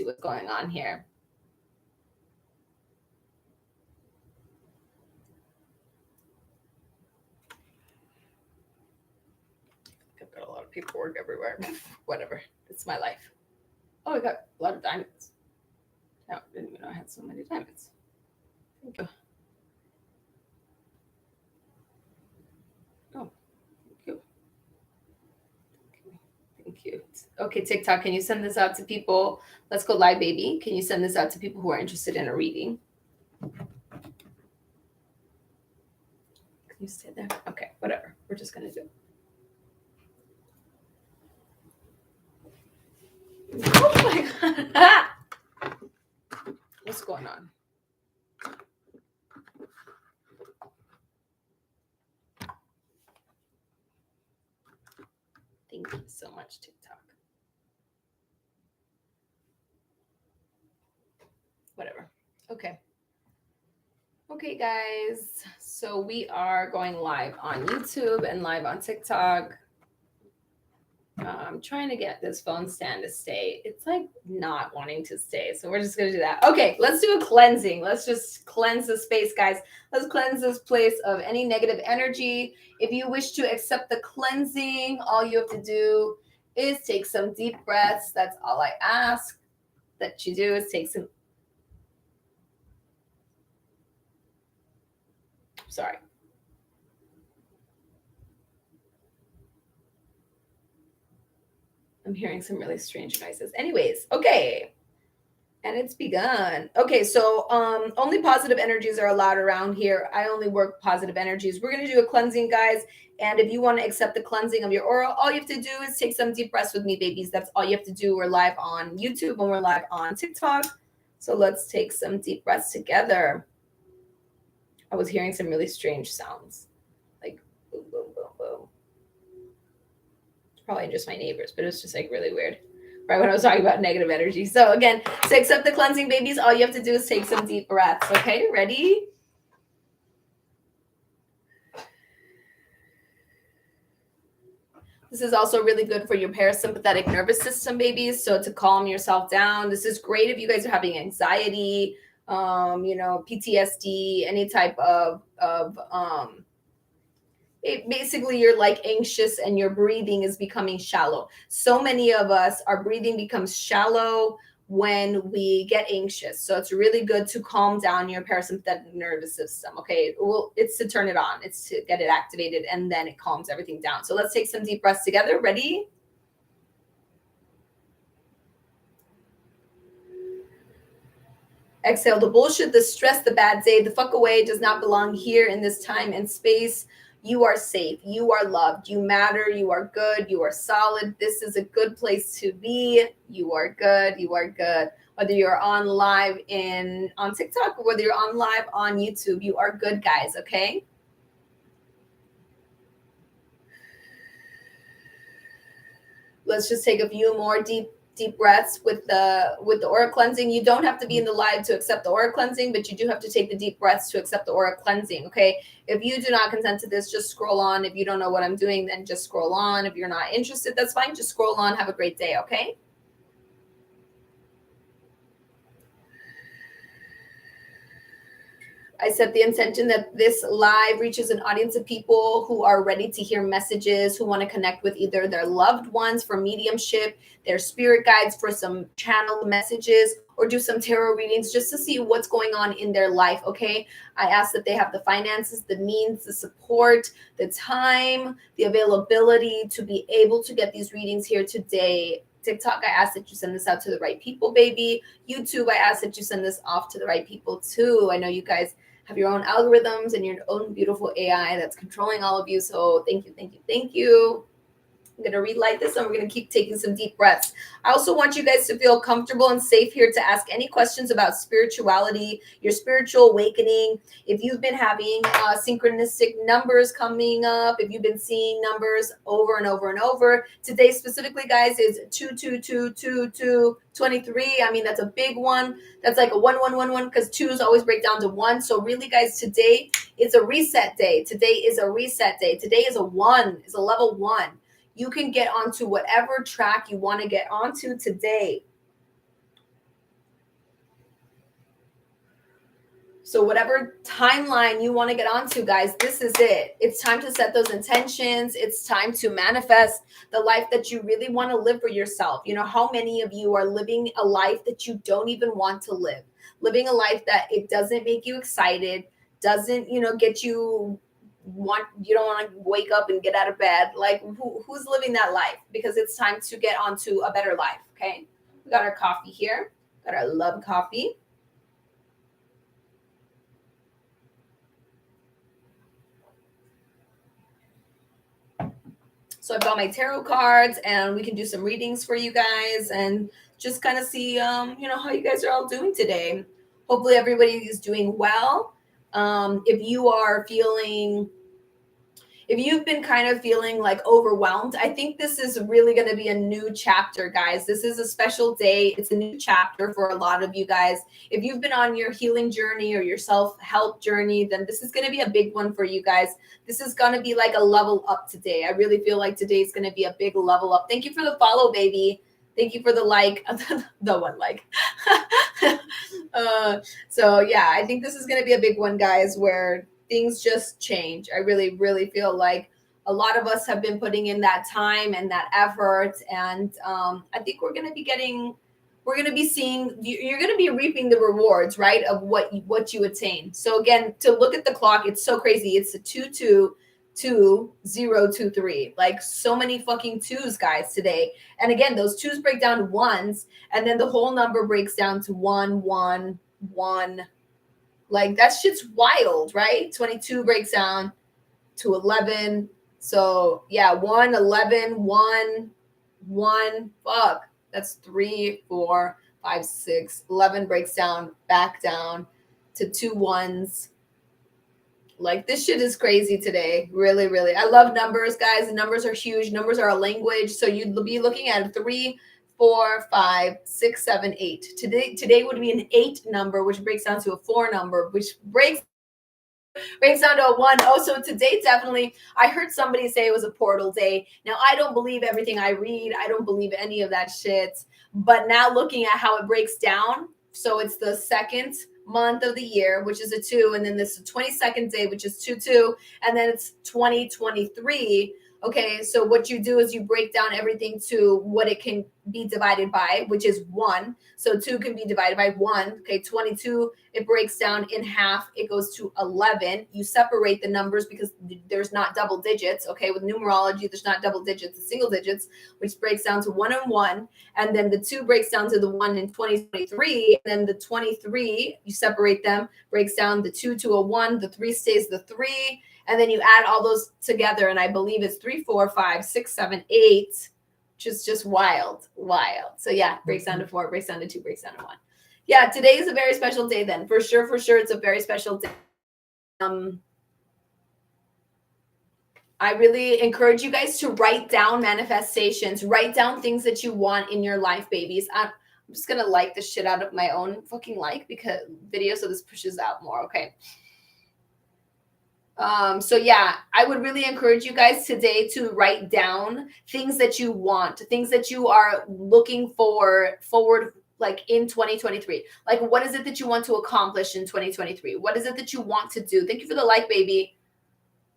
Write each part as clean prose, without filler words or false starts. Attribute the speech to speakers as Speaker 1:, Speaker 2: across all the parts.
Speaker 1: what's going on here. I've got a lot of paperwork everywhere. Whatever. It's my life. Oh, I got a lot of diamonds. No, I didn't even know I had so many diamonds. Thank you. Oh, thank you. Thank you. Okay, TikTok, can you send this out to people? Let's go live, baby. Can you send this out to people who are interested in a reading? Can you stay there? Okay, whatever. We're just going to do it. Oh my God. What's going on? Thank you so much, TikTok. Whatever. Okay. Okay, guys. So we are going live on YouTube and live on TikTok. I'm trying to get this phone stand to stay. It's like not wanting to stay. So we're just going to do that. Okay, let's do a cleansing. Let's just cleanse the space, guys. Let's cleanse this place of any negative energy. If you wish to accept the cleansing, all you have to do is take some deep breaths. That's all I ask that you do is take some. Sorry. I'm hearing some really strange noises. Anyways, okay. And it's begun. Okay, so only positive energies are allowed around here. I only work positive energies. We're going to do a cleansing, guys. And if you want to accept the cleansing of your aura, all you have to do is take some deep breaths with me, babies. That's all you have to do. We're live on YouTube and we're live on TikTok. So let's take some deep breaths together. I was hearing some really strange sounds. Like boom, boom, boom, boom. It's probably just my neighbors, but it was just like really weird. Right when I was talking about negative energy. So again, to accept the cleansing, babies, all you have to do is take some deep breaths. Okay, ready? This is also really good for your parasympathetic nervous system, babies. So to calm yourself down. This is great if you guys are having anxiety, PTSD, any type of basically you're like anxious and your breathing is becoming shallow. So many of us, our breathing becomes shallow when we get anxious. So it's really good to calm down your parasympathetic nervous system. Okay, well, it's to turn it on, it's to get it activated, and then it calms everything down. So let's take some deep breaths together. Ready? Exhale the bullshit, the stress, the bad day, the fuck away. Does not belong here in this time and space. You are safe. You are loved. You matter. You are good. You are solid. This is a good place to be. You are good. You are good. Whether you're on live on TikTok or whether you're on live on YouTube, you are good, guys. Okay. Let's just take a few more deep breaths with the aura cleansing. You don't have to be in the live to accept the aura cleansing, but you do have to take the deep breaths to accept the aura cleansing. Okay. If you do not consent to this, just scroll on. If you don't know what I'm doing, then just scroll on. If you're not interested, that's fine. Just scroll on. Have a great day. Okay. I set the intention that this live reaches an audience of people who are ready to hear messages, who want to connect with either their loved ones for mediumship, their spirit guides for some channel messages, or do some tarot readings just to see what's going on in their life, okay? I ask that they have the finances, the means, the support, the time, the availability to be able to get these readings here today. TikTok, I ask that you send this out to the right people, baby. YouTube, I ask that you send this off to the right people too. I know you guys have your own algorithms and your own beautiful AI that's controlling all of you. So thank you, thank you, thank you. I'm going to relight this and we're going to keep taking some deep breaths. I also want you guys to feel comfortable and safe here to ask any questions about spirituality, your spiritual awakening. If you've been having synchronistic numbers coming up, if you've been seeing numbers over and over and over, today specifically, guys, is 2222223. I mean, that's a big one. That's like a 1111 because twos always break down to one. So really, guys, today is a reset day. Today is a reset day. Today is a one, is a level one. You can get onto whatever track you want to get onto today. So whatever timeline you want to get onto, guys, this is it. It's time to set those intentions. It's time to manifest the life that you really want to live for yourself. You know, how many of you are living a life that you don't even want to live? Living a life that it doesn't make you excited, doesn't, you know, get you you don't want to wake up and get out of bed. Like who's living that life? Because it's time to get onto a better life. Okay. We got our coffee here. Got our love coffee. So I've got my tarot cards and we can do some readings for you guys and just kind of see, you know, how you guys are all doing today. Hopefully everybody is doing well. If you are feeling, if you've been kind of feeling like overwhelmed, I think this is really going to be a new chapter, guys. This is a special day. It's a new chapter for a lot of you guys. If you've been on your healing journey or your self-help journey, then this is going to be a big one for you guys. This is going to be like a level up today. I really feel like today is going to be a big level up. Thank you for the follow, baby. Thank you for the like, the one like. So yeah, I think this is going to be a big one, guys, where things just change. I really, really feel like a lot of us have been putting in that time and that effort. And I think we're going to be seeing, you're going to be reaping the rewards, right, of what you attain. So again, to look at the clock, it's so crazy. It's a 222023. Like so many fucking twos, guys, today. And again, those twos break down to ones, and then the whole number breaks down to 111. Like that shit's wild, right? 22 breaks down to 11. So yeah, 1, 11, 1, 1. Fuck. That's 3, 4, 5, 6. 11 breaks down back down to 2 ones. Like this shit is crazy today. Really, really. I love numbers, guys. The numbers are huge. Numbers are a language. So you'd be looking at 3, 4, 5, 6, 7, 8. Today would be an 8 number, which breaks down to a 4 number, which breaks down to a 1. Oh, so today definitely, I heard somebody say it was a portal day. Now, I don't believe everything I read. I don't believe any of that shit. But now looking at how it breaks down, so it's the second month of the year, which is a 2, and then this is the 22nd day, which is 2, and then it's 2023. Okay, so what you do is you break down everything to what it can be divided by, which is 1. So 2 can be divided by 1. Okay, 22, it breaks down in half. It goes to 11. You separate the numbers because there's not double digits. Okay, with numerology, there's not double digits, it's single digits, which breaks down to 1 and 1. And then the 2 breaks down to the 1 in 2023. And then the 23, you separate them, breaks down the 2 to a 1. The 3 stays the 3. And then you add all those together, and I believe it's 3, 4, 5, 6, 7, 8, which is just wild. So yeah, breaks down to 4, breaks down to 2, breaks down to 1. Yeah, today is a very special day then. For sure, it's a very special day. I really encourage you guys to write down manifestations, write down things that you want in your life, babies. I'm just going to like the shit out of my own fucking because video, so this pushes out more. Okay. So yeah, I would really encourage you guys today to write down things that you want, things that you are looking forward like in 2023. Like what is it that you want to accomplish in 2023? What is it that you want to do? Thank you for the like, baby.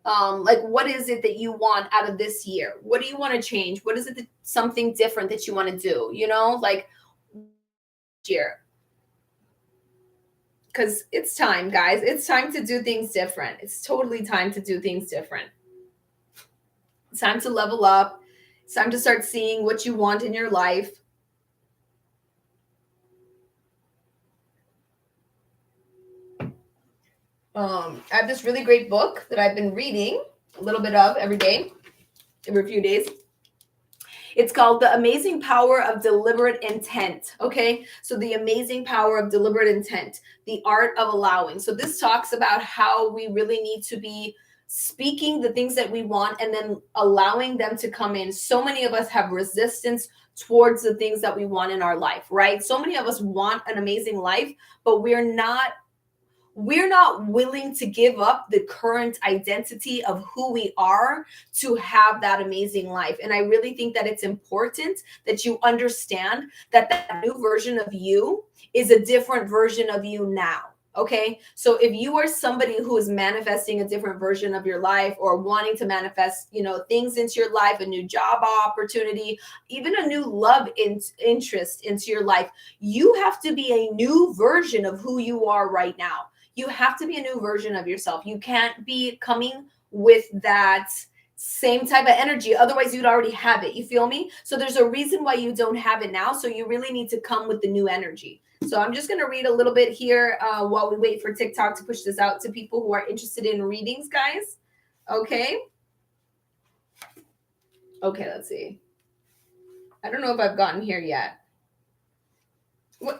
Speaker 1: Like what is it that you want out of this year? What do you want to change? What is it something different that you want to do? You know, like year. Because it's time, guys. It's time to do things different. It's totally time to do things different. It's time to level up. It's time to start seeing what you want in your life. I have this really great book that I've been reading a little bit of every day, every few days. It's called The Amazing Power of Deliberate Intent. Okay. So the amazing power of deliberate intent, the art of allowing. So this talks about how we really need to be speaking the things that we want and then allowing them to come in. So many of us have resistance towards the things that we want in our life, right? So many of us want an amazing life, but we're not willing to give up the current identity of who we are to have that amazing life. And I really think that it's important that you understand that that new version of you is a different version of you now. Okay. So if you are somebody who is manifesting a different version of your life or wanting to manifest, things into your life, a new job opportunity, even a new love interest into your life, you have to be a new version of who you are right now. You have to be a new version of yourself. You can't be coming with that same type of energy. Otherwise, you'd already have it. You feel me? So there's a reason why you don't have it now. So you really need to come with the new energy. So I'm just going to read a little bit here while we wait for TikTok to push this out to people who are interested in readings, guys. Okay. Okay, let's see. I don't know if I've gotten here yet.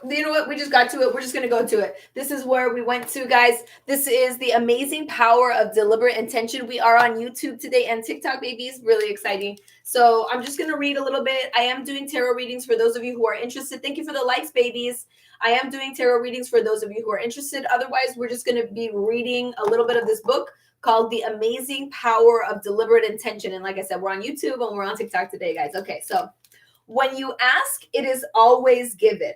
Speaker 1: You know what? We just got to it. We're just going to go to it. This is where we went to, guys. This is the amazing power of deliberate intention. We are on YouTube today and TikTok, babies. Really exciting. So I'm just going to read a little bit. I am doing tarot readings for those of you who are interested. Thank you for the likes, babies. I am doing tarot readings for those of you who are interested. Otherwise, we're just going to be reading a little bit of this book called The Amazing Power of Deliberate Intention. And like I said, we're on YouTube and we're on TikTok today, guys. Okay, so when you ask, it is always given.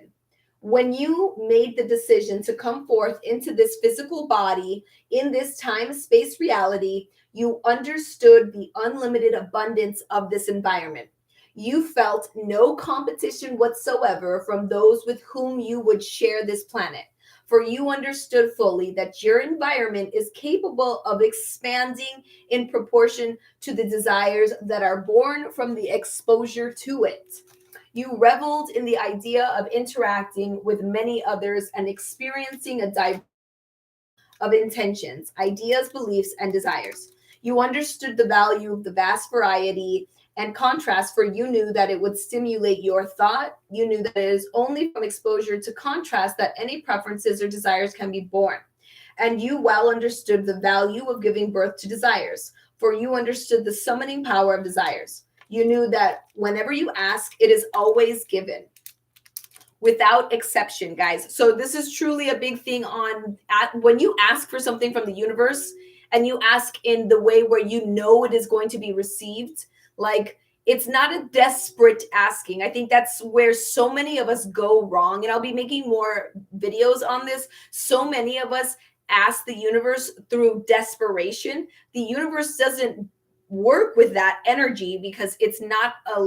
Speaker 1: When you made the decision to come forth into this physical body, in this time-space reality, you understood the unlimited abundance of this environment. You felt no competition whatsoever from those with whom you would share this planet, for you understood fully that your environment is capable of expanding in proportion to the desires that are born from the exposure to it. You reveled in the idea of interacting with many others and experiencing a diversity of intentions, ideas, beliefs, and desires. You understood the value of the vast variety and contrast, for you knew that it would stimulate your thought. You knew that it is only from exposure to contrast that any preferences or desires can be born. And you well understood the value of giving birth to desires, for you understood the summoning power of desires. You knew that whenever you ask, it is always given without exception, guys. So this is truly a big thing when you ask for something from the universe and you ask in the way where you know it is going to be received, like it's not a desperate asking. I think that's where so many of us go wrong. And I'll be making more videos on this. So many of us ask the universe through desperation. The universe doesn't work with that energy because it's not a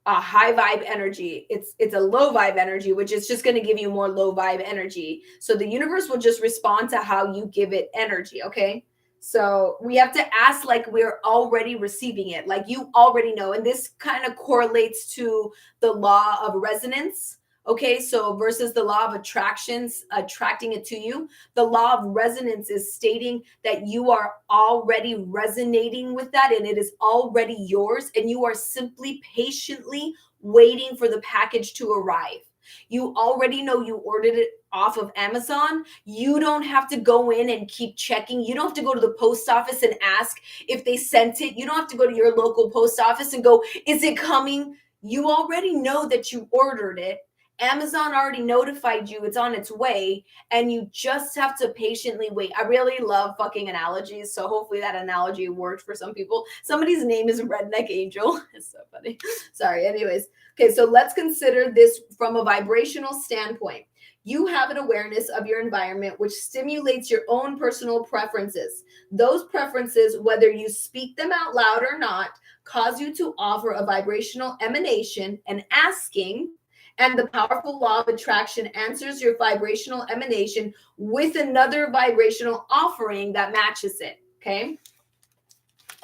Speaker 1: high vibe energy. It's a low vibe energy, which is just going to give you more low vibe energy. So the universe will just respond to how you give it energy. Okay. So we have to ask like we're already receiving it, like you already know. And this kind of correlates to the law of resonance. Okay, so versus the law of attractions, attracting it to you, the law of resonance is stating that you are already resonating with that and it is already yours, and you are simply patiently waiting for the package to arrive. You already know you ordered it off of Amazon. You don't have to go in and keep checking. You don't have to go to the post office and ask if they sent it. You don't have to go to your local post office and go, is it coming? You already know that you ordered it. Amazon already notified you it's on its way, and you just have to patiently wait. I really love fucking analogies, so hopefully that analogy worked for some people. Somebody's name is Redneck Angel. It's so funny. Sorry. Anyways, okay, so let's consider this from a vibrational standpoint. You have an awareness of your environment which stimulates your own personal preferences. Those preferences, whether you speak them out loud or not, cause you to offer a vibrational emanation and asking. And the powerful law of attraction answers your vibrational emanation with another vibrational offering that matches it. Okay.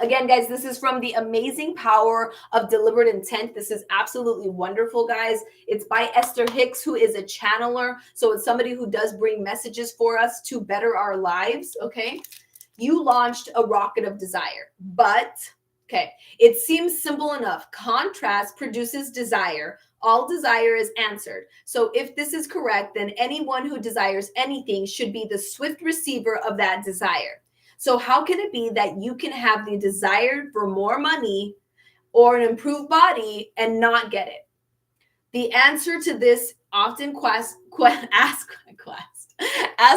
Speaker 1: Again, guys, this is from The Amazing Power of Deliberate Intent. This is absolutely wonderful, guys. It's by Esther Hicks, who is a channeler. So it's somebody who does bring messages for us to better our lives. Okay. You launched a rocket of desire, but okay, it seems simple enough. Contrast produces desire. All desire is answered. So if this is correct, then anyone who desires anything should be the swift receiver of that desire. So how can it be that you can have the desire for more money or an improved body and not get it? The answer to this often ask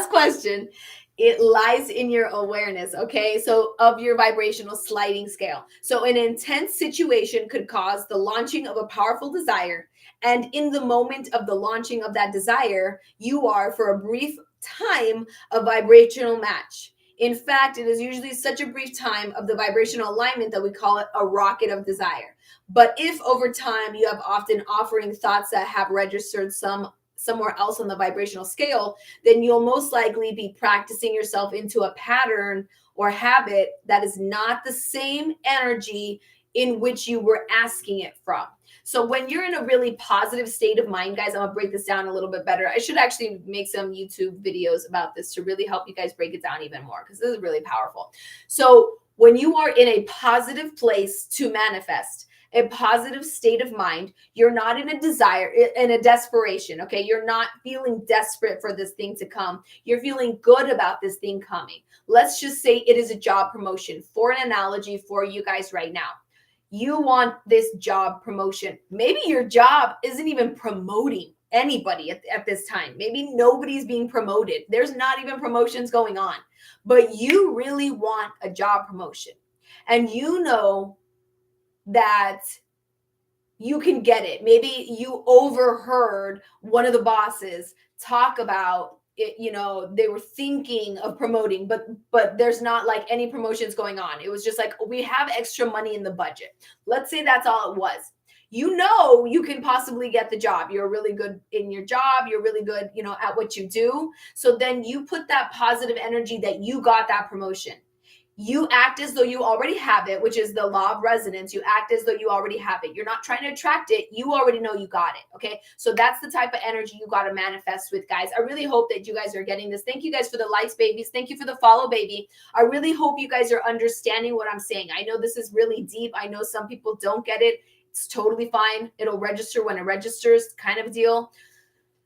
Speaker 1: question, it lies in your awareness, okay? So of your vibrational sliding scale. So an intense situation could cause the launching of a powerful desire. And in the moment of the launching of that desire, you are for a brief time a vibrational match. In fact, it is usually such a brief time of the vibrational alignment that we call it a rocket of desire. But if over time you have often offering thoughts that have registered somewhere else on the vibrational scale, then you'll most likely be practicing yourself into a pattern or habit that is not the same energy in which you were asking it from. So when you're in a really positive state of mind, guys, I'm gonna break this down a little bit better. I should actually make some YouTube videos about this to really help you guys break it down even more, because this is really powerful. So when you are in a positive place to manifest, a positive state of mind, you're not in a desire, in a desperation, okay? You're not feeling desperate for this thing to come. You're feeling good about this thing coming. Let's just say it is a job promotion. For an analogy for you guys right now, you want this job promotion. Maybe your job isn't even promoting anybody at this time. Maybe nobody's being promoted. There's not even promotions going on, but you really want a job promotion. And you know that you can get it. Maybe you overheard one of the bosses talk about it, you know, they were thinking of promoting, but there's not like any promotions going on. It was just like, we have extra money in the budget. Let's say that's all it was. You know, you can possibly get the job. You're really good in your job. You're really good, you know, at what you do. So then you put that positive energy that you got that promotion. You act as though you already have it, which is the law of resonance. You act as though you already have it. You're not trying to attract it. You already know you got it. Okay. So that's the type of energy you got to manifest with, guys. I really hope that you guys are getting this. Thank you guys for the likes, babies. Thank you for the follow, baby. I really hope you guys are understanding what I'm saying. I know this is really deep. I know some people don't get it. It's totally fine. It'll register when it registers, kind of deal.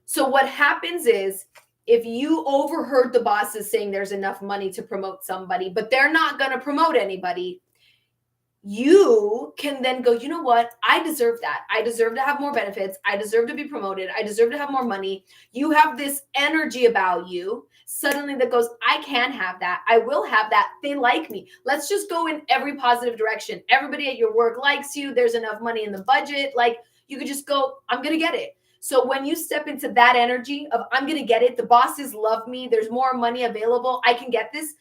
Speaker 1: So what happens is, if you overheard the bosses saying there's enough money to promote somebody, but they're not going to promote anybody, you can then go, you know what? I deserve that. I deserve to have more benefits. I deserve to be promoted. I deserve to have more money. You have this energy about you suddenly that goes, I can have that. I will have that. They like me. Let's just go in every positive direction. Everybody at your work likes you. There's enough money in the budget. Like, you could just go, I'm going to get it. So when you step into that energy of, I'm going to get it, the bosses love me, there's more money available, I can get this,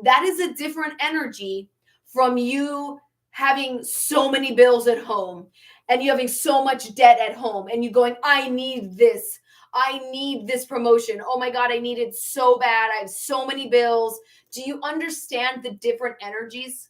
Speaker 1: that is a different energy from you having so many bills at home and you having so much debt at home and you going, I need this. I need this promotion. Oh my God, I need it so bad. I have so many bills. Do you understand the different energies?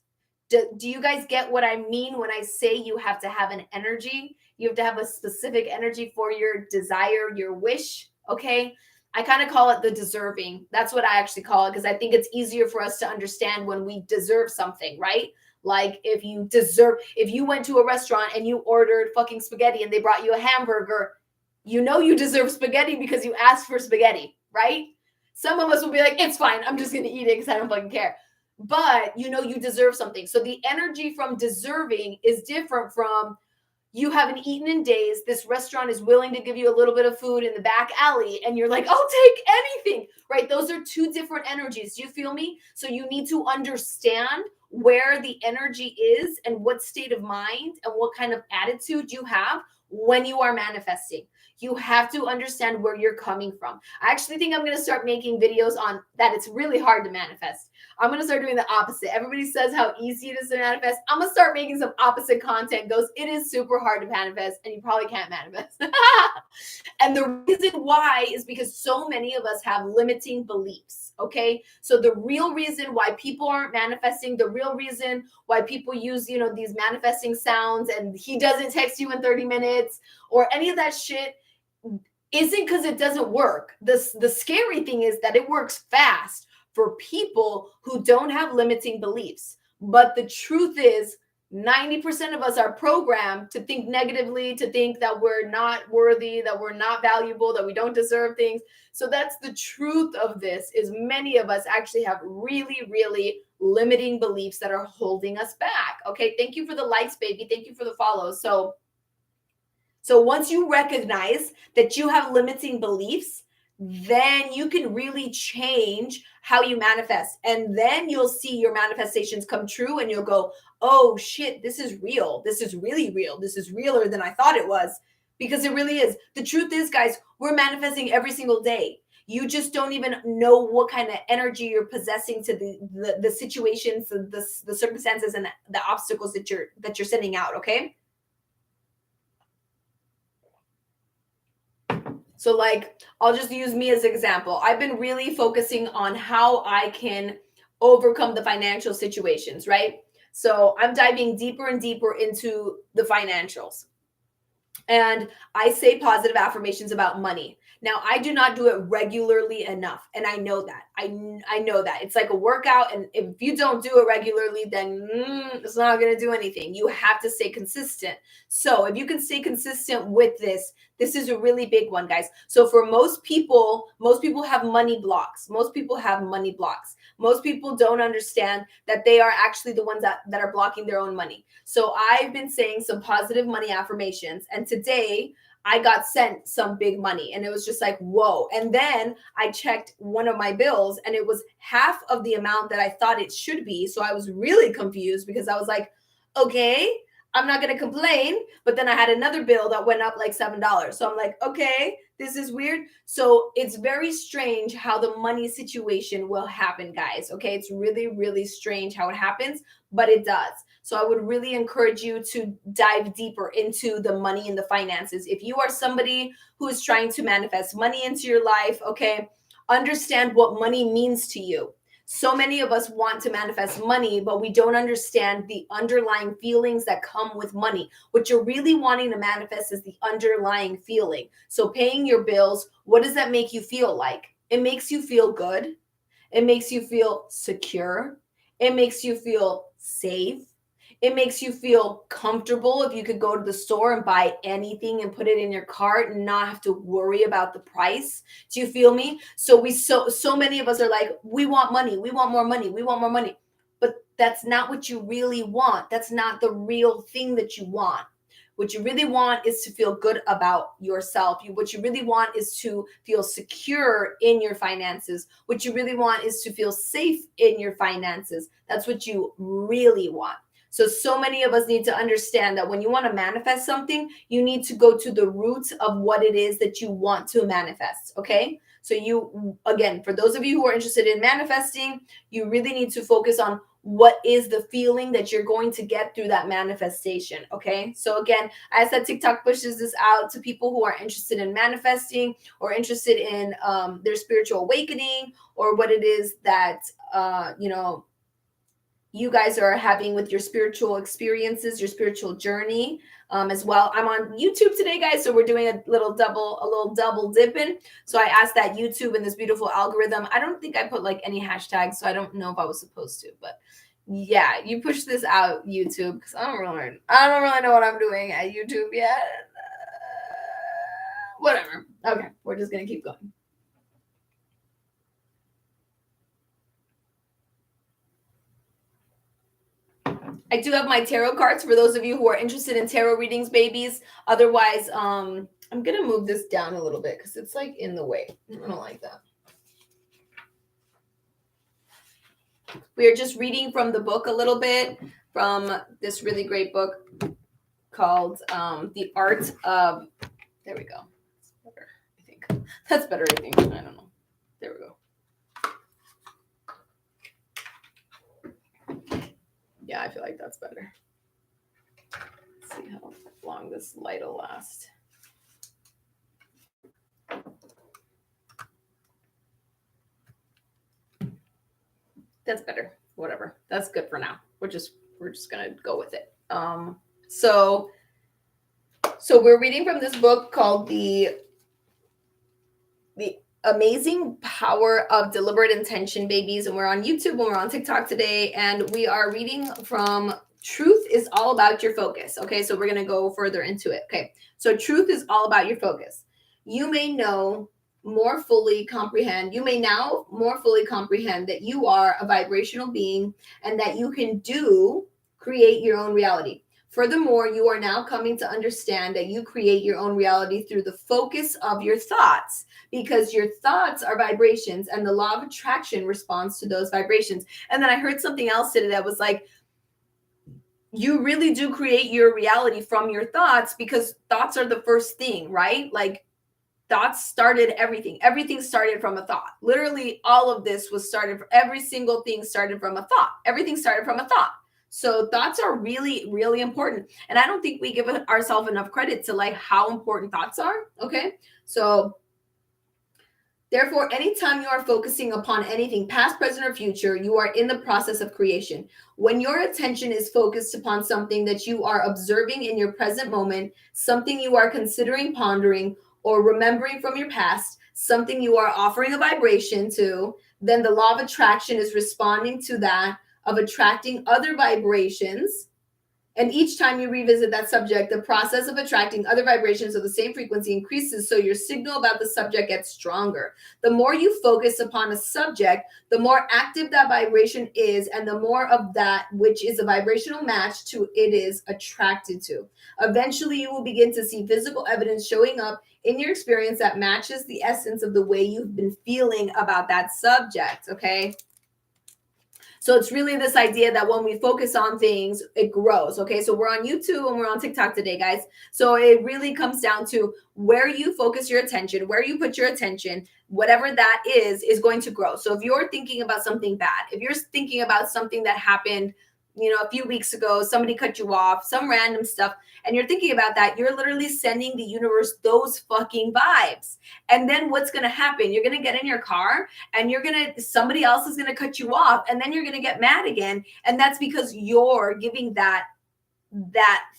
Speaker 1: Do you guys get what I mean when I say you have to have an energy? You have to have a specific energy for your desire, your wish. Okay. I kind of call it the deserving. That's what I actually call it, because I think it's easier for us to understand when we deserve something, right? Like if you went to a restaurant and you ordered fucking spaghetti and they brought you a hamburger, you know you deserve spaghetti because you asked for spaghetti, right? Some of us will be like, it's fine. I'm just going to eat it because I don't fucking care. But you know you deserve something. So the energy from deserving is different from, you haven't eaten in days. This restaurant is willing to give you a little bit of food in the back alley. And you're like, I'll take anything, right? Those are two different energies. Do you feel me? So you need to understand where the energy is and what state of mind and what kind of attitude you have when you are manifesting. You have to understand where you're coming from. I actually think I'm going to start making videos on that. It's really hard to manifest. I'm going to start doing the opposite. Everybody says how easy it is to manifest. I'm going to start making some opposite content. Goes, it is super hard to manifest and you probably can't manifest. And the reason why is because so many of us have limiting beliefs. Okay. So the real reason why people aren't manifesting, the real reason why people use, you know, these manifesting sounds and he doesn't text you in 30 minutes or any of that shit, isn't because it doesn't work. The scary thing is that it works fast for people who don't have limiting beliefs. But the truth is 90% of us are programmed to think negatively, to think that we're not worthy, that we're not valuable, that we don't deserve things. So that's the truth of this, is many of us actually have really, really limiting beliefs that are holding us back. Okay. Thank you for the likes, baby. Thank you for the follows. So once you recognize that you have limiting beliefs, then you can really change how you manifest. And then you'll see your manifestations come true and you'll go, oh shit, this is real. This is really real. This is realer than I thought it was, because it really is. The truth is, guys, we're manifesting every single day. You just don't even know what kind of energy you're possessing to the situations, the circumstances, and the obstacles that you're sending out. Okay. So like, I'll just use me as an example. I've been really focusing on how I can overcome the financial situations, right? So I'm diving deeper and deeper into the financials. And I say positive affirmations about money. Now, I do not do it regularly enough, and I know that. I know that it's like a workout, and if you don't do it regularly, then it's not going to do anything. You have to stay consistent. So, if you can stay consistent with this is a really big one, guys. So, for most people have money blocks. Most people have money blocks. Most people don't understand that they are actually the ones that are blocking their own money. So I've been saying some positive money affirmations, and today I got sent some big money, and it was just like, whoa. And then I checked one of my bills, and it was half of the amount that I thought it should be. So I was really confused because I was like, okay, I'm not going to complain. But then I had another bill that went up like $7. So I'm like, okay, this is weird. So it's very strange how the money situation will happen, guys. Okay. It's really, really strange how it happens, but it does. So I would really encourage you to dive deeper into the money and the finances. If you are somebody who is trying to manifest money into your life, okay, understand what money means to you. So many of us want to manifest money, but we don't understand the underlying feelings that come with money. What you're really wanting to manifest is the underlying feeling. So paying your bills, what does that make you feel like? It makes you feel good. It makes you feel secure. It makes you feel safe. It makes you feel comfortable if you could go to the store and buy anything and put it in your cart and not have to worry about the price. Do you feel me? So many of us are like, we want money, we want more money, we want more money. But that's not what you really want. That's not the real thing that you want. What you really want is to feel good about yourself. What you really want is to feel secure in your finances. What you really want is to feel safe in your finances. That's what you really want. So many of us need to understand that when you want to manifest something, you need to go to the roots of what it is that you want to manifest. Okay. So you, again, for those of you who are interested in manifesting, you really need to focus on what is the feeling that you're going to get through that manifestation. Okay. So again, I said TikTok pushes this out to people who are interested in manifesting or interested in their spiritual awakening or what it is that, you guys are having with your spiritual experiences, your spiritual journey as well. I'm on YouTube today, guys, so we're doing a little double dipping. So I asked that YouTube and this beautiful algorithm. I don't think I put like any hashtags, so I don't know if I was supposed to, but yeah, you push this out, YouTube, because I don't really know what I'm doing at YouTube yet. Whatever. Okay, we're just gonna keep going. I do have my tarot cards for those of you who are interested in tarot readings, babies. Otherwise, I'm going to move this down a little bit because it's like in the way. I don't like that. We are just reading from the book a little bit from this really great book called The Art of, there we go. That's better, I think. That's better, I think. I don't know. There we go. Yeah, I feel like that's better. Let's see how long this light will last. That's better. Whatever. That's good for now. We're just gonna go with it. So we're reading from this book called The Amazing Power of Deliberate Intention, babies, and we're on YouTube and we're on TikTok today, and we are reading from Truth is All About Your Focus. Okay, so we're gonna go further into it. Okay, so truth is all about your focus. You may now more fully comprehend that you are a vibrational being and that you can create your own reality. Furthermore, you are now coming to understand that you create your own reality through the focus of your thoughts, because your thoughts are vibrations and the law of attraction responds to those vibrations. And then I heard something else today that was like, you really do create your reality from your thoughts, because thoughts are the first thing, right? Like, thoughts started everything. Everything started from a thought. Literally, all of this was started. Every single thing started from a thought. Everything started from a thought. So thoughts are really, really important. And I don't think we give ourselves enough credit to like how important thoughts are. Okay. So therefore, anytime you are focusing upon anything, past, present, or future, you are in the process of creation. When your attention is focused upon something that you are observing in your present moment, something you are considering, pondering, or remembering from your past, something you are offering a vibration to, then the law of attraction is responding to that, of attracting other vibrations. And each time you revisit that subject, the process of attracting other vibrations of the same frequency increases, so your signal about the subject gets stronger. The more you focus upon a subject, the more active that vibration is, and the more of that which is a vibrational match to it is attracted to. Eventually, you will begin to see physical evidence showing up in your experience that matches the essence of the way you've been feeling about that subject, okay? So it's really this idea that when we focus on things, it grows. Okay. So we're on YouTube and we're on TikTok today, guys. So it really comes down to where you focus your attention, where you put your attention, whatever that is going to grow. So if you're thinking about something bad, if you're thinking about something that happened, a few weeks ago, somebody cut you off, some random stuff, and you're thinking about that, you're literally sending the universe those fucking vibes. And then what's going to happen? You're going to get in your car and somebody else is going to cut you off, and then you're going to get mad again. And that's because you're giving that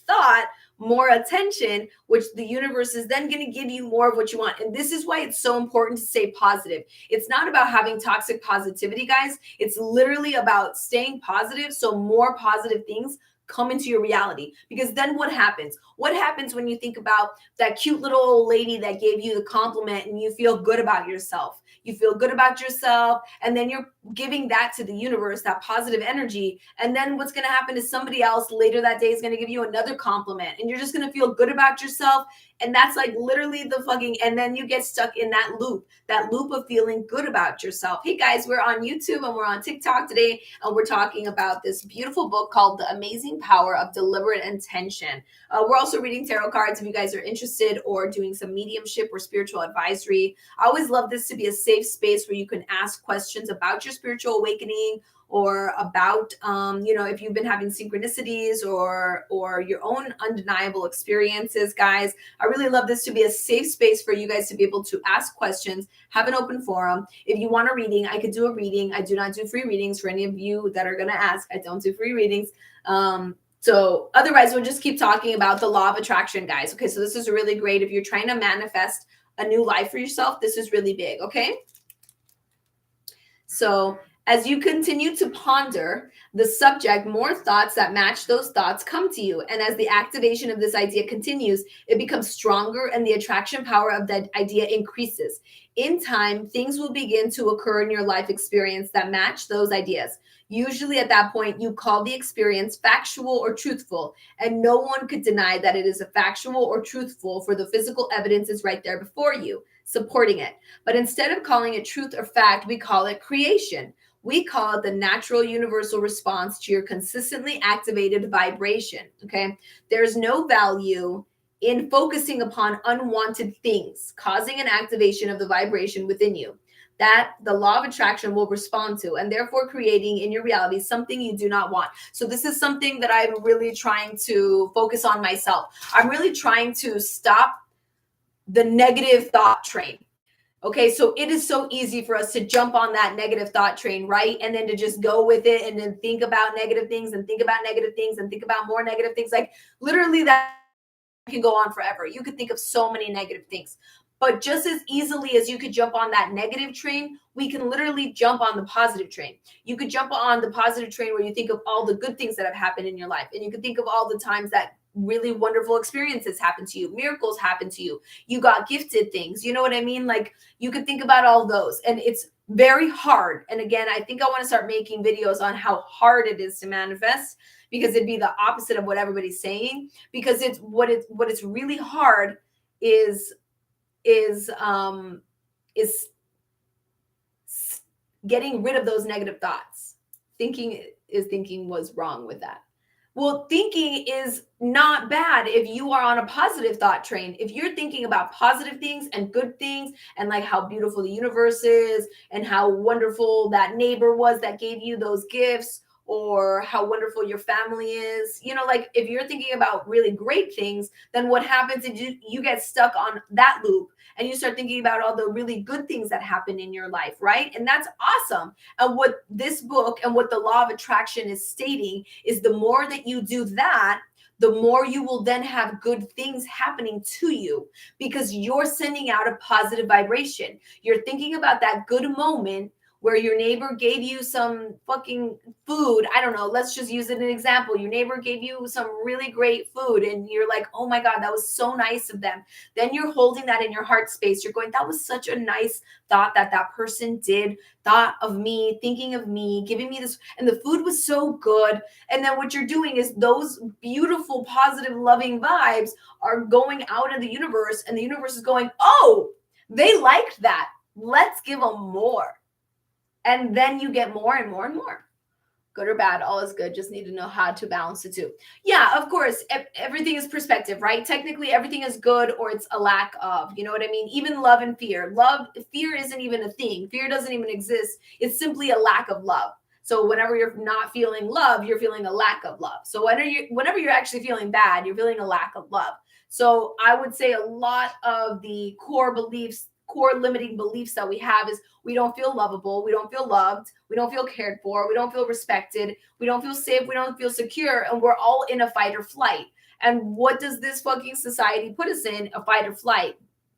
Speaker 1: thought more attention, which the universe is then going to give you more of what you want. And this is why it's so important to stay positive. It's not about having toxic positivity, guys. It's literally about staying positive, so more positive things come into your reality. Because then what happens? What happens when you think about that cute little old lady that gave you the compliment and you feel good about yourself? You feel good about yourself, and then you're giving that to the universe, that positive energy. And then what's going to happen is somebody else later that day is going to give you another compliment, and you're just going to feel good about yourself. And that's like literally and then you get stuck in that loop of feeling good about yourself. Hey guys, we're on YouTube and we're on TikTok today, and we're talking about this beautiful book called The Amazing Power of Deliberate Intention. We're also reading tarot cards if you guys are interested, or doing some mediumship or spiritual advisory. I always love this to be a safe space where you can ask questions about your spiritual awakening, or about, if you've been having synchronicities or your own undeniable experiences, guys. I really love this to be a safe space for you guys to be able to ask questions, have an open forum. If you want a reading, I could do a reading. I do not do free readings for any of you that are going to ask. I don't do free readings. So otherwise, we'll just keep talking about the law of attraction, guys. Okay, so this is really great. If you're trying to manifest a new life for yourself, this is really big, okay? So as you continue to ponder the subject, more thoughts that match those thoughts come to you. And as the activation of this idea continues, it becomes stronger and the attraction power of that idea increases. In time, things will begin to occur in your life experience that match those ideas. Usually at that point, you call the experience factual or truthful, and no one could deny that it is a factual or truthful, for the physical evidence is right there before you, supporting it. But instead of calling it truth or fact, we call it creation. We call it the natural universal response to your consistently activated vibration, okay? There's no value in focusing upon unwanted things, causing an activation of the vibration within you that the law of attraction will respond to, and therefore creating in your reality something you do not want. So this is something that I'm really trying to focus on myself. I'm really trying to stop the negative thought train. Okay, so it is so easy for us to jump on that negative thought train, right? And then to just go with it and then think about negative things and think about negative things and think about more negative things. Like literally that can go on forever. You could think of so many negative things. But just as easily as you could jump on that negative train, we can literally jump on the positive train. You could jump on the positive train where you think of all the good things that have happened in your life. And you can think of all the times that really wonderful experiences happen to you, miracles happen to you, you got gifted things, you know what I mean? Like you could think about all those, and it's very hard. And again, I think I want to start making videos on how hard it is to manifest, because it'd be the opposite of what everybody's saying, because it's what it's really hard is getting rid of those negative thoughts. Thinking was wrong with that. Well, thinking is not bad if you are on a positive thought train. If you're thinking about positive things and good things and like how beautiful the universe is and how wonderful that neighbor was that gave you those gifts, or how wonderful your family is, like if you're thinking about really great things, then what happens is you get stuck on that loop and you start thinking about all the really good things that happen in your life, right? And that's awesome. And what this book and what the law of attraction is stating is the more that you do that, the more you will then have good things happening to you because you're sending out a positive vibration. You're thinking about that good moment where your neighbor gave you some fucking food. I don't know. Let's just use it an example. Your neighbor gave you some really great food and you're like, oh my God, that was so nice of them. Then you're holding that in your heart space. You're going, that was such a nice thought that person did, thought of me, thinking of me, giving me this. And the food was so good. And then what you're doing is those beautiful, positive, loving vibes are going out in the universe. And the universe is going, oh, they liked that. Let's give them more. And then you get more and more and more. Good or bad, all is good. Just need to know how to balance the two. Yeah, of course, everything is perspective, right? Technically, everything is good or it's a lack of. You know what I mean? Even love and fear. Fear isn't even a thing. Fear doesn't even exist. It's simply a lack of love. So whenever you're not feeling love, you're feeling a lack of love. So whenever you're actually feeling bad, you're feeling a lack of love. So I would say a lot of the core limiting beliefs that we have is we don't feel lovable, we don't feel loved, we don't feel cared for, we don't feel respected, we don't feel safe, we don't feel secure, and we're all in a fight or flight. And what does this fucking society put us in? A fight or flight.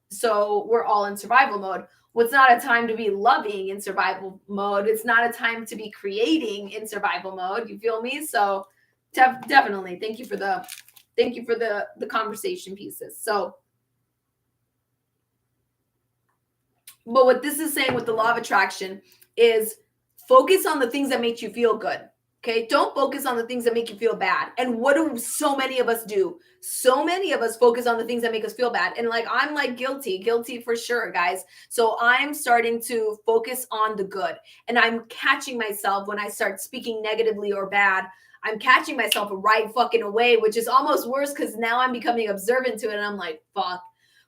Speaker 1: So we're all in survival mode. Well, it's not a time to be loving in survival mode. It's not a time to be creating in survival mode. You feel me? So definitely thank you for the conversation pieces. So but what this is saying with the law of attraction is focus on the things that make you feel good. Okay. Don't focus on the things that make you feel bad. And what do so many of us do? So many of us focus on the things that make us feel bad. And like, I'm like guilty for sure, guys. So I'm starting to focus on the good. And I'm catching myself when I start speaking negatively or bad. I'm catching myself right fucking away, which is almost worse because now I'm becoming observant to it. And I'm like, fuck,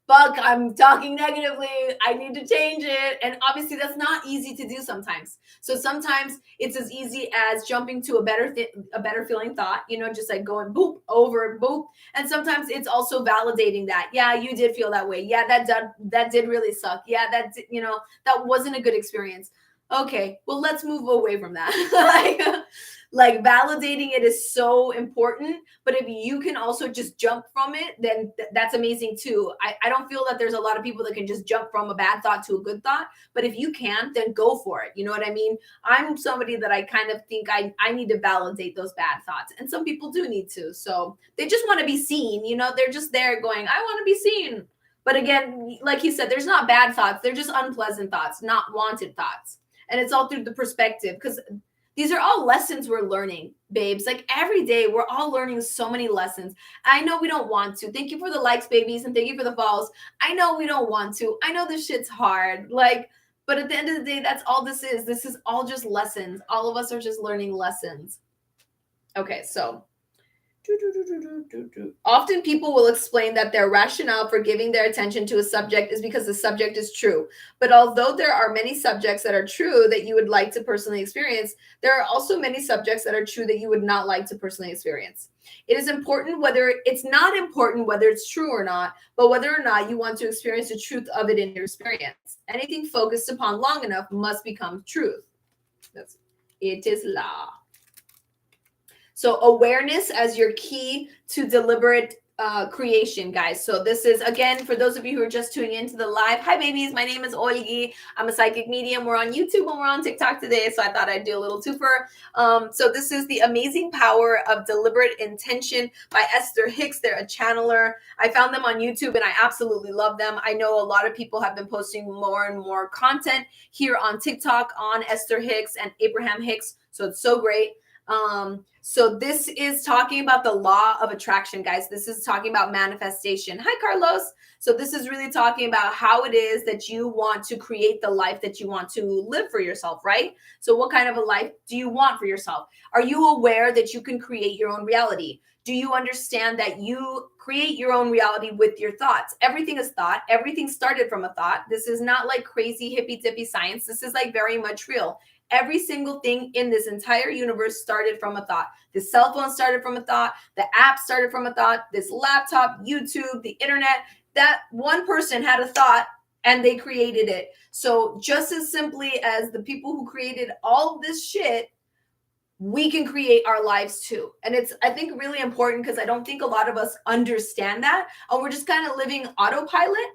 Speaker 1: I'm talking negatively. I need to change it. And obviously that's not easy to do sometimes. So sometimes it's as easy as jumping to a better feeling thought, just like going boop over boop. And sometimes it's also validating that, yeah, you did feel that way. Yeah, that did really suck. Yeah, that wasn't a good experience. Okay, well, let's move away from that. like validating it is so important, but if you can also just jump from it, then that's amazing too. I don't feel that there's a lot of people that can just jump from a bad thought to a good thought, but if you can, then go for it. You know what I mean? I'm somebody that I kind of think I need to validate those bad thoughts, and some people do need to. So they just want to be seen, they're just there going, I want to be seen. But again, like he said, there's not bad thoughts, they're just unpleasant thoughts, not wanted thoughts. And it's all through the perspective, because these are all lessons we're learning, babes. Like every day, we're all learning so many lessons. I know we don't want to. Thank you for the likes, babies, and thank you for the follows. I know we don't want to. I know this shit's hard. But at the end of the day, that's all this is. This is all just lessons. All of us are just learning lessons. Okay, so often people will explain that their rationale for giving their attention to a subject is because the subject is true. But although there are many subjects that are true that you would like to personally experience, there are also many subjects that are true that you would not like to personally experience. It's not important whether it's true or not, but whether or not you want to experience the truth of it in your experience. Anything focused upon long enough must become truth. It is law. So awareness as your key to deliberate creation, guys. So this is, again, for those of you who are just tuning into the live. Hi, babies. My name is Olgi. I'm a psychic medium. We're on YouTube and we're on TikTok today, so I thought I'd do a little twofer. So this is The Amazing Power of Deliberate Intention by Esther Hicks. They're a channeler. I found them on YouTube and I absolutely love them. I know a lot of people have been posting more and more content here on TikTok on Esther Hicks and Abraham Hicks. So it's so great. So this is talking about the law of attraction, guys. This is talking about manifestation. Hi, Carlos. So this is really talking about how it is that you want to create the life that you want to live for yourself, right? So what kind of a life do you want for yourself? Are you aware that you can create your own reality? Do you understand that you create your own reality with your thoughts? Everything is thought. Everything started from a thought. This is not like crazy hippy dippy science. This is like very much real. Every single thing in this entire universe started from a thought. The cell phone started from a thought. The app started from a thought. This laptop, YouTube, the internet, that one person had a thought and they created it. So just as simply as the people who created all of this shit, we can create our lives too. And it's, I think, really important because I don't think a lot of us understand that. And we're just kind of living autopilot.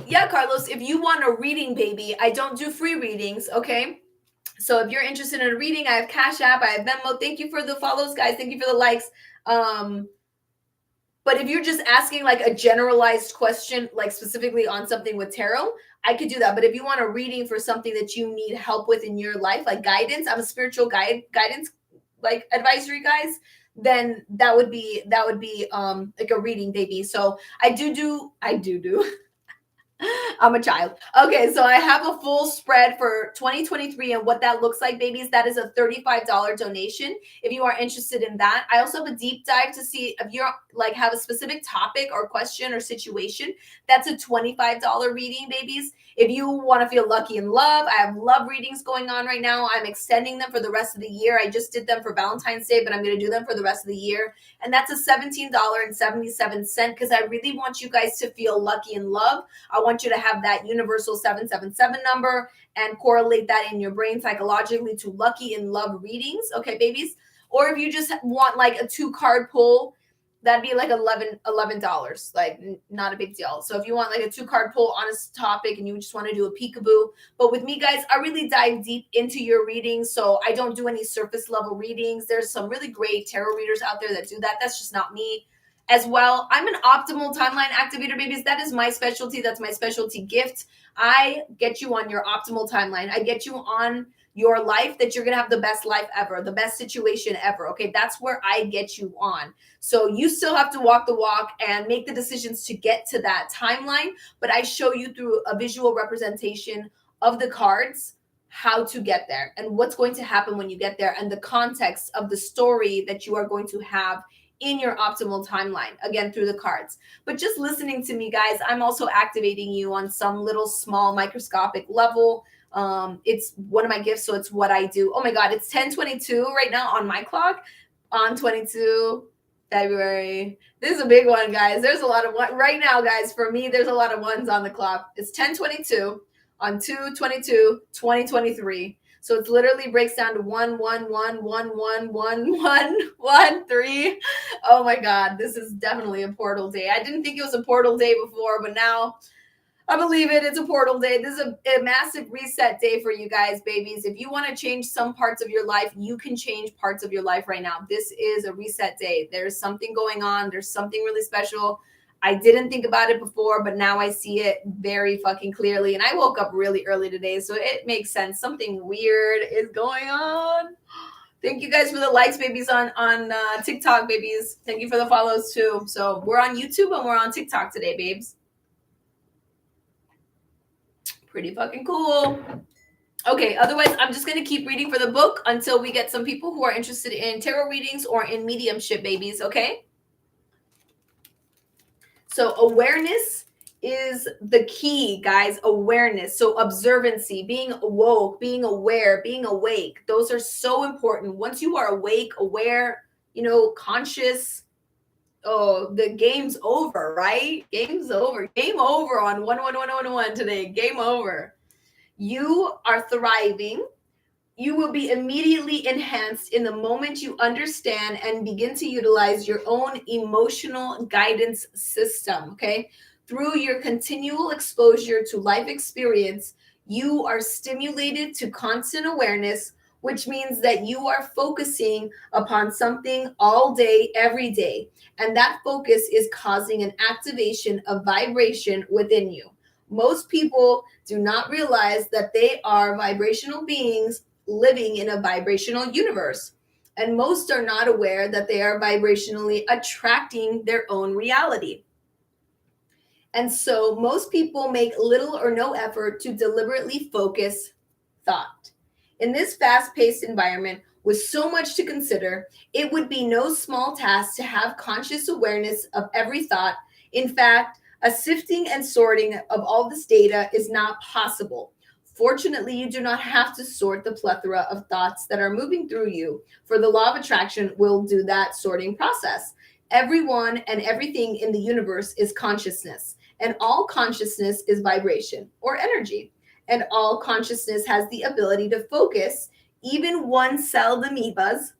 Speaker 1: Yeah, Carlos, if you want a reading, baby, I don't do free readings, okay? So if you're interested in a reading, I have Cash App, I have Venmo. Thank you for the follows, guys. Thank you for the likes. But if you're just asking like a generalized question, like specifically on something with tarot, I could do that. But if you want a reading for something that you need help with in your life, like guidance, I'm a spiritual guidance, like advisory, guys, then that would be like a reading, baby. So I do I'm a child. Okay, so I have a full spread for 2023 and what that looks like, babies. That is a $35 donation if you are interested in that. I also have a deep dive to see if you're like have a specific topic or question or situation. That's a $25 reading, babies. If you want to feel lucky in love, I have love readings going on right now. I'm extending them for the rest of the year. I just did them for Valentine's Day, but I'm going to do them for the rest of the year. And that's a $17.77 because I really want you guys to feel lucky in love. I want you to have that universal 777 number and correlate that in your brain psychologically to lucky in love readings. Okay, babies. Or if you just want like a 2-card pull, that'd be like $11, like not a big deal. So if you want like a 2-card pull on a topic and you just want to do a peekaboo, but with me, guys, I really dive deep into your readings. So I don't do any surface level readings. There's some really great tarot readers out there that do that. That's just not me. As well, I'm an optimal timeline activator, babies. That is my specialty. That's my specialty gift. I get you on your optimal timeline. I get you on your life that you're going to have the best life ever, the best situation ever. Okay, that's where I get you on. So you still have to walk the walk and make the decisions to get to that timeline, but I show you through a visual representation of the cards how to get there and what's going to happen when you get there and the context of the story that you are going to have in your optimal timeline, again, through the cards. But just listening to me, guys, I'm also activating you on some little small microscopic level. It's one of my gifts, so it's what I do. Oh my God, it's 10:22 right now on my clock on 22 February. This is a big one, guys. There's a lot of one right now, guys. For me, there's a lot of ones on the clock. It's 10:22 on 2/22/2023. So it literally breaks down to 111111113. Oh my God, this is definitely a portal day. I didn't think it was a portal day before, but now I believe it. It's a portal day. This is a massive reset day for you guys, babies. If you want to change some parts of your life, you can change parts of your life right now. This is a reset day. There's something going on. There's something really special. I didn't think about it before, but now I see it very fucking clearly. And I woke up really early today, so it makes sense. Something weird is going on. Thank you guys for the likes, babies, on TikTok, babies. Thank you for the follows, too. So we're on YouTube and we're on TikTok today, babes. Pretty fucking cool. Okay, otherwise, I'm just going to keep reading for the book until we get some people who are interested in tarot readings or in mediumship, babies, okay? So awareness is the key, guys. Awareness. So observancy, being awoke, being aware, being awake. Those are so important. Once you are awake, aware, conscious, oh, the game's over, right? Game's over. Game over on 11111 today. Game over. You are thriving. You will be immediately enhanced in the moment you understand and begin to utilize your own emotional guidance system, okay? Through your continual exposure to life experience, you are stimulated to constant awareness, which means that you are focusing upon something all day, every day. And that focus is causing an activation of vibration within you. Most people do not realize that they are vibrational beings living in a vibrational universe. And most are not aware that they are vibrationally attracting their own reality. And so most people make little or no effort to deliberately focus thought. In this fast paced environment, with so much to consider, it would be no small task to have conscious awareness of every thought. In fact, a sifting and sorting of all this data is not possible. Fortunately, you do not have to sort the plethora of thoughts that are moving through you, for the law of attraction will do that sorting process. Everyone and everything in the universe is consciousness, and all consciousness is vibration or energy. And all consciousness has the ability to focus, even one-celled amoebas.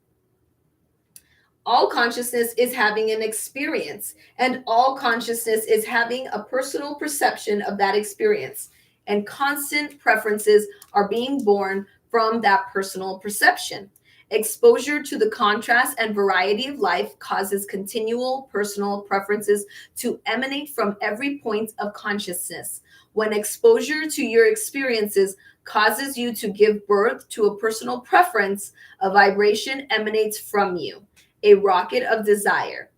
Speaker 1: All consciousness is having an experience, and all consciousness is having a personal perception of that experience. And constant preferences are being born from that personal perception. Exposure to the contrast and variety of life causes continual personal preferences to emanate from every point of consciousness. When exposure to your experiences causes you to give birth to a personal preference, a vibration emanates from you, a rocket of desire.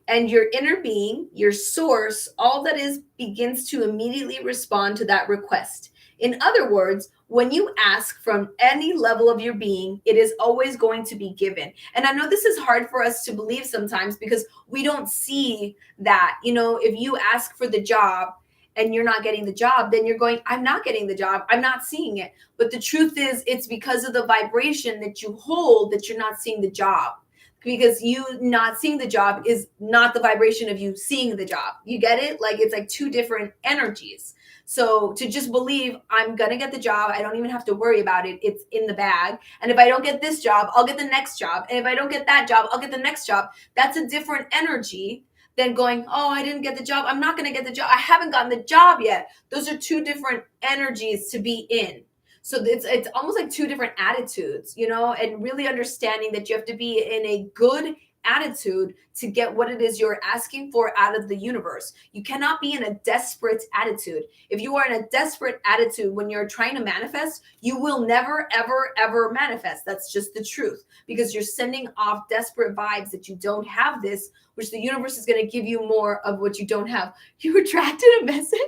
Speaker 1: And your inner being, your source, all that is begins to immediately respond to that request. In other words, when you ask from any level of your being, it is always going to be given. And I know this is hard for us to believe sometimes because we don't see that. You know, if you ask for the job and you're not getting the job, then you're going, I'm not getting the job. I'm not seeing it. But the truth is, it's because of the vibration that you hold that you're not seeing the job, because you not seeing the job is not the vibration of you seeing the job. You get it? Like, it's like two different energies. So to just believe I'm going to get the job, I don't even have to worry about it. It's in the bag. And if I don't get this job, I'll get the next job. And if I don't get that job, I'll get the next job. That's a different energy than going, oh, I didn't get the job. I'm not going to get the job. I haven't gotten the job yet. Those are two different energies to be in. So it's almost like two different attitudes, you know, and really understanding that you have to be in a good attitude to get what it is you're asking for out of the universe. You cannot be in a desperate attitude. If you are in a desperate attitude when you're trying to manifest, you will never, ever, ever manifest. That's just the truth, because you're sending off desperate vibes that you don't have this, which the universe is going to give you more of what you don't have. You retracted a message?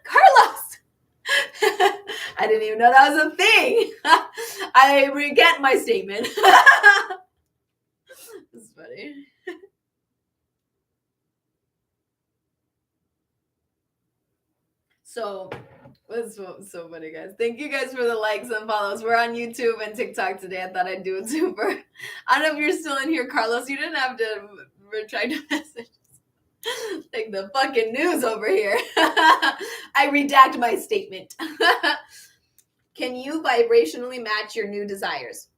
Speaker 1: Carlos! I didn't even know that was a thing. I recant my statement. This is funny. So that's so funny, guys. Thank you guys for the likes and follows. We're on YouTube and TikTok today. I thought I'd do it super. I don't know if you're still in here, Carlos. You didn't have to retract a message. Like the fucking news over here. I redact my statement. Can you vibrationally match your new desires?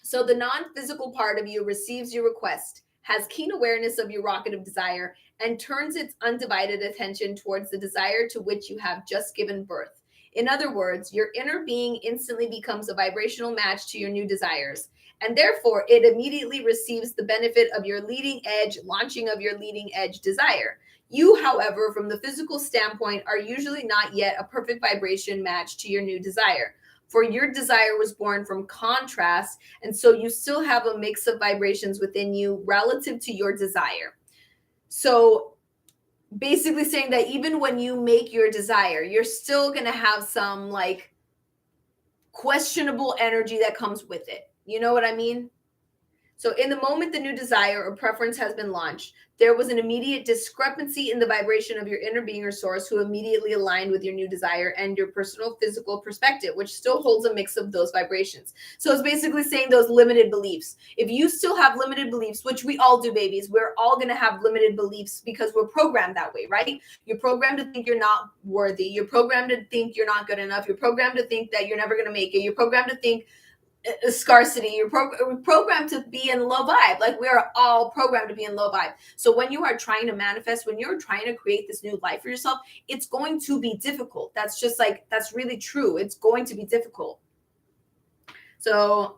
Speaker 1: So the non-physical part of you receives your request, has keen awareness of your rocket of desire, and turns its undivided attention towards the desire to which you have just given birth. In other words, your inner being instantly becomes a vibrational match to your new desires, and therefore it immediately receives the benefit of your leading edge launching of your leading edge desire. You, however, from the physical standpoint, are usually not yet a perfect vibration match to your new desire. For your desire was born from contrast, and so you still have a mix of vibrations within you relative to your desire. So basically saying that even when you make your desire, you're still going to have some like questionable energy that comes with it. You know what I mean? So in the moment the new desire or preference has been launched, there was an immediate discrepancy in the vibration of your inner being or source who immediately aligned with your new desire and your personal physical perspective, which still holds a mix of those vibrations. So it's basically saying those limited beliefs. If you still have limited beliefs, which we all do, babies, we're all going to have limited beliefs because we're programmed that way, right? You're programmed to think you're not worthy. You're programmed to think you're not good enough. You're programmed to think that you're never going to make it. You're programmed to think scarcity. You're programmed to be in low vibe. Like, we are all programmed to be in low vibe. So when you are trying to manifest, when you're trying to create this new life for yourself, it's going to be difficult. That's just like, that's really true. It's going to be difficult. So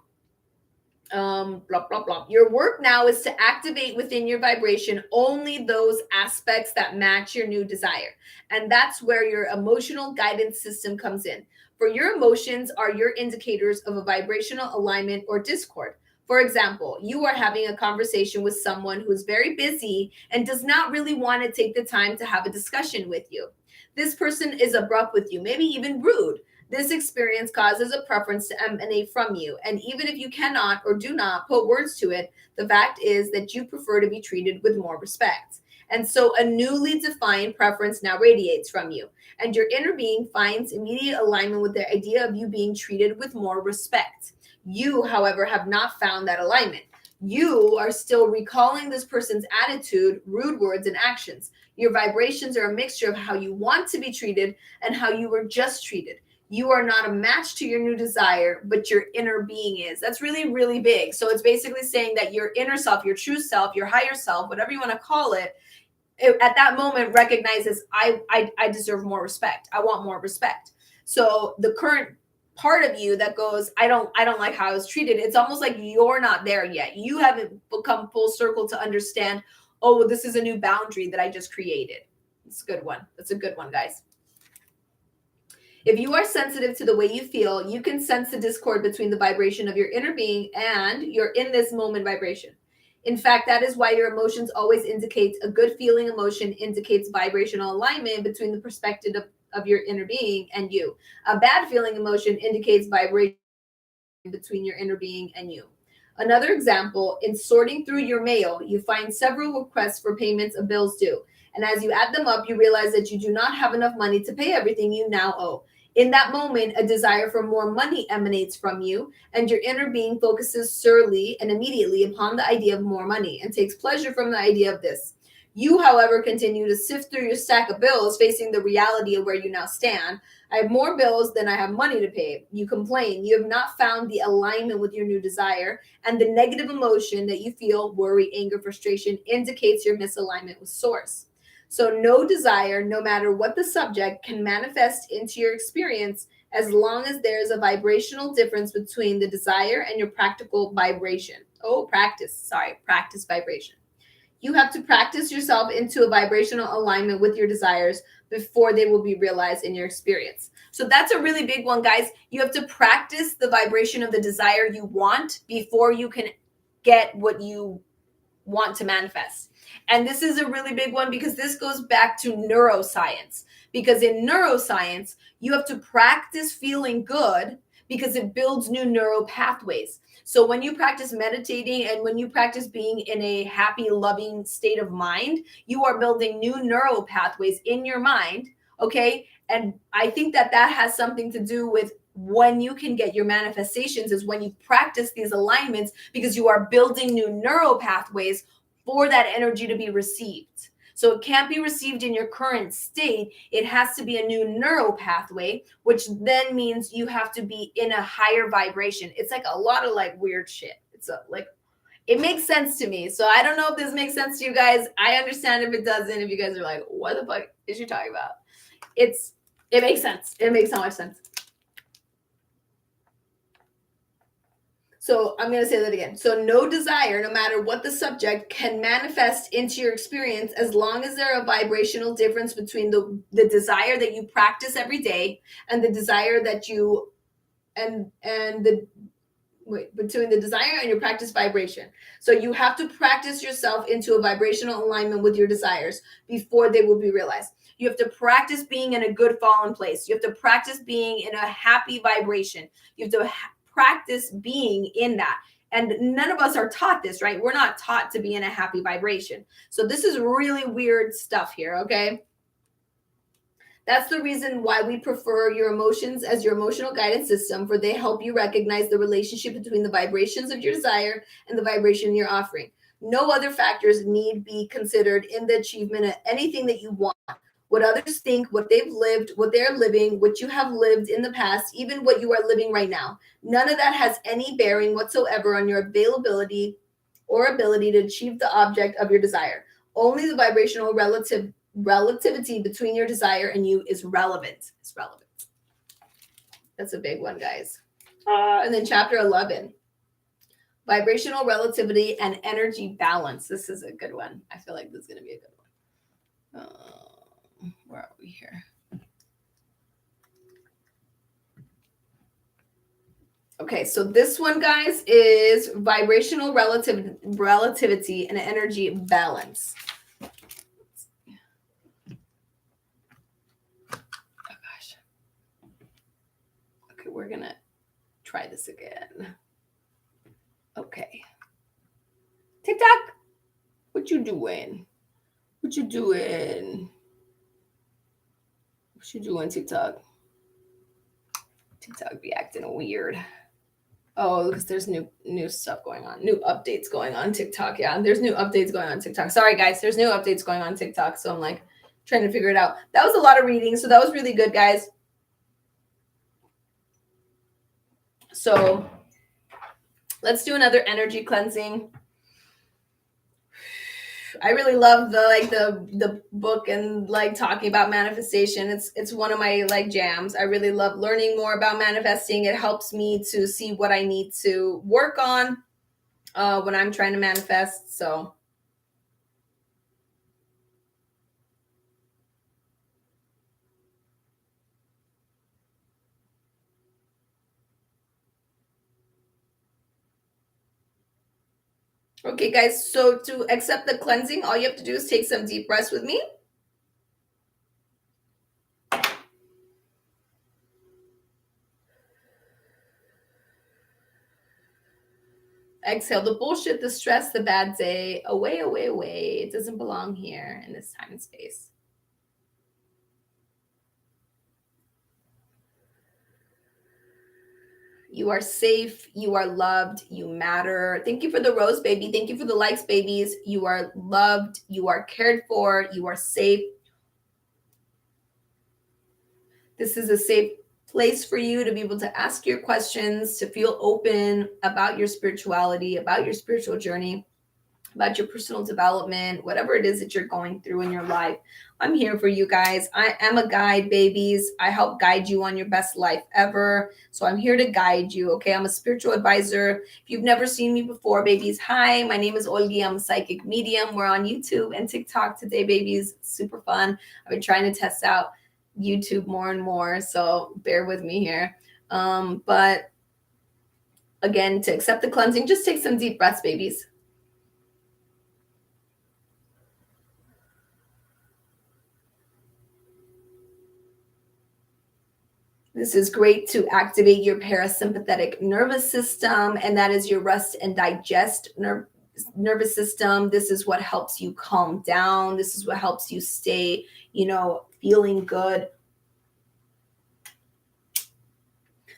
Speaker 1: blah blah blah. Your work now is to activate within your vibration only those aspects that match your new desire, and that's where your emotional guidance system comes in. For your emotions are your indicators of a vibrational alignment or discord. For example, you are having a conversation with someone who's very busy and does not really want to take the time to have a discussion with you. This person is abrupt with you, maybe even rude. This experience causes a preference to emanate from you. And even if you cannot or do not put words to it, the fact is that you prefer to be treated with more respect. And so a newly defined preference now radiates from you. And your inner being finds immediate alignment with the idea of you being treated with more respect. You, however, have not found that alignment. You are still recalling this person's attitude, rude words, and actions. Your vibrations are a mixture of how you want to be treated and how you were just treated. You are not a match to your new desire, but your inner being is. That's really, really big. So it's basically saying that your inner self, your true self, your higher self, whatever you want to call it, at that moment recognizes I deserve more respect. I want more respect. So the current part of you that goes, I don't like how I was treated. It's almost like you're not there yet. You haven't become full circle to understand, oh, well, this is a new boundary that I just created. It's a good one. That's a good one, guys. If you are sensitive to the way you feel, you can sense the discord between the vibration of your inner being and your in this moment vibration. In fact, that is why your emotions always indicate a good feeling emotion indicates vibrational alignment between the perspective of your inner being and you. A bad feeling emotion indicates vibration between your inner being and you. Another example, in sorting through your mail, you find several requests for payments of bills due. And as you add them up, you realize that you do not have enough money to pay everything you now owe. In that moment, a desire for more money emanates from you, and your inner being focuses surely and immediately upon the idea of more money and takes pleasure from the idea of this. You, however, continue to sift through your stack of bills, facing the reality of where you now stand. I have more bills than I have money to pay. You complain. You have not found the alignment with your new desire, and the negative emotion that you feel, worry, anger, frustration, indicates your misalignment with source. So no desire, no matter what the subject, can manifest into your experience as long as there is a vibrational difference between the desire and your practical vibration. Practice vibration. You have to practice yourself into a vibrational alignment with your desires before they will be realized in your experience. So that's a really big one, guys. You have to practice the vibration of the desire you want before you can get what you want to manifest. And this is a really big one because this goes back to neuroscience. Because in neuroscience, you have to practice feeling good because it builds new neural pathways. So when you practice meditating and when you practice being in a happy, loving state of mind, you are building new neural pathways in your mind. Okay. And I think that that has something to do with when you can get your manifestations is when you practice these alignments because you are building new neural pathways for that energy to be received. So it can't be received in your current state. It has to be a new neural pathway, which then means you have to be in a higher vibration. It's like a lot of like weird shit. It's like, it makes sense to me. So I don't know if this makes sense to you guys. I understand if it doesn't, if you guys are like, what the fuck is she talking about? It makes sense. It makes so much sense. So I'm going to say that again. So no desire, no matter what the subject, can manifest into your experience as long as there are a vibrational difference between the desire that you practice every day and the desire that you between the desire and your practice vibration. So you have to practice yourself into a vibrational alignment with your desires before they will be realized. You have to practice being in a good fallen place. You have to practice being in a happy vibration. You have to practice being in that. And none of us are taught this, right? We're not taught to be in a happy vibration. So this is really weird stuff here, okay? That's the reason why we prefer your emotions as your emotional guidance system, for they help you recognize the relationship between the vibrations of your desire and the vibration you're offering. No other factors need be considered in the achievement of anything that you want. What others think, what they've lived, what they're living, what you have lived in the past, even what you are living right now. None of that has any bearing whatsoever on your availability or ability to achieve the object of your desire. Only the vibrational relativity between your desire and you is relevant. It's relevant. That's a big one, guys. And then chapter 11. Vibrational relativity and energy balance. This is a good one. I feel like this is going to be a good one. Where are we here? Okay, so this one, guys, is vibrational relativity and energy balance. Oh, gosh. Okay, we're going to try this again. Okay. TikTok, what you doing? What you doing? What you doing, TikTok? TikTok be acting weird. Oh, because there's new stuff going on, new updates going on TikTok. Yeah, there's new updates going on TikTok. Sorry, guys, there's new updates going on TikTok. So I'm like trying to figure it out. That was a lot of reading, so that was really good, guys. So let's do another energy cleansing. I really love the book and like talking about manifestation. It's one of my like jams. I really love learning more about manifesting. It helps me to see what I need to work on when I'm trying to manifest. So okay, guys, so to accept the cleansing, all you have to do is take some deep breaths with me. Exhale the bullshit, the stress, the bad day. Away, away, away. It doesn't belong here in this time and space. You are safe. You are loved. You matter. Thank you for the rose, baby. Thank you for the likes, babies. You are loved. You are cared for. You are safe. This is a safe place for you to be able to ask your questions, to feel open about your spirituality, about your spiritual journey, about your personal development, whatever it is that you're going through in your life. I'm here for you guys. I am a guide, babies. I help guide you on your best life ever. So I'm here to guide you. Okay. I'm a spiritual advisor. If you've never seen me before, babies, hi, my name is Olgi. I'm a psychic medium. We're on YouTube and TikTok today, babies. Super fun. I've been trying to test out YouTube more and more. So bear with me here. But again, to accept the cleansing, just take some deep breaths, babies. This is great to activate your parasympathetic nervous system, and that is your rest and digest nervous system. This is what helps you calm down. This is what helps you stay, feeling good.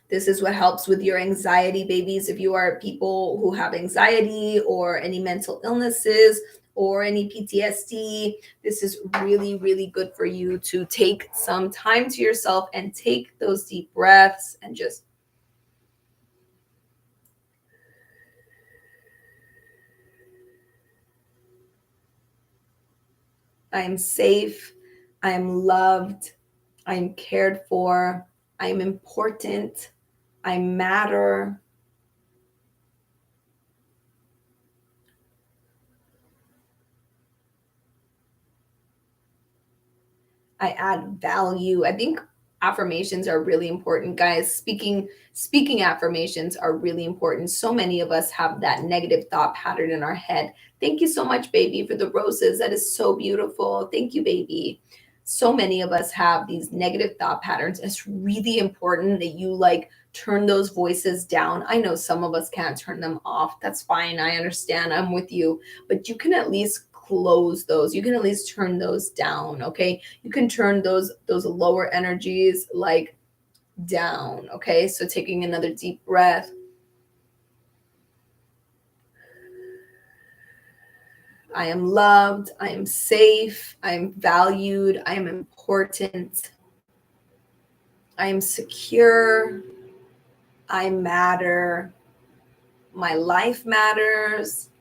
Speaker 1: This is what helps with your anxiety, babies. If you are people who have anxiety or any mental illnesses or any PTSD, this is really, really good for you to take some time to yourself and take those deep breaths and just I am safe. I am loved. I am cared for. I am important. I matter. I add value. I think affirmations are really important, guys. Speaking affirmations are really important. So many of us have that negative thought pattern in our head. Thank you so much, baby, for the roses. That is so beautiful. Thank you, baby. So many of us have these negative thought patterns. It's really important that you turn those voices down. I know some of us can't turn them off. That's fine. I understand. I'm with you. But you can at least close those. You can at least turn those down, okay? You can turn those lower energies down, okay? So taking another deep breath. I am loved. I am safe. I am valued. I am important. I am secure. I matter. My life matters.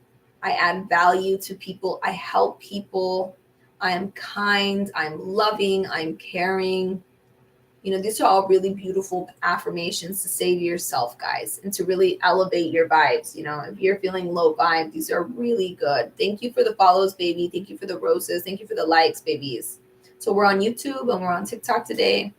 Speaker 1: I add value to people. I help people. I am kind. I'm loving. I'm caring. These are all really beautiful affirmations to say to yourself, guys, and to really elevate your vibes. If you're feeling low vibe, these are really good. Thank you for the follows, baby. Thank you for the roses. Thank you for the likes, babies. So we're on YouTube and we're on TikTok today.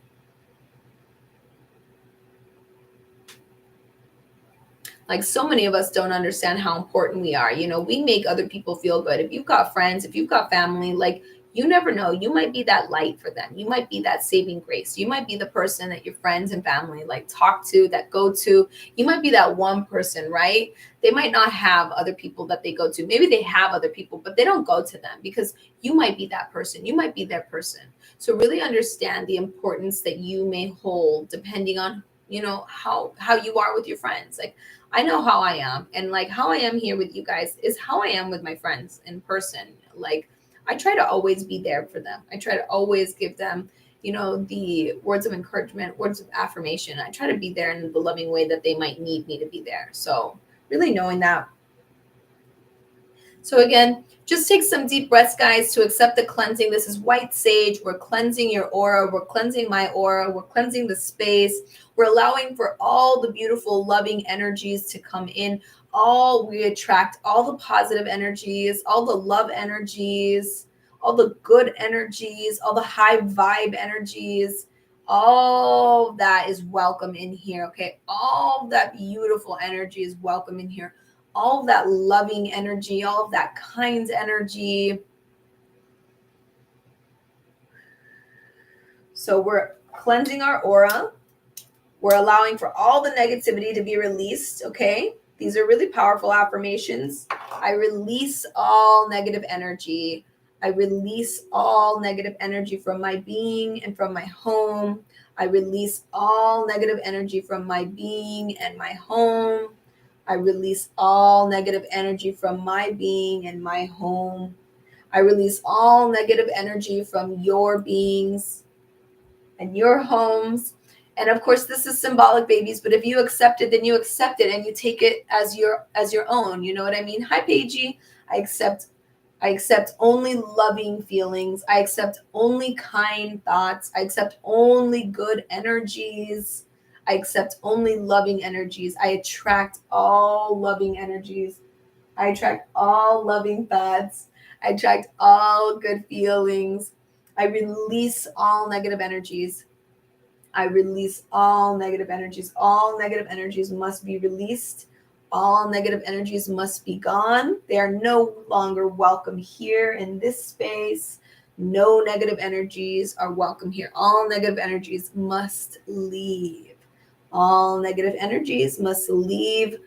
Speaker 1: Like, so many of us don't understand how important we are. We make other people feel good. If you've got friends, if you've got family, like, you never know. You might be that light for them. You might be that saving grace. You might be the person that your friends and family like talk to, that go to. You might be that one person, right? They might not have other people that they go to. Maybe they have other people, but they don't go to them because you might be that person. You might be their person. So really understand the importance that you may hold depending on, how you are with your friends. Like, I know how I am, and like how I am here with you guys is how I am with my friends in person. Like, I try to always be there for them. I try to always give them, the words of encouragement, words of affirmation. I try to be there in the loving way that they might need me to be there. So really knowing that. So again, just take some deep breaths, guys, to accept the cleansing. This is white sage. We're cleansing your aura. We're cleansing my aura. We're cleansing the space. We're allowing for all the beautiful, loving energies to come in. We attract all the positive energies, all the love energies, all the good energies, all the high vibe energies. All that is welcome in here, okay? All that beautiful energy is welcome in here. All of that loving energy, all of that kind energy. So we're cleansing our aura. We're allowing for all the negativity to be released, okay? These are really powerful affirmations. I release all negative energy. I release all negative energy from my being and from my home. I release all negative energy from my being and my home. I release all negative energy from my being and my home. I release all negative energy from your beings and your homes. And of course, this is symbolic, babies, but if you accept it, then you accept it and you take it as your own. You know what I mean? Hi, Paigey. I accept only loving feelings. I accept only kind thoughts. I accept only good energies. I accept only loving energies. I attract all loving energies. I attract all loving thoughts. I attract all good feelings. I release all negative energies. I release all negative energies. All negative energies must be released. All negative energies must be gone. They are no longer welcome here in this space. No negative energies are welcome here. All negative energies must leave. All negative energies must leave.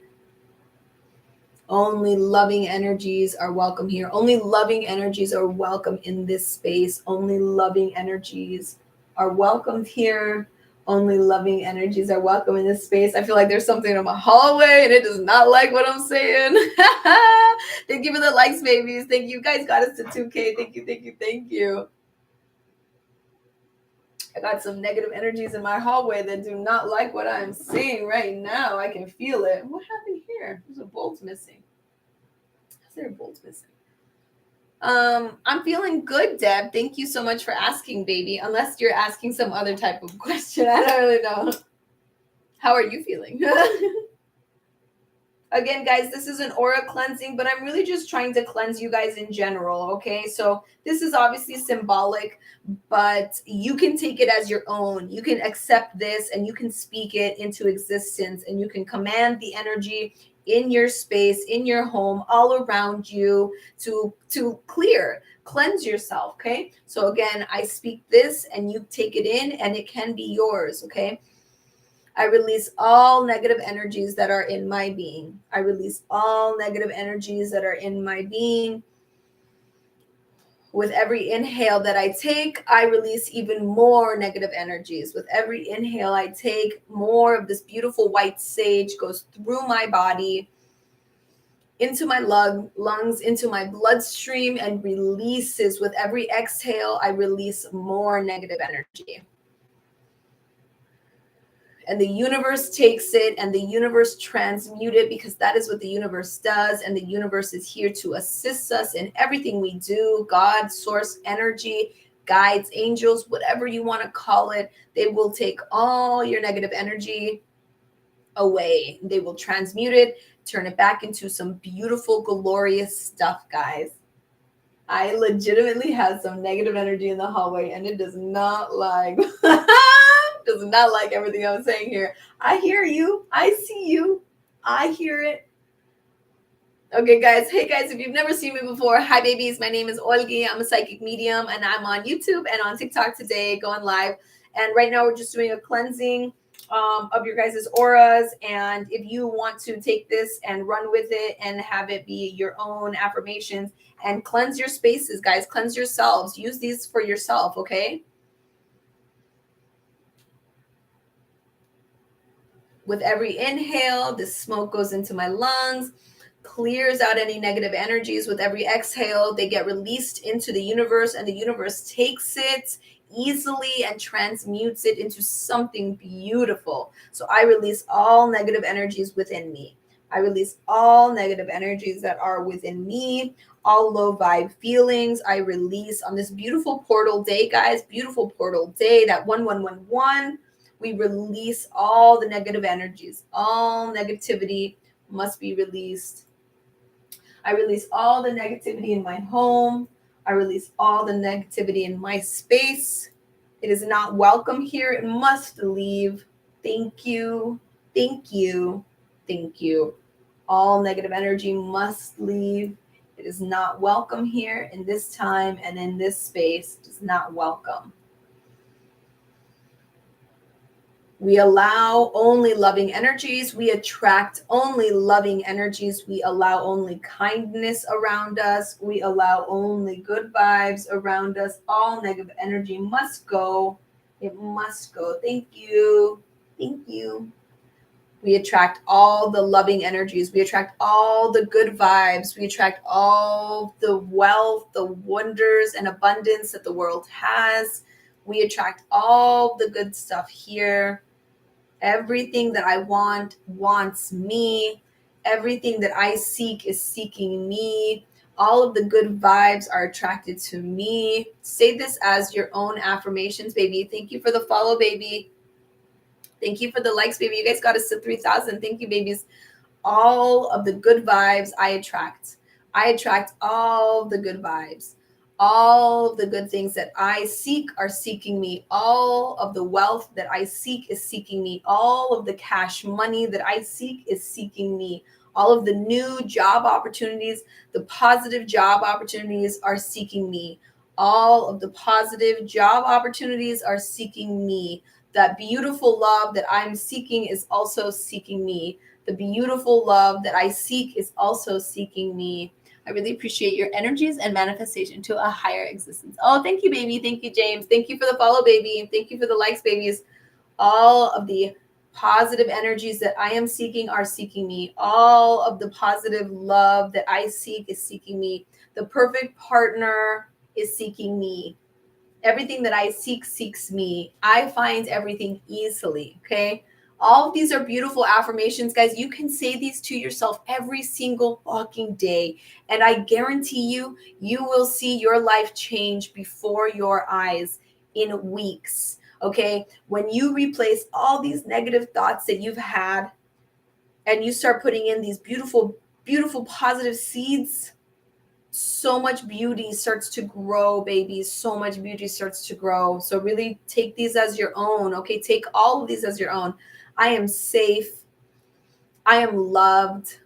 Speaker 1: Only loving energies are welcome here. Only loving energies are welcome in this space. Only loving energies are welcomed here. Only loving energies are welcome in this space. I feel like there's something in my hallway and it does not like what I'm saying. Thank you for the likes, babies. Thank you. You guys got us to 2K. Thank you, thank you, thank you. I got some negative energies in my hallway that do not like what I'm seeing right now. I can feel it. What happened here? There's a bolt missing. Is there a bolt missing? I'm feeling good, Deb. Thank you so much for asking, baby. Unless you're asking some other type of question. I don't really know. How are you feeling? Again, guys, this is an aura cleansing, but I'm really just trying to cleanse you guys in general, okay? So this is obviously symbolic, but you can take it as your own. You can accept this and you can speak it into existence and you can command the energy in your space, in your home, all around you to cleanse yourself, okay? So again, I speak this and you take it in and it can be yours, okay? I release all negative energies that are in my being. I release all negative energies that are in my being. With every inhale that I take, I release even more negative energies. With every inhale I take, more of this beautiful white sage goes through my body, into my lungs, into my bloodstream, and releases. With every exhale, I release more negative energy. And the universe takes it and the universe transmute it because that is what the universe does. And the universe is here to assist us in everything we do. God, source, energy, guides, angels, whatever you want to call it. They will take all your negative energy away. They will transmute it, turn it back into some beautiful, glorious stuff, guys. I legitimately have some negative energy in the hallway, and it does not like does not like everything I'm saying here. I hear you. I see you. I hear it. Okay, guys. Hey, guys, if you've never seen me before, hi, babies. My name is Olgi. I'm a psychic medium, and I'm on YouTube and on TikTok today, going live. And right now, we're just doing a cleansing of your guys' auras. And if you want to take this and run with it and have it be your own affirmations and cleanse your spaces, guys, cleanse yourselves. Use these for yourself, okay? With every inhale, this smoke goes into my lungs, clears out any negative energies. With every exhale, they get released into the universe, and the universe takes it easily and transmutes it into something beautiful. So I release all negative energies within me. I release all negative energies that are within me, all low vibe feelings. I release on this beautiful portal day, guys, beautiful portal day, that 1111. We release all the negative energies. All negativity must be released. I release all the negativity in my home. I release all the negativity in my space. It is not welcome here. It must leave. Thank you. Thank you. Thank you. All negative energy must leave. It is not welcome here in this time and in this space. It is not welcome. We allow only loving energies. We attract only loving energies. We allow only kindness around us. We allow only good vibes around us. All negative energy must go. It must go. Thank you. Thank you. We attract all the loving energies. We attract all the good vibes. We attract all the wealth, the wonders, and abundance that the world has. We attract all the good stuff here. Everything that I want wants me. Everything that I seek is seeking me. All of the good vibes are attracted to me. Say this as your own affirmations, baby. Thank you for the follow, baby. Thank you for the likes, baby. You guys got us to 3,000. Thank you, babies. All of the good vibes I attract. I attract all the good vibes. All of the good things that I seek are seeking me. All of the wealth that I seek is seeking me. All of the cash money that I seek is seeking me. All of the new job opportunities, the positive job opportunities are seeking me. All of the positive job opportunities are seeking me. That beautiful love that I'm seeking is also seeking me. The beautiful love that I seek is also seeking me. I really appreciate your energies and manifestation to a higher existence. Oh, thank you, baby. Thank you, James. Thank you for the follow, baby. Thank you for the likes, babies. All of the positive energies that I am seeking are seeking me. All of the positive love that I seek is seeking me. The perfect partner is seeking me. Everything that I seek seeks me. I find everything easily. Okay. All of these are beautiful affirmations, guys. You can say these to yourself every single fucking day. And I guarantee you, you will see your life change before your eyes in weeks. Okay. When you replace all these negative thoughts that you've had and you start putting in these beautiful, beautiful, positive seeds, so much beauty starts to grow, babies. So much beauty starts to grow. So really take these as your own. Okay. Take all of these as your own. I am safe. I am loved.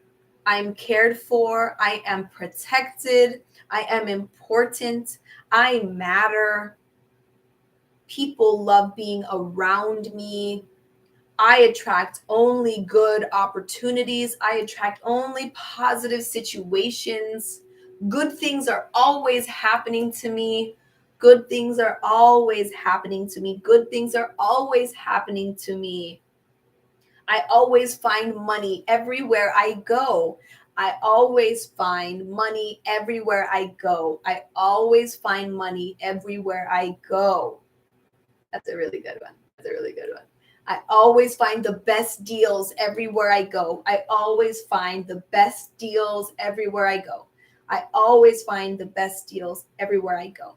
Speaker 1: I am cared for. I am protected. I am important. I matter. People love being around me. I attract only good opportunities. I attract only positive situations. Good things are always happening to me. Good things are always happening to me. Good things are always happening to me. I always find money everywhere I go. I always find money everywhere I go. I always find money everywhere I go. That's a really good one. That's a really good one. I always find the best deals everywhere I go. I always find the best deals everywhere I go. I always find the best deals everywhere I go.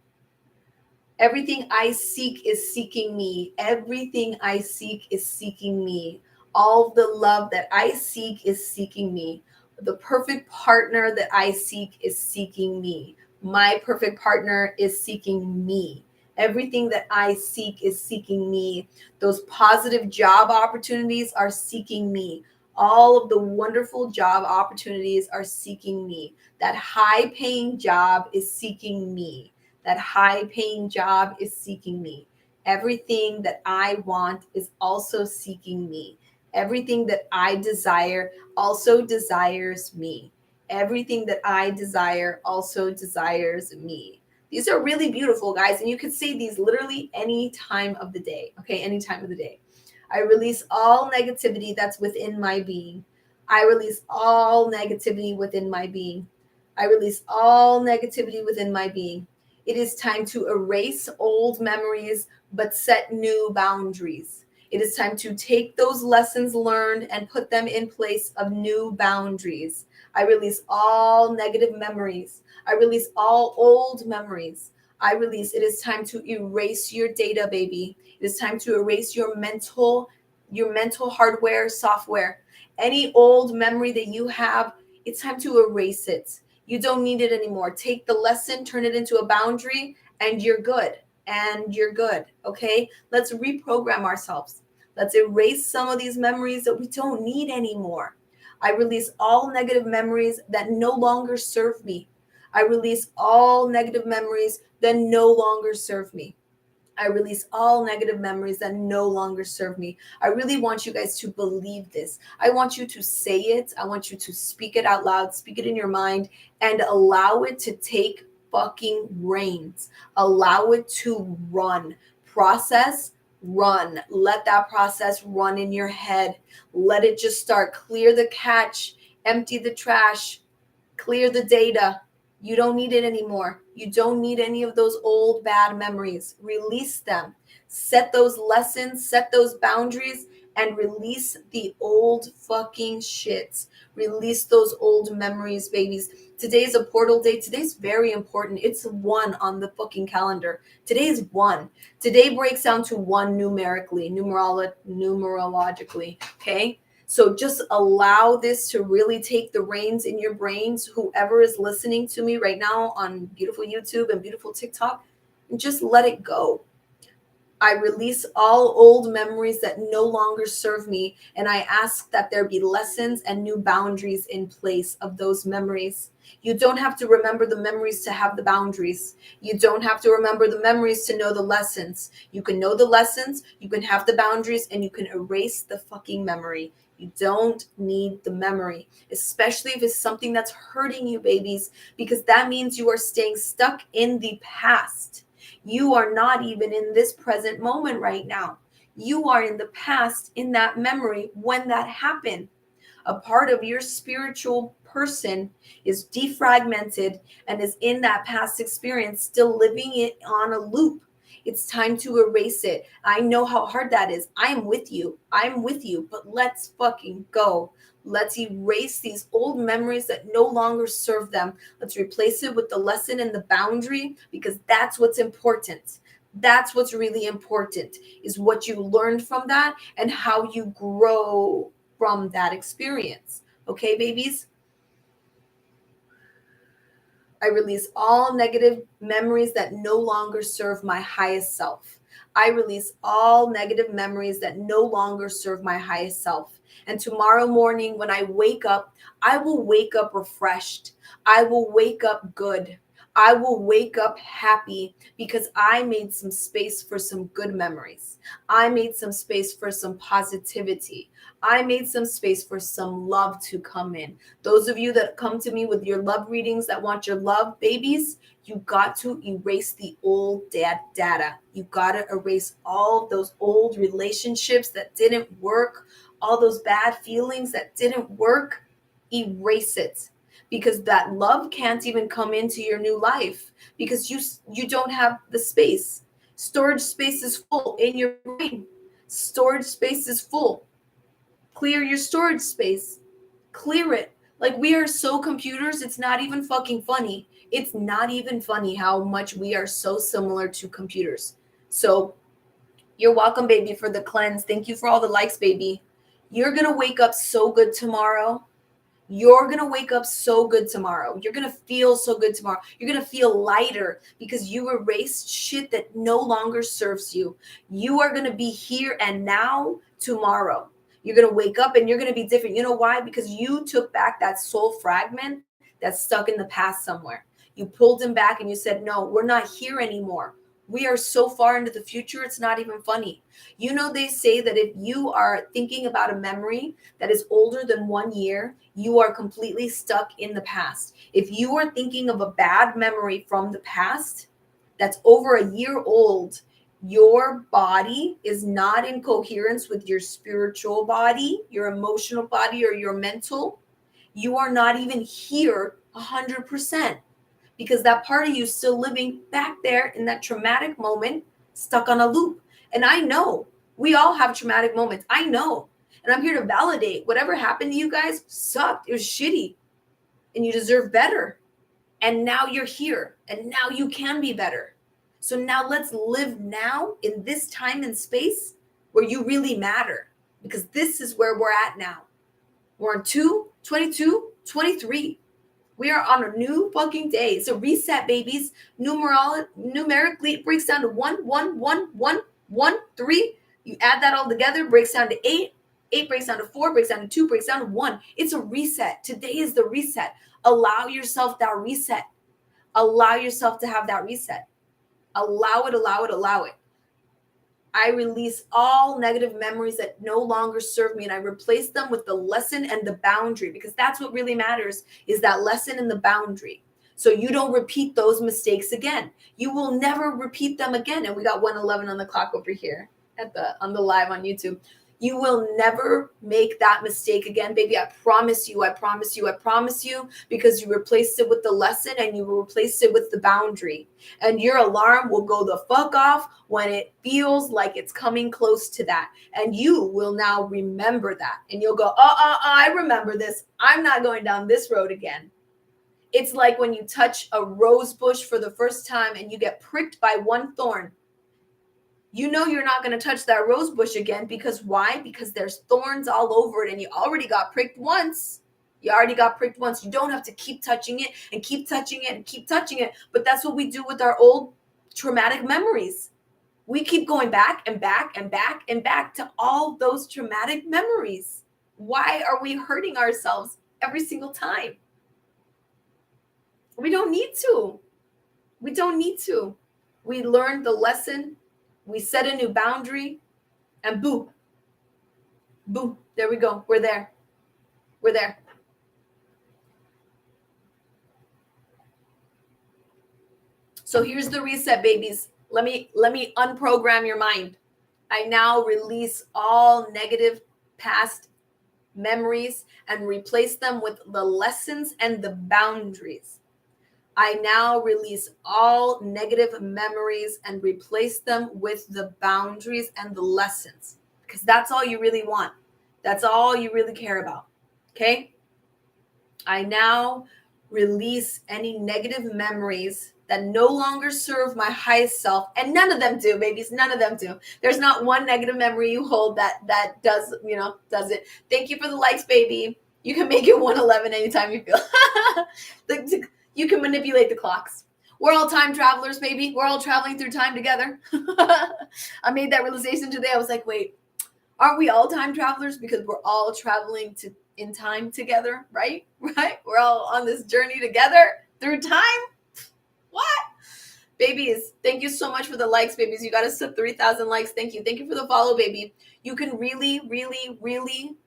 Speaker 1: Everything I seek is seeking me. Everything I seek is seeking me. All the love that I seek is seeking me. The perfect partner that I seek is seeking me. My perfect partner is seeking me. Everything that I seek is seeking me. Those positive job opportunities are seeking me. All of the wonderful job opportunities are seeking me. That high paying job is seeking me. That high paying job is seeking me. Everything that I want is also seeking me. Everything that I desire also desires me. Everything that I desire also desires me. These are really beautiful, guys. And you can say these literally any time of the day. Okay, any time of the day. I release all negativity that's within my being. I release all negativity within my being. I release all negativity within my being. It is time to erase old memories, but set new boundaries. It is time to take those lessons learned and put them in place of new boundaries. I release all negative memories. I release all old memories. It is time to erase your data, baby. It is time to erase your mental hardware, software. Any old memory that you have, it's time to erase it. You don't need it anymore. Take the lesson, turn it into a boundary, and you're good. And you're good. Okay? Let's reprogram ourselves. Let's erase some of these memories that we don't need anymore. I release all negative memories that no longer serve me. I release all negative memories that no longer serve me. I release all negative memories that no longer serve me. I really want you guys to believe this. I want you to say it. I want you to speak it out loud, speak it in your mind, and allow it to take fucking reins. Allow it to run. Process, run. Let that process run in your head. Let it just start. Clear the cache, empty the trash, clear the data. You don't need it anymore. You don't need any of those old bad memories. Release them. Set those lessons, set those boundaries, and release the old fucking shits. Release those old memories, babies. Today is a portal day. Today's very important. It's 1 on the fucking calendar. Today is 1. Today breaks down to 1 numerically, numerologically. Okay? So just allow this to really take the reins in your brains. Whoever is listening to me right now on beautiful YouTube and beautiful TikTok, and just let it go. I release all old memories that no longer serve me, and I ask that there be lessons and new boundaries in place of those memories. You don't have to remember the memories to have the boundaries. You don't have to remember the memories to know the lessons. You can know the lessons, you can have the boundaries, and you can erase the fucking memory. You don't need the memory, especially if it's something that's hurting you, babies, because that means you are staying stuck in the past. You are not even in this present moment right now. You are in the past, in that memory when that happened. A part of your spiritual person is defragmented and is in that past experience, still living it on a loop. It's time to erase it. I know how hard that is. I'm with you. I'm with you. But let's fucking go. Let's erase these old memories that no longer serve them. Let's replace it with the lesson and the boundary, because that's what's important. That's what's really important, is what you learned from that and how you grow from that experience. Okay, babies? I release all negative memories that no longer serve my highest self. I release all negative memories that no longer serve my highest self. And tomorrow morning, when I wake up, I will wake up refreshed. I will wake up good. I will wake up happy because I made some space for some good memories. I made some space for some positivity. I made some space for some love to come in. Those of you that come to me with your love readings that want your love, babies, you got to erase the old data. You got to erase all those old relationships that didn't work, all those bad feelings that didn't work. Erase it, because that love can't even come into your new life because you don't have the space. Storage space is full in your brain. Storage space is full. Clear your storage space. Clear it. Like, we are so computers, it's not even fucking funny. It's not even funny how much we are so similar to computers. So you're welcome, baby, for the cleanse. Thank you for all the likes, baby. You're going to wake up so good tomorrow. You're going to wake up so good tomorrow. You're going to feel so good tomorrow. You're going to feel lighter because you erased shit that no longer serves you. You are going to be here and now tomorrow. You're going to wake up and you're going to be different. You know why? Because you took back that soul fragment that's stuck in the past somewhere. You pulled him back and you said, no, we're not here anymore. We are so far into the future, it's not even funny. You know, they say that if you are thinking about a memory that is older than 1 year, you are completely stuck in the past. If you are thinking of a bad memory from the past that's over a year old, your body is not in coherence with your spiritual body, your emotional body, or your mental. You are not even here 100%. Because that part of you is still living back there in that traumatic moment, stuck on a loop. And I know we all have traumatic moments. I know. And I'm here to validate whatever happened to you guys sucked. It was shitty. And you deserve better. And now you're here. And now you can be better. So now let's live now in this time and space where you really matter. Because this is where we're at now. We're on 2/22, 23. We are on a new fucking day. It's a reset, babies. Numerically, it breaks down to 1, 1, 1, 1, 1, 3. You add that all together, breaks down to 8. 8 breaks down to 4, breaks down to 2, breaks down to 1. It's a reset. Today is the reset. Allow yourself that reset. Allow yourself to have that reset. Allow it, allow it, allow it. I release all negative memories that no longer serve me, and I replace them with the lesson and the boundary, because that's what really matters, is that lesson and the boundary. So you don't repeat those mistakes again. You will never repeat them again. And we got 1:11 on the clock over here on the live on YouTube. You will never make that mistake again, baby. I promise you, I promise you, I promise you, because you replaced it with the lesson and you replaced it with the boundary. And your alarm will go the fuck off when it feels like it's coming close to that. And you will now remember that. And you'll go, I remember this. I'm not going down this road again. It's like when you touch a rose bush for the first time and you get pricked by one thorn. You know you're not going to touch that rose bush again, because why? Because there's thorns all over it and you already got pricked once. You already got pricked once. You don't have to keep touching it and keep touching it and keep touching it. But that's what we do with our old traumatic memories. We keep going back and back and back and back to all those traumatic memories. Why are we hurting ourselves every single time? We don't need to. We don't need to. We learned the lesson. We set a new boundary, and boom, boom, there we go. We're there. We're there. So here's the reset, babies. Let me unprogram your mind. I now release all negative past memories and replace them with the lessons and the boundaries. I now release all negative memories and replace them with the boundaries and the lessons, because that's all you really want. That's all you really care about. Okay? I now release any negative memories that no longer serve my highest self. And none of them do, babies. None of them do. There's not one negative memory you hold that does it. Thank you for the likes, baby. You can make it 1:11 anytime you feel. You can manipulate the clocks. We're all time travelers, baby. We're all traveling through time together. I made that realization today. I was like, wait, aren't we all time travelers? Because we're all traveling in time together, right? Right? We're all on this journey together through time. What? Babies, thank you so much for the likes, babies. You got us to 3,000 likes. Thank you. Thank you for the follow, baby. You can really, really, really,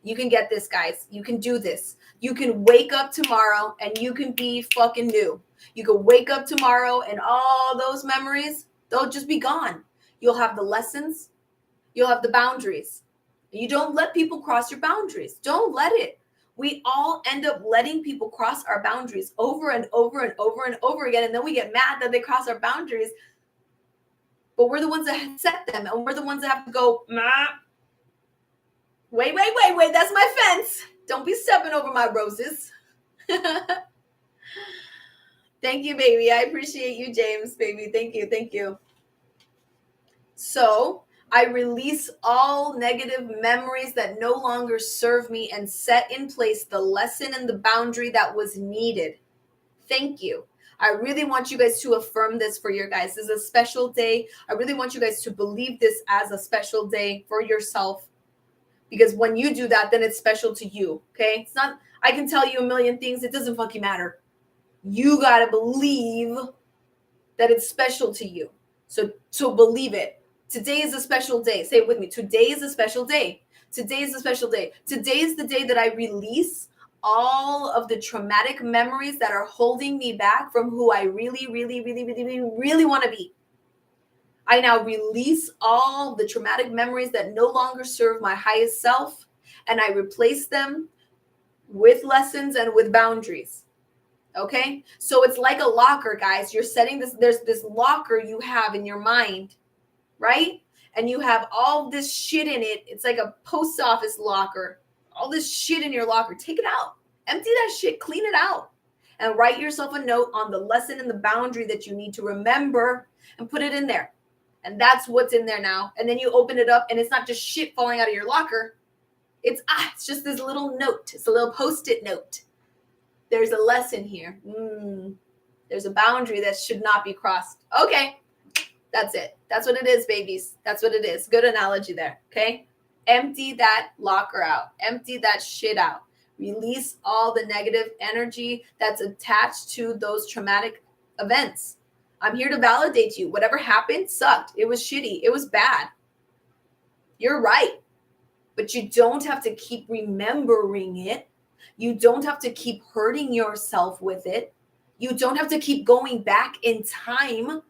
Speaker 1: you can get this, guys. You can do this. You can wake up tomorrow and you can be fucking new. You can wake up tomorrow and all those memories, they'll just be gone. You'll have the lessons. You'll have the boundaries. You don't let people cross your boundaries. Don't let it. We all end up letting people cross our boundaries over and over and over and over again. And then we get mad that they cross our boundaries. But we're the ones that set them. And we're the ones that have to go, wait. That's my fence. Don't be stepping over my roses. Thank you, baby. I appreciate you, James, baby. Thank you. Thank you. So I release all negative memories that no longer serve me and set in place the lesson and the boundary that was needed. Thank you. I really want you guys to affirm this for your guys. This is a special day. I really want you guys to believe this as a special day for yourself. Because when you do that, then it's special to you. Okay. It's not, I can tell you a million things. It doesn't fucking matter. You got to believe that it's special to you. So believe it. Today is a special day. Say it with me. Today is a special day. Today is a special day. Today is the day that I release all of the traumatic memories that are holding me back from who I really, really, really, really, really, really want to be. I now release all the traumatic memories that no longer serve my highest self, and I replace them with lessons and with boundaries. Okay? So it's like a locker, guys. You're setting this, there's this locker you have in your mind, right? And you have all this shit in it. It's like a post office locker. All this shit in your locker. Take it out. Empty that shit. Clean it out. And write yourself a note on the lesson and the boundary that you need to remember and put it in there. And that's what's in there now. And then you open it up and it's not just shit falling out of your locker. It's just this little note. It's a little Post-it note. There's a lesson here. There's a boundary that should not be crossed. Okay. That's it. That's what it is, babies. That's what it is. Good analogy there. Okay. Empty that locker out. Empty that shit out. Release all the negative energy that's attached to those traumatic events. I'm here to validate you. Whatever happened sucked. It was shitty. It was bad. You're right. But you don't have to keep remembering it. You don't have to keep hurting yourself with it. You don't have to keep going back in time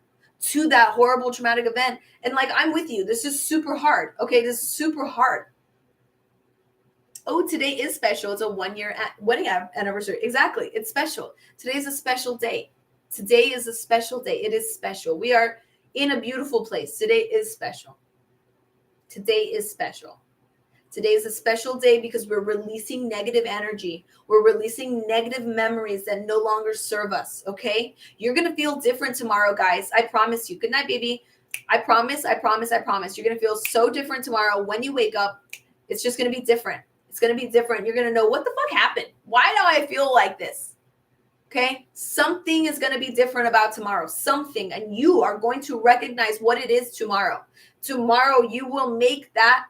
Speaker 1: to that horrible traumatic event. And like, I'm with you. This is super hard. Okay, this is super hard. Oh, today is special. It's a 1-year wedding anniversary. Exactly. It's special. Today is a special day. Today is a special day. It is special. We are in a beautiful place. Today is special. Today is special. Today is a special day because we're releasing negative energy. We're releasing negative memories that no longer serve us, okay? You're going to feel different tomorrow, guys. I promise you. Good night, baby. I promise, I promise, I promise. You're going to feel so different tomorrow when you wake up. It's just going to be different. It's going to be different. You're going to know, what the fuck happened? Why do I feel like this? Okay? Something is going to be different about tomorrow. Something. And you are going to recognize what it is tomorrow. Tomorrow, you will make that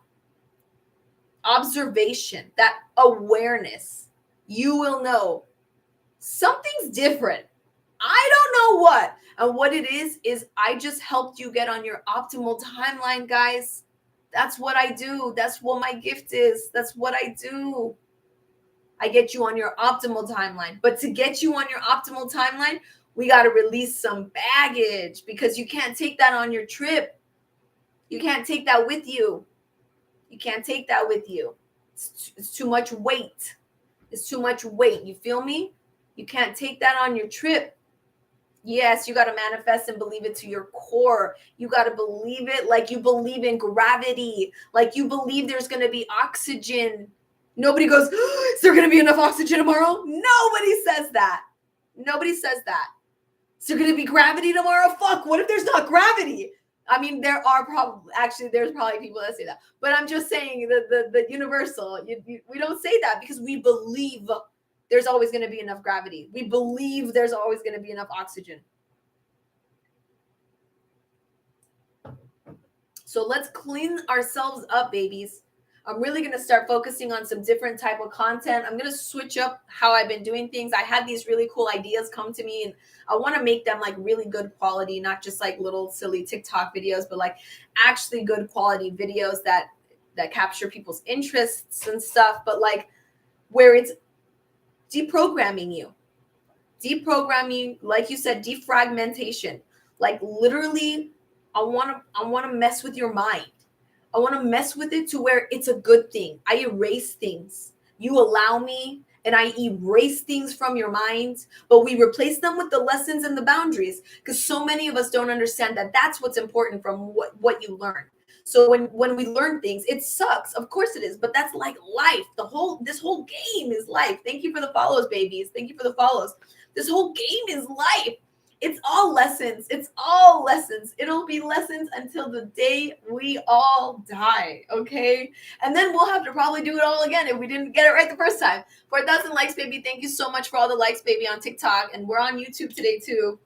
Speaker 1: observation, that awareness. You will know something's different. I don't know what. And what it is I just helped you get on your optimal timeline, guys. That's what I do. That's what my gift is. That's what I do. I get you on your optimal timeline. But to get you on your optimal timeline, we got to release some baggage, because you can't take that on your trip. You can't take that with you. You can't take that with you. It's too much weight. It's too much weight. You feel me? You can't take that on your trip. Yes, you got to manifest and believe it to your core. You got to believe it like you believe in gravity, like you believe there's going to be oxygen. Nobody goes, oh, is there going to be enough oxygen tomorrow? Nobody says that. Nobody says that. Is there going to be gravity tomorrow? Fuck, what if there's not gravity? I mean, there's probably people that say that. But I'm just saying the universal, we don't say that because we believe there's always going to be enough gravity. We believe there's always going to be enough oxygen. So let's clean ourselves up, babies. I'm really going to start focusing on some different type of content. I'm going to switch up how I've been doing things. I had these really cool ideas come to me, and I want to make them like really good quality, not just like little silly TikTok videos, but like actually good quality videos that capture people's interests and stuff, but like where it's deprogramming you, like you said, defragmentation. Like literally, I want to mess with your mind. I want to mess with it to where it's a good thing. I erase things. You allow me, and I erase things from your mind, but we replace them with the lessons and the boundaries, because so many of us don't understand that that's what's important from what you learn. So when we learn things, it sucks. Of course it is, but that's like life. This whole game is life. Thank you for the follows, babies. Thank you for the follows. This whole game is life. It's all lessons. It's all lessons. It'll be lessons until the day we all die. Okay. And then we'll have to probably do it all again if we didn't get it right the first time. 4,000 likes, baby. Thank you so much for all the likes, baby, on TikTok. And we're on YouTube today too.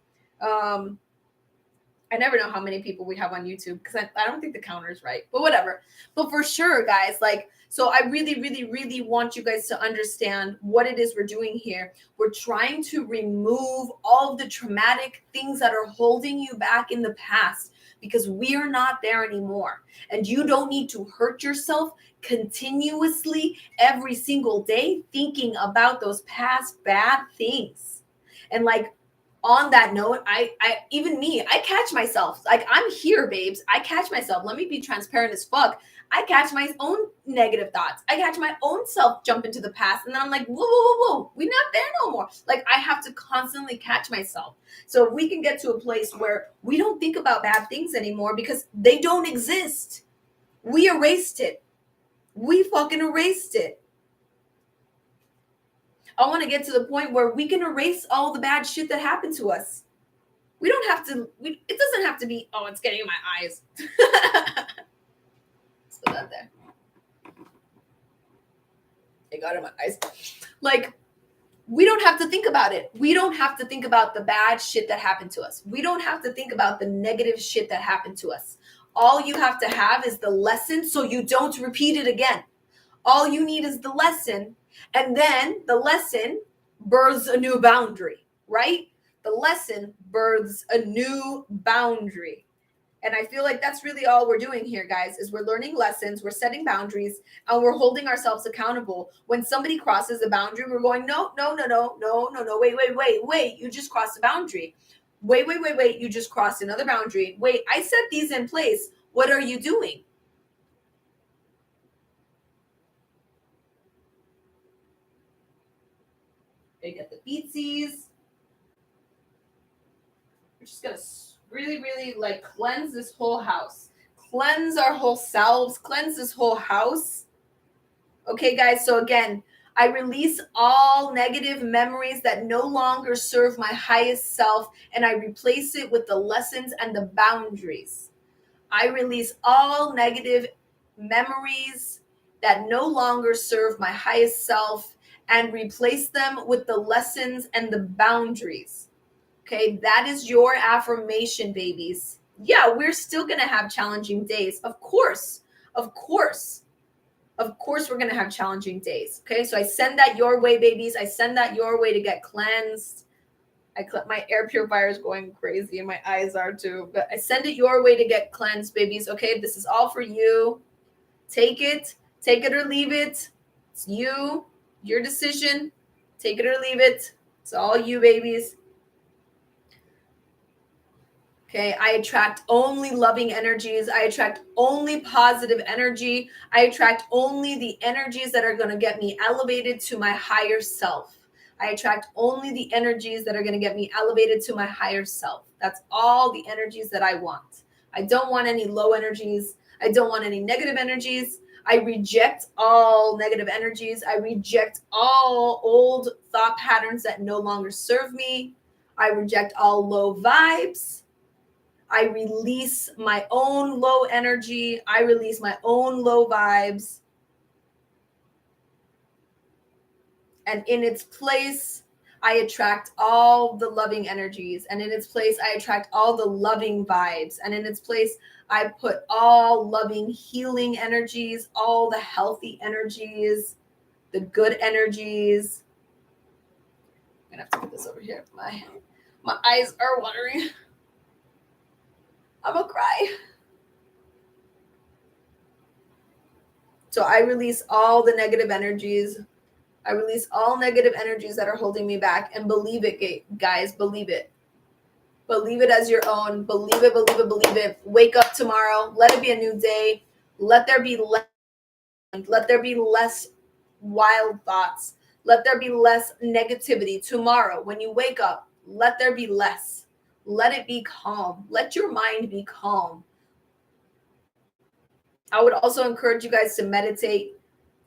Speaker 1: I never know how many people we have on YouTube because I don't think the counter is right, but whatever. But for sure, guys, like, so I really, really, really want you guys to understand what it is we're doing here. We're trying to remove all of the traumatic things that are holding you back in the past because we are not there anymore. And you don't need to hurt yourself continuously every single day thinking about those past bad things. And like, on that note, I even me, I catch myself. Like, I'm here, babes. I catch myself. Let me be transparent as fuck. I catch my own negative thoughts. I catch my own self jump into the past. And then I'm like, whoa, whoa, whoa, whoa. We're not there no more. Like, I have to constantly catch myself. So if we can get to a place where we don't think about bad things anymore because they don't exist. We erased it. We fucking erased it. I want to get to the point where we can erase all the bad shit that happened to us. We don't have to, it doesn't have to be, oh, it's getting in my eyes. Let's put that there. It got in my eyes. Like, we don't have to think about it. We don't have to think about the bad shit that happened to us. We don't have to think about the negative shit that happened to us. All you have to have is the lesson so you don't repeat it again. All you need is the lesson. And then the lesson births a new boundary, right? The lesson births a new boundary. And I feel like that's really all we're doing here, guys, is we're learning lessons, we're setting boundaries, and we're holding ourselves accountable. When somebody crosses a boundary, we're going, no, wait, you just crossed a boundary. Wait, you just crossed another boundary. Wait, I set these in place. What are you doing? They get the beatsies. We're just going to really, really like cleanse this whole house. Cleanse our whole selves. Cleanse this whole house. Okay, guys. So again, I release all negative memories that no longer serve my highest self, and I replace it with the lessons and the boundaries. I release all negative memories that no longer serve my highest self and replace them with the lessons and the boundaries. Okay, that is your affirmation, babies. Yeah, we're still going to have challenging days. Of course, we're going to have challenging days. Okay, so I send that your way, babies. I send that your way to get cleansed. My air purifier is going crazy and my eyes are too. But I send it your way to get cleansed, babies. Okay, this is all for you. Take it or leave it. It's you. Your decision. Take it or leave it. It's all you, babies. Okay, I attract only loving energies. I attract only positive energy. I attract only the energies that are going to get me elevated to my higher self. I attract only the energies that are going to get me elevated to my higher self. That's all the energies that I want. I don't want any low energies. I don't want any negative energies. I reject all negative energies. I reject all old thought patterns that no longer serve me. I reject all low vibes. I release my own low energy. I release my own low vibes. And in its place, I attract all the loving energies. And in its place, I attract all the loving vibes. And in its place, I put all loving healing energies, all the healthy energies, the good energies. I'm going to have to put this over here. My eyes are watering. I'm going to cry. So I release all the negative energies. I release all negative energies that are holding me back, and believe it, guys, believe it. Believe it as your own. Believe it, believe it, believe it. Wake up tomorrow. Let it be a new day. Let there be less wild thoughts. Let there be less negativity tomorrow. When you wake up, let there be less. Let it be calm. Let your mind be calm. I would also encourage you guys to meditate.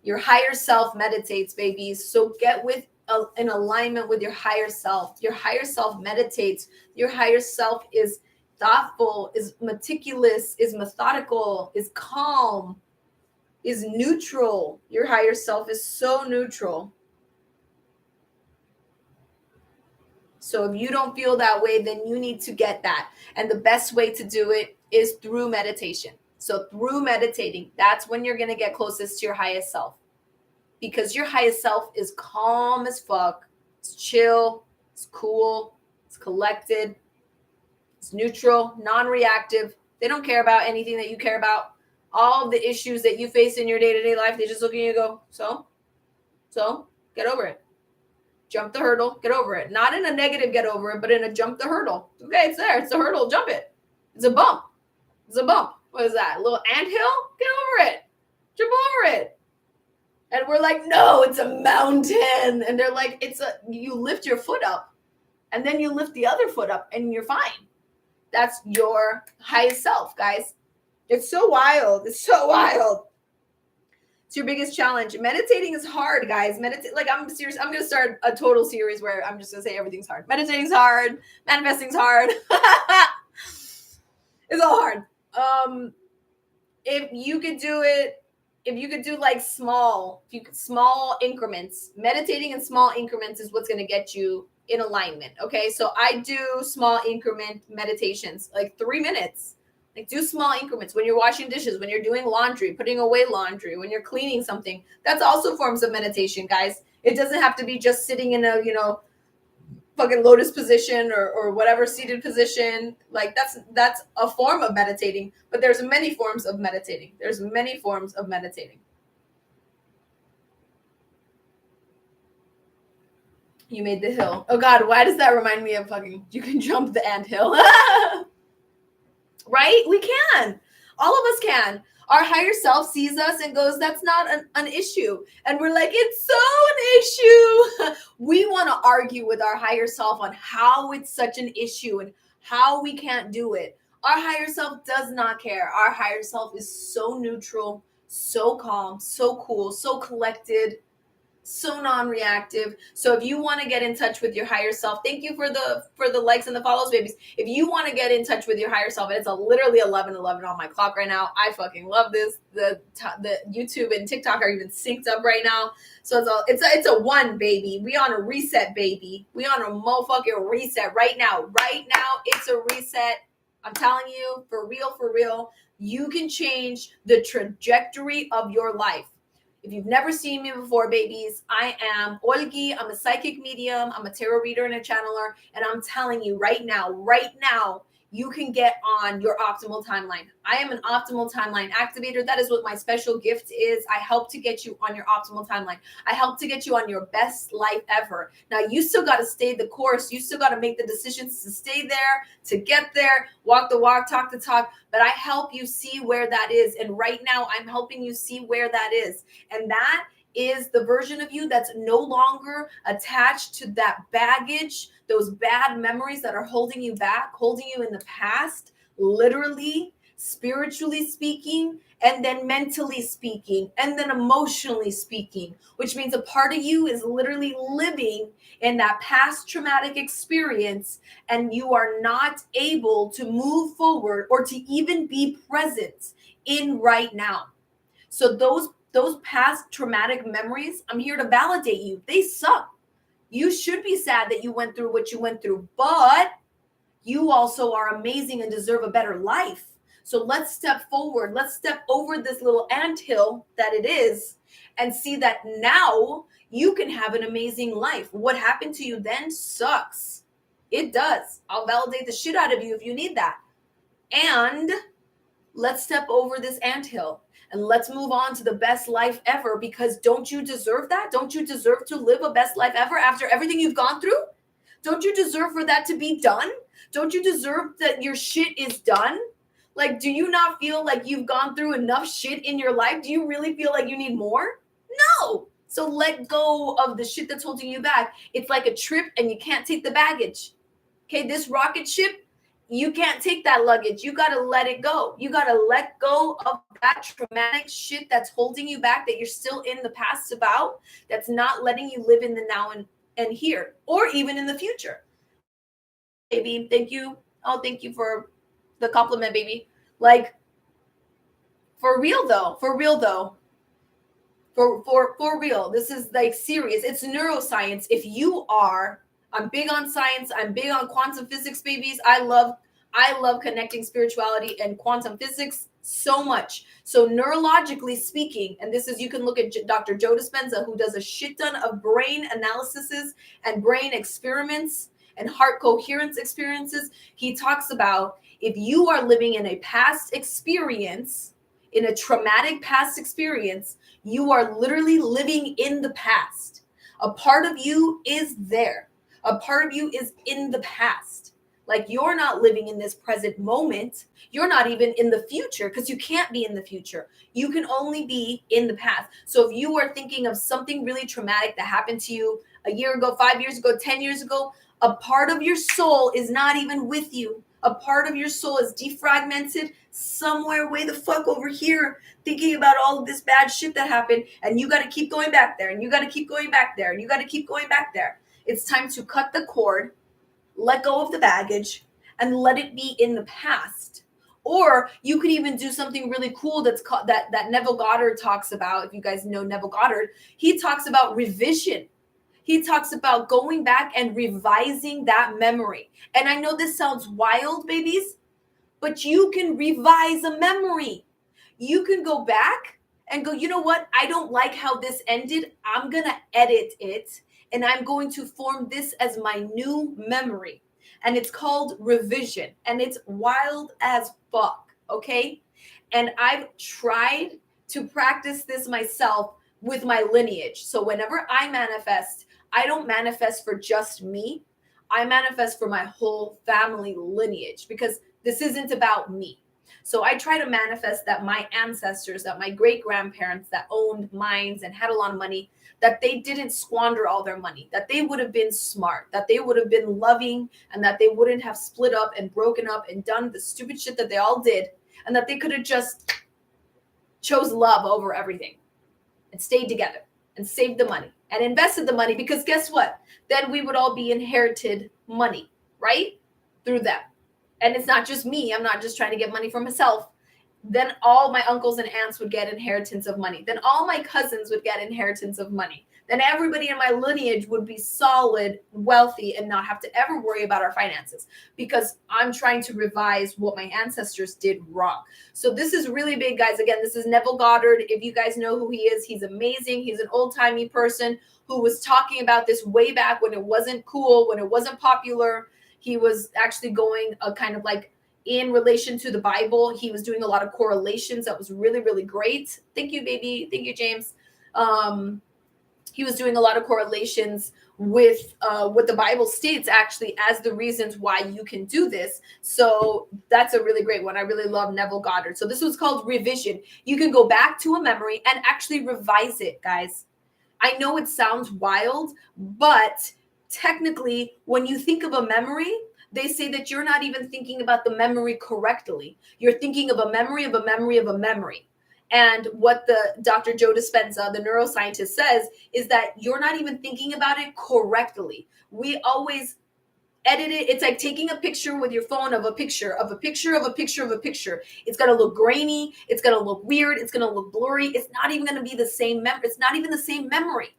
Speaker 1: Your higher self meditates, babies. So get with in alignment with your higher self. Your higher self meditates. Your higher self is thoughtful, is meticulous, is methodical, is calm, is neutral. Your higher self is so neutral. So if you don't feel that way, then you need to get that. And the best way to do it is through meditation. So through meditating, that's when you're going to get closest to your highest self. Because your highest self is calm as fuck. It's chill. It's cool. It's collected. It's neutral, non-reactive. They don't care about anything that you care about. All the issues that you face in your day-to-day life, they just look at you and go, so, get over it. Jump the hurdle, get over it. Not in a negative get over it, but in a jump the hurdle. Okay, it's there. It's a hurdle. Jump it. It's a bump. It's a bump. What is that? A little anthill? Get over it. Jump over it. And we're like, no, it's a mountain. And they're like, you lift your foot up and then you lift the other foot up and you're fine. That's your highest self, guys. It's so wild. It's so wild. It's your biggest challenge. Meditating is hard, guys. I'm serious. I'm going to start a total series where I'm just going to say everything's hard. Meditating's hard. Manifesting's hard. It's all hard. If you could do it, if you could do like small increments, meditating in small increments is what's going to get you in alignment. Okay. So I do small increment meditations, like 3 minutes. Like do small increments when you're washing dishes, when you're doing laundry, putting away laundry, when you're cleaning something. That's also forms of meditation, guys. It doesn't have to be just sitting in a, fucking lotus position or whatever seated position. Like that's a form of meditating, but there's many forms of meditating. You made the hill. Oh God, why does that remind me of fucking, you can jump the anthill. Right? We can. All of us can. Our higher self sees us and goes, that's not an issue. And we're like, it's so an issue. We want to argue with our higher self on how it's such an issue and how we can't do it. Our higher self does not care. Our higher self is so neutral, so calm, so cool, so collected, so non-reactive. So if you want to get in touch with your higher self, thank you for the likes and the follows, babies. If you want to get in touch with your higher self, it's literally 11:11 on my clock right now. I fucking love this. The YouTube and TikTok are even synced up right now. So it's a one, baby. We on a reset, baby. We on a motherfucking reset right now. Right now, it's a reset. I'm telling you, for real, you can change the trajectory of your life. If you've never seen me before, babies, I am Olgi. I'm a psychic medium. I'm a tarot reader and a channeler. And I'm telling you right now, you can get on your optimal timeline. I am an optimal timeline activator. That is what my special gift is. I help to get you on your optimal timeline. I help to get you on your best life ever. Now, you still got to stay the course. You still got to make the decisions to stay there, to get there, walk the walk, talk the talk. But I help you see where that is. And right now, I'm helping you see where that is. And that is the version of you that's no longer attached to that baggage, those bad memories that are holding you back, holding you in the past, literally, spiritually speaking, and then mentally speaking, and then emotionally speaking, which means a part of you is literally living in that past traumatic experience, and you are not able to move forward or to even be present in right now. So those past traumatic memories, I'm here to validate you. They suck. You should be sad that you went through what you went through, but you also are amazing and deserve a better life. So let's step forward. Let's step over this little anthill that it is and see that now you can have an amazing life. What happened to you then sucks. It does. I'll validate the shit out of you if you need that. And let's step over this anthill. And let's move on to the best life ever, because don't you deserve that? Don't you deserve to live a best life ever after everything you've gone through? Don't you deserve for that to be done? Don't you deserve that your shit is done? Like, do you not feel like you've gone through enough shit in your life? Do you really feel like you need more? No. So let go of the shit that's holding you back. It's like a trip and you can't take the baggage. Okay, this rocket ship, You can't take that luggage. You got to let it go. You got to let go of that traumatic shit that's holding you back, that you're still in the past about, that's not letting you live in the now and here, or even in the future. Baby, thank you. Oh, thank you for the compliment, baby. Like, for real though, for real. This is like serious. It's neuroscience. If you are, I'm big on science. I'm big on quantum physics, babies. I love connecting spirituality and quantum physics so much. So neurologically speaking, and this is, you can look at Dr. Joe Dispenza, who does a shit ton of brain analyses and brain experiments and heart coherence experiences. He talks about, if you are living in a past experience, in a traumatic past experience, you are literally living in the past. A part of you is there. A part of you is in the past. Like, you're not living in this present moment. You're not even in the future, because you can't be in the future. You can only be in the past. So if you are thinking of something really traumatic that happened to you a year ago, 5 years ago, 10 years ago, a part of your soul is not even with you. A part of your soul is defragmented somewhere way the fuck over here, thinking about all of this bad shit that happened, and you got to keep going back there, and you got to keep going back there, and you got to keep going back there. It's time to cut the cord, let go of the baggage, and let it be in the past. Or you could even do something really cool that's called, that Neville Goddard talks about. If you guys know Neville Goddard, he talks about revision. He talks about going back and revising that memory. And I know this sounds wild, babies, but you can revise a memory. You can go back and go, you know what? I don't like how this ended. I'm going to edit it, and I'm going to form this as my new memory. And it's called revision, and it's wild as fuck, okay? And I've tried to practice this myself with my lineage. So whenever I manifest, I don't manifest for just me. I manifest for my whole family lineage, because this isn't about me. So I try to manifest that my ancestors, that my great-grandparents that owned mines and had a lot of money, that they didn't squander all their money, that they would have been smart, that they would have been loving, and that they wouldn't have split up and broken up and done the stupid shit that they all did, and that they could have just chose love over everything and stayed together and saved the money and invested the money, because guess what? Then we would all be inherited money, right? Through them. And it's not just me. I'm not just trying to get money for myself. Then all my uncles and aunts would get inheritance of money. Then all my cousins would get inheritance of money. Then everybody in my lineage would be solid, wealthy, and not have to ever worry about our finances, because I'm trying to revise what my ancestors did wrong. So this is really big, guys. Again, this is Neville Goddard. If you guys know who he is, he's amazing. He's an old-timey person who was talking about this way back when it wasn't cool, when it wasn't popular. He was actually going a kind of like in relation to the Bible. He was doing a lot of correlations. That was really, really great. Thank you, baby. Thank you, James. He was doing a lot of correlations with what the Bible states, actually, as the reasons why you can do this. So that's a really great one. I really love Neville Goddard. So this was called revision. You can go back to a memory and actually revise it, guys. I know it sounds wild, but technically, when you think of a memory, they say that you're not even thinking about the memory correctly. You're thinking of a memory of a memory of a memory. And what the Dr. Joe Dispenza, the neuroscientist, says is that you're not even thinking about it correctly. We always edit it. It's like taking a picture with your phone of a picture of a picture of a picture of a picture. It's going to look grainy. It's going to look weird. It's going to look blurry. It's not even going to be the same memory. It's not even the same memory.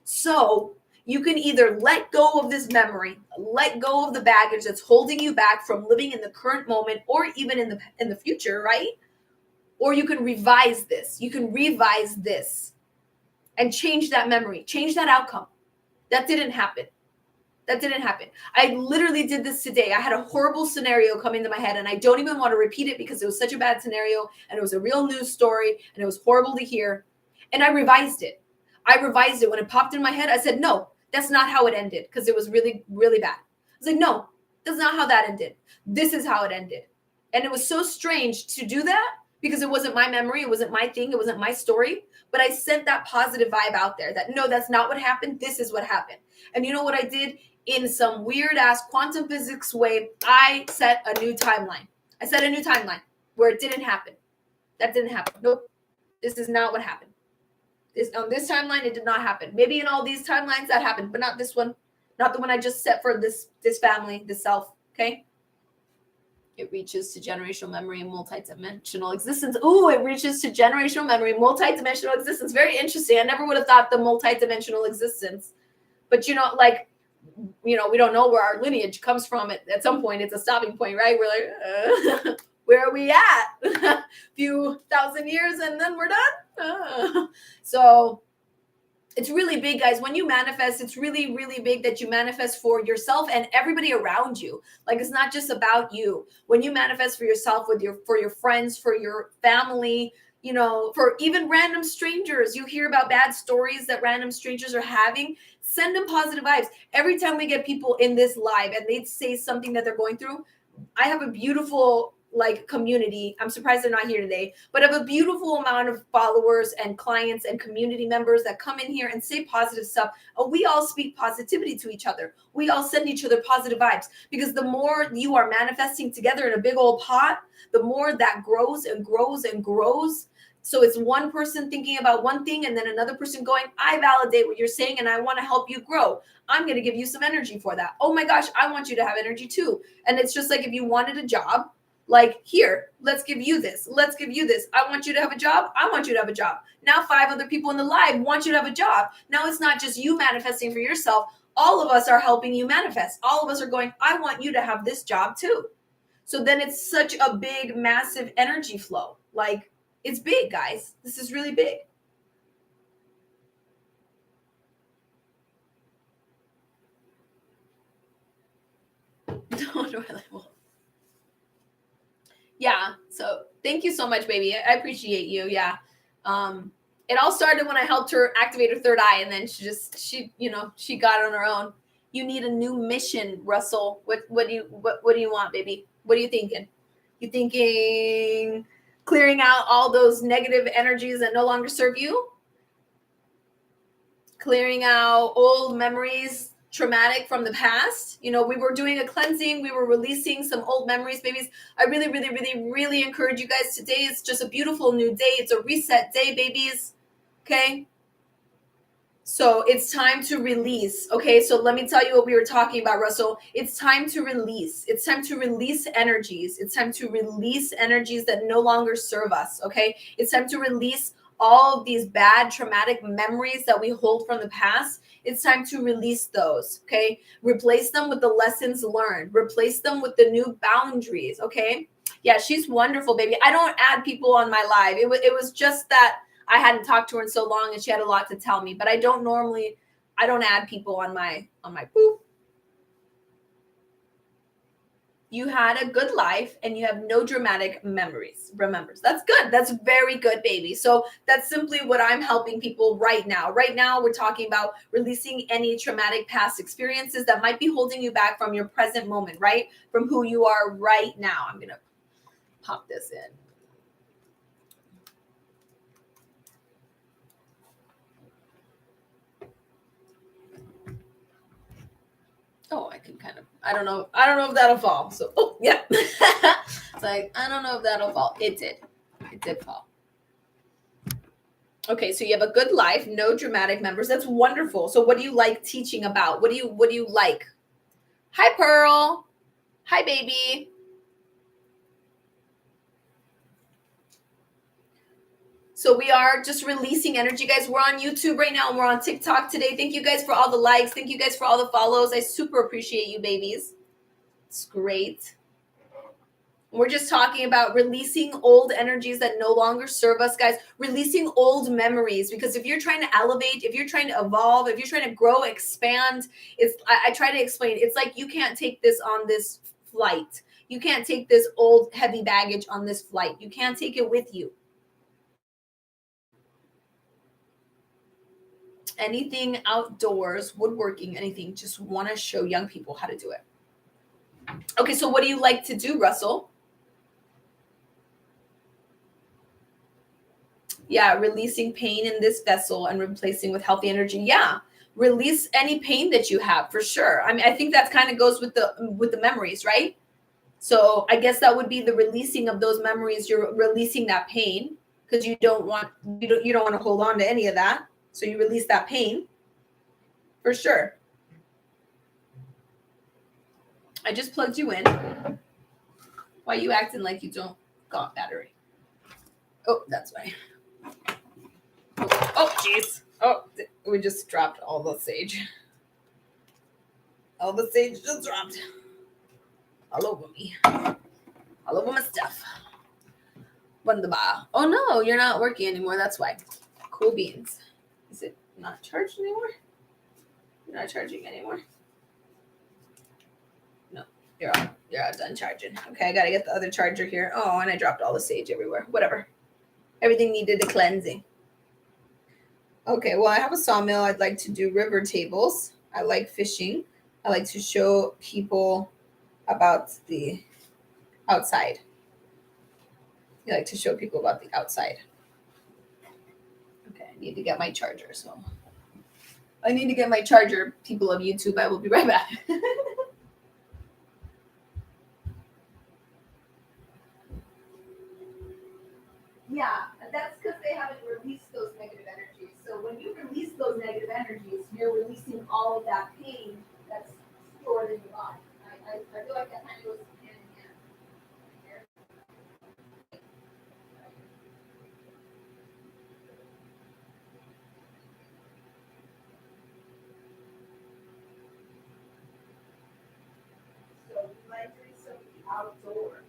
Speaker 1: So you can either let go of this memory, let go of the baggage that's holding you back from living in the current moment, or even in the future, right? Or you can revise this. You can revise this and change that memory, change that outcome. That didn't happen. That didn't happen. I literally did this today. I had a horrible scenario come into my head, and I don't even want to repeat it because it was such a bad scenario, and it was a real news story, and it was horrible to hear. And I revised it. When it popped in my head. I said, no, that's not how it ended, because it was really, really bad. I was like, no, that's not how that ended. This is how it ended. And it was so strange to do that, because it wasn't my memory, it wasn't my thing, it wasn't my story, but I sent that positive vibe out there that no, that's not what happened, this is what happened. And you know what I did? In some weird ass quantum physics way, I set a new timeline. I set a new timeline where it didn't happen. That didn't happen. Nope. This is not what happened. On this timeline, it did not happen. Maybe in all these timelines that happened, but not this one. Not the one I just set for this family, this self. Okay. It reaches to generational memory and multidimensional existence. Ooh, it reaches to generational memory, multidimensional existence. Very interesting. I never would have thought the multidimensional existence. But like, we don't know where our lineage comes from. At some point, it's a stopping point, right? We're like, where are we at? A few thousand years and then we're done. So it's really big, guys. When you manifest, it's really, really big that you manifest for yourself and everybody around you. Like, it's not just about you. When you manifest for yourself, for your friends, for your family, for even random strangers, you hear about bad stories that random strangers are having, send them positive vibes. Every time we get people in this live and they say something that they're going through, I have a beautiful community. I'm surprised they're not here today, but I have a beautiful amount of followers and clients and community members that come in here and say positive stuff. We all speak positivity to each other. We all send each other positive vibes, because the more you are manifesting together in a big old pot, the more that grows and grows and grows. So it's one person thinking about one thing and then another person going, I validate what you're saying and I want to help you grow. I'm going to give you some energy for that. Oh my gosh, I want you to have energy too. And it's just like if you wanted a job, like, here, let's give you this. Let's give you this. I want you to have a job. I want you to have a job. Now 5 other people in the live want you to have a job. Now it's not just you manifesting for yourself. All of us are helping you manifest. All of us are going, I want you to have this job too. So then it's such a big, massive energy flow. Like, it's big, guys. This is really big. Yeah. So thank you so much, baby. I appreciate you. Yeah. It all started when I helped her activate her third eye, and then she got it on her own. You need a new mission, Russell. What do you want, baby? What are you thinking? You thinking clearing out all those negative energies that no longer serve you? Clearing out old memories, traumatic from the past. We were doing a cleansing. We were releasing some old memories, babies. I really, really, really, really encourage you guys. Today is just a beautiful new day. It's a reset day, babies. Okay. So it's time to release. Okay. So let me tell you what we were talking about, Russell. It's time to release. It's time to release energies. It's time to release energies that no longer serve us. Okay. It's time to release all of these bad traumatic memories that we hold from the past. It's time to release those. Okay. Replace them with the lessons learned. Replace them with the new boundaries. Okay. Yeah, she's wonderful, baby. I don't add people on my live. It was just that I hadn't talked to her in so long and she had a lot to tell me, but I don't add people on my boop. You had a good life and you have no dramatic memories. Remembers. That's good. That's very good, baby. So that's simply what I'm helping people right now. Right now, we're talking about releasing any traumatic past experiences that might be holding you back from your present moment, right? From who you are right now. I'm going to pop this in. Oh, I can kind of, I don't know if that'll fall. So, oh, yeah. It's like, I don't know if that'll fall. It did fall. Okay, so you have a good life, no dramatic members. That's wonderful. So what do you like teaching about? What do you like? Hi, Pearl. Hi, baby. So we are just releasing energy, guys. We're on YouTube right now and we're on TikTok today. Thank you guys for all the likes. Thank you guys for all the follows. I super appreciate you, babies. It's great. We're just talking about releasing old energies that no longer serve us, guys. Releasing old memories, because if you're trying to elevate, if you're trying to evolve, if you're trying to grow, expand, I try to explain, it's like you can't take this on this flight. You can't take this old heavy baggage on this flight. You can't take it with you. Anything outdoors, woodworking, anything, just want to show young people how to do it. Okay, so what do you like to do, Russell? Yeah, releasing pain in this vessel and replacing with healthy energy. Yeah, release any pain that you have for sure. I mean, I think that kind of goes with the memories, right? So I guess that would be the releasing of those memories. You're releasing that pain because you don't want to hold on to any of that. So you release that pain for sure. I just plugged you in. Why are you acting like you don't got battery? Oh, that's why. Oh, jeez. Oh, we just dropped all the sage. All the sage just dropped. All over me. All over my stuff. Wunderbar. Oh no, you're not working anymore. That's why. Cool beans. Is it not charged anymore? You're not charging anymore. No, you're all done charging. Okay, I gotta get the other charger here. Oh, and I dropped all the sage everywhere. Whatever. Everything needed a cleansing. Okay, well, I have a sawmill. I'd like to do river tables. I like fishing. I like to show people about the outside. You like to show people about the outside. Okay, I need to get my charger. So I need to get my charger, people of YouTube. I will be right back. Yeah, that's because they haven't released those negative energies. So when you release those negative energies, you're releasing all of that pain that's stored in your body. I feel like that kind of goes hand in hand. So you like doing something outdoors.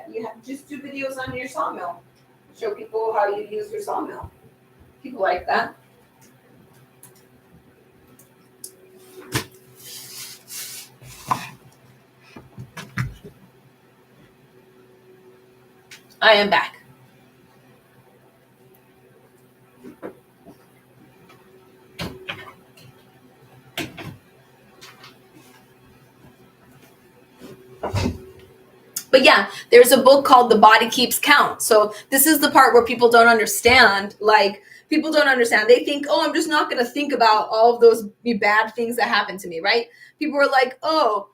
Speaker 1: You have just do videos on your sawmill. Show people how you use your sawmill. People like that. I am back. But yeah, there's a book called The Body Keeps Count. So this is the part where people don't understand. Like, people don't understand. They think, oh, I'm just not going to think about all of those bad things that happened to me, right? People are like, oh,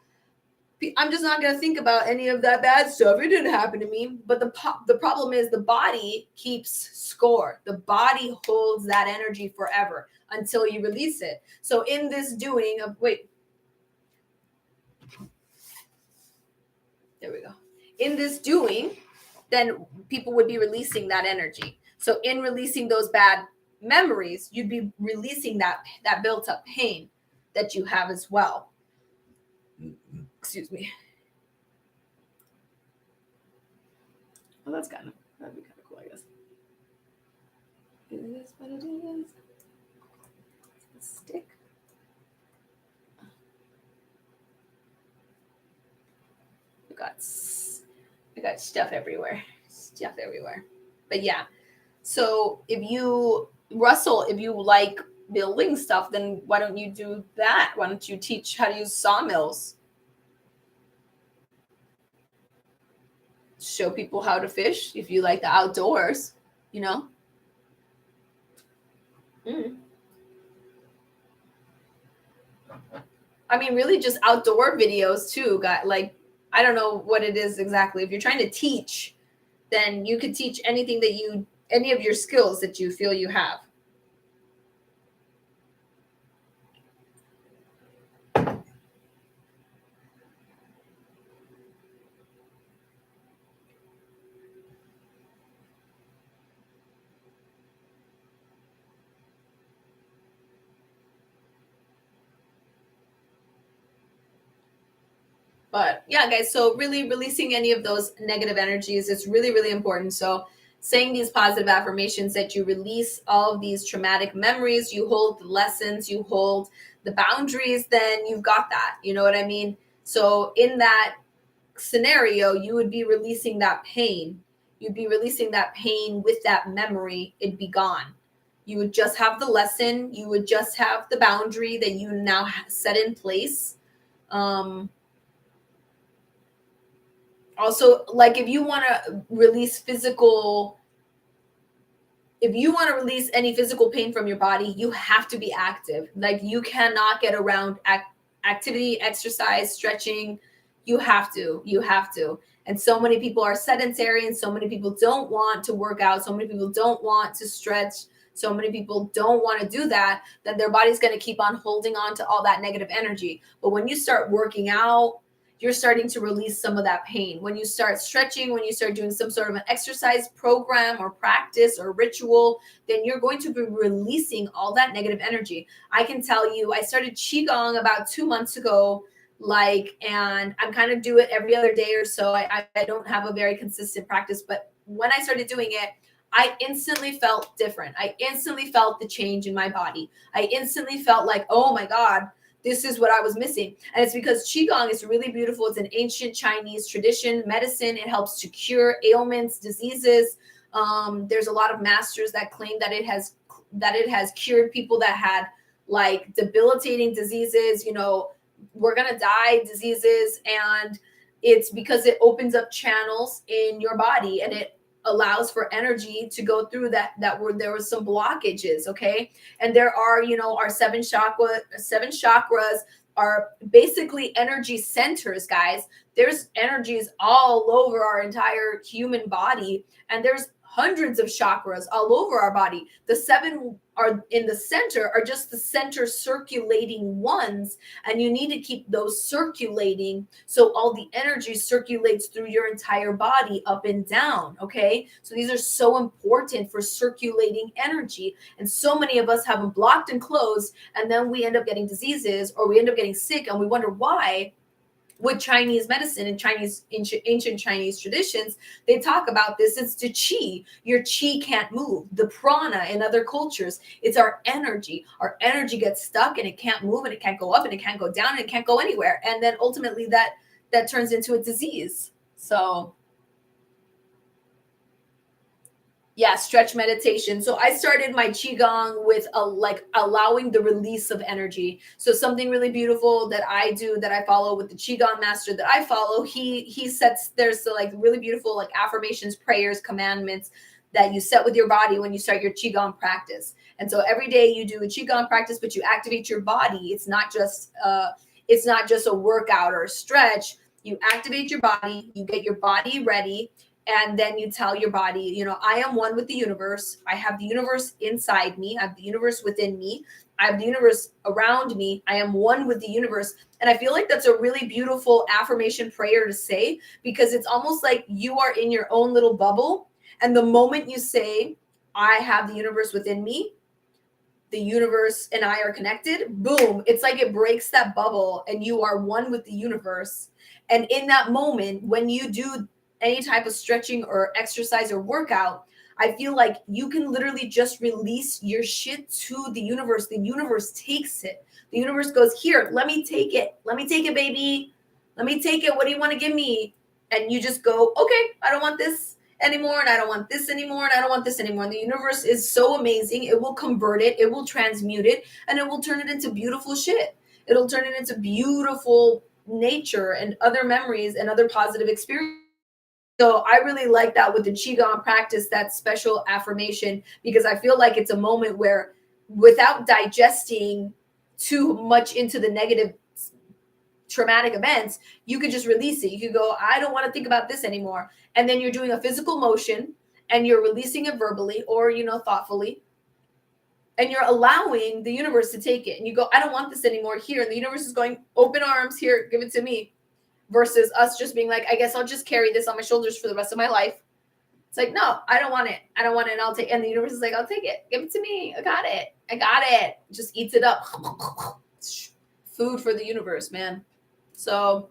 Speaker 1: I'm just not going to think about any of that bad stuff. It didn't happen to me. But the problem is the body keeps score. The body holds that energy forever until you release it. So in this doing of, wait, there we go. In this doing, then people would be releasing that energy. So in releasing those bad memories, you'd be releasing that built up pain that you have as well. Excuse me. Well, that'd be kind of cool, I guess. It is what it is. Stick. I got stuff everywhere. Stuff everywhere. But yeah. So if you like building stuff, then why don't you do that? Why don't you teach how to use sawmills? Show people how to fish if you like the outdoors, you know? I mean, really just outdoor videos too. Got like, I don't know what it is exactly. If you're trying to teach, then you could teach anything any of your skills that you feel you have. But yeah, guys, so really releasing any of those negative energies is really, really important. So saying these positive affirmations that you release all of these traumatic memories, you hold the lessons, you hold the boundaries, then you've got that. You know what I mean? So in that scenario, you would be releasing that pain. You'd be releasing that pain with that memory. It'd be gone. You would just have the lesson. You would just have the boundary that you now set in place. All Also, like if you want to release any physical pain from your body, you have to be active. Like you cannot get around activity, exercise, stretching. You have to. And so many people are sedentary, and so many people don't want to work out. So many people don't want to stretch. So many people don't want to do that. Then their body's going to keep on holding on to all that negative energy. But when you start working out, you're starting to release some of that pain. When you start stretching, when you start doing some sort of an exercise program or practice or ritual, then you're going to be releasing all that negative energy. I can tell you, I started Qigong about 2 months ago, and I'm kind of do it every other day or so. I don't have a very consistent practice, but when I started doing it, I instantly felt different. I instantly felt the change in my body. I instantly felt like, oh my God, this is what I was missing. And it's because Qigong is really beautiful. It's an ancient Chinese tradition, medicine. It helps to cure ailments, diseases. There's a lot of masters that claim that it has cured people that had like debilitating diseases, we're going to die diseases. And it's because it opens up channels in your body, and it allows for energy to go through that where there was some blockages. Okay. And there are, our seven chakras are basically energy centers, guys. There's energies all over our entire human body, and there's hundreds of chakras all over our body. The 7 are in the center, are just the center circulating ones, and you need to keep those circulating so all the energy circulates through your entire body up and down. Okay, so these are so important for circulating energy, and so many of us have them blocked and closed, and then we end up getting diseases, or we end up getting sick, and we wonder why. With Chinese medicine and ancient Chinese traditions, they talk about this. It's the chi. Your chi can't move. The prana in other cultures, it's our energy. Our energy gets stuck and it can't move, and it can't go up, and it can't go down, and it can't go anywhere. And then ultimately that turns into a disease. So yeah, stretch meditation. So I started my Qigong with allowing the release of energy. So something really beautiful that I do, that I follow with the Qigong master that I follow, he sets, there's really beautiful affirmations, prayers, commandments that you set with your body when you start your Qigong practice. And so every day you do a Qigong practice, but you activate your body. It's not just a workout or a stretch. You activate your body, you get your body ready. And then you tell your body, I am one with the universe. I have the universe inside me. I have the universe within me. I have the universe around me. I am one with the universe. And I feel like that's a really beautiful affirmation prayer to say, because it's almost like you are in your own little bubble. And the moment you say, I have the universe within me, the universe and I are connected, boom, it's like it breaks that bubble and you are one with the universe. And in that moment, when you do any type of stretching or exercise or workout, I feel like you can literally just release your shit to the universe. The universe takes it. The universe goes, here, let me take it. Let me take it, baby. Let me take it. What do you want to give me? And you just go, okay, I don't want this anymore. And I don't want this anymore. And I don't want this anymore. And the universe is so amazing. It will convert it. It will transmute it. And it will turn it into beautiful shit. It'll turn it into beautiful nature and other memories and other positive experiences. So I really like that with the Qigong practice, that special affirmation, because I feel like it's a moment where, without digesting too much into the negative traumatic events, you could just release it. You could go, I don't want to think about this anymore. And then you're doing a physical motion and you're releasing it verbally or, thoughtfully. And you're allowing the universe to take it. And you go, I don't want this anymore here. And the universe is going, open arms, here, give it to me. Versus us just being like, I guess I'll just carry this on my shoulders for the rest of my life. It's like, no, I don't want it. I don't want it. And I'll take it. And the universe is like, I'll take it. Give it to me. I got it. I got it. Just eats it up. Food for the universe, man. So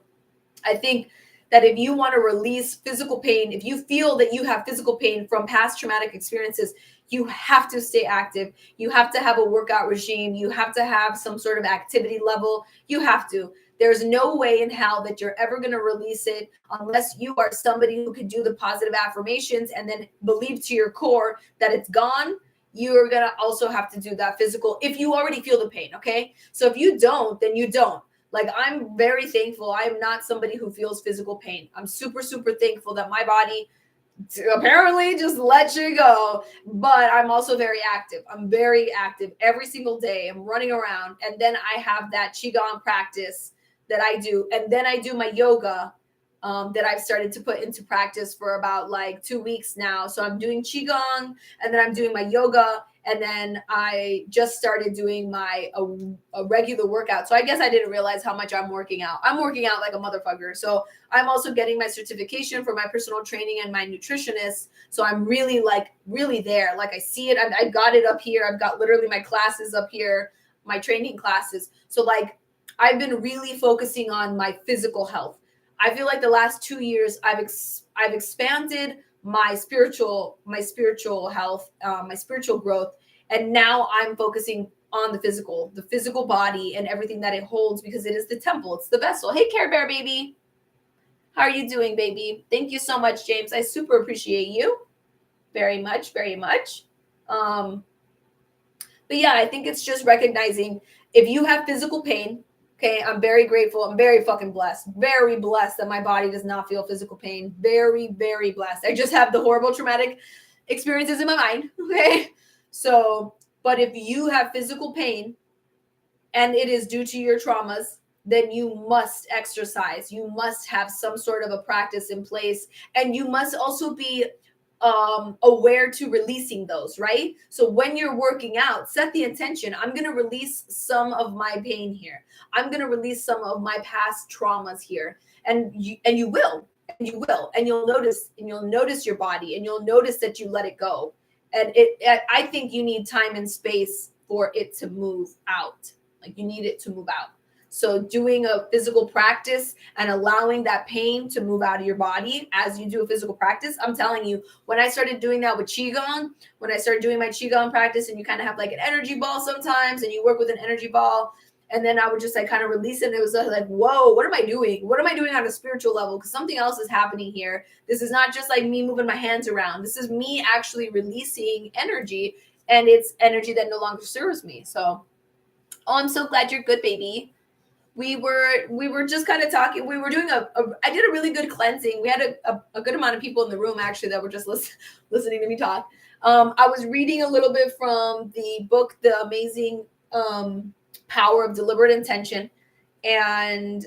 Speaker 1: I think that if you want to release physical pain, if you feel that you have physical pain from past traumatic experiences, you have to stay active. You have to have a workout regime. You have to have some sort of activity level. You have to. There's no way in hell that you're ever going to release it unless you are somebody who can do the positive affirmations and then believe to your core that it's gone. You're going to also have to do that physical if you already feel the pain. Okay. So if you don't, then you don't. Like, I'm very thankful. I am not somebody who feels physical pain. I'm super, super thankful that my body apparently just lets you go. But I'm also very active. I'm very active every single day. I'm running around. And then I have that Qigong practice that I do. And then I do my yoga that I've started to put into practice for about like 2 weeks now. So I'm doing Qigong, and then I'm doing my yoga, and then I just started doing my a regular workout. So I guess I didn't realize how much I'm working out. I'm working out like a motherfucker. So I'm also getting my certification for my personal training and my nutritionist. So I'm really there. Like, I see it. I got it up here. I've got literally my classes up here, my training classes. So like, I've been really focusing on my physical health. I feel like the last 2 years I've expanded my spiritual health, my spiritual growth, and now I'm focusing on the physical body and everything that it holds, because it is the temple, it's the vessel. Hey, Care Bear baby, how are you doing, baby? Thank you so much, James. I super appreciate you very much, very much. But yeah, I think it's just recognizing if you have physical pain. Okay, I'm very grateful. I'm very fucking blessed. Very blessed that my body does not feel physical pain. Very, very blessed. I just have the horrible traumatic experiences in my mind. Okay. So, but if you have physical pain and it is due to your traumas, then you must exercise. You must have some sort of a practice in place. And you must also be aware to releasing those, right? So when you're working out, set the intention. I'm going to release some of my pain here. I'm going to release some of my past traumas here. And you will, and you'll notice your body, and you'll notice that you let it go. And I think you need time and space for it to move out. Like, you need it to move out. So doing a physical practice and allowing that pain to move out of your body as you do a physical practice. I'm telling you, when I started doing that with Qigong, when I started doing my Qigong practice, and you kind of have like an energy ball sometimes, and you work with an energy ball, and then I would just like kind of release it. And it was like, whoa, what am I doing? What am I doing on a spiritual level? Because something else is happening here. This is not just like me moving my hands around. This is me actually releasing energy, and it's energy that no longer serves me. So, oh, I'm so glad you're good, baby. We were just kind of talking. We were doing I did a really good cleansing. We had a good amount of people in the room actually that were just listening to me talk. I was reading a little bit from the book, The Amazing Power of Deliberate Intention. And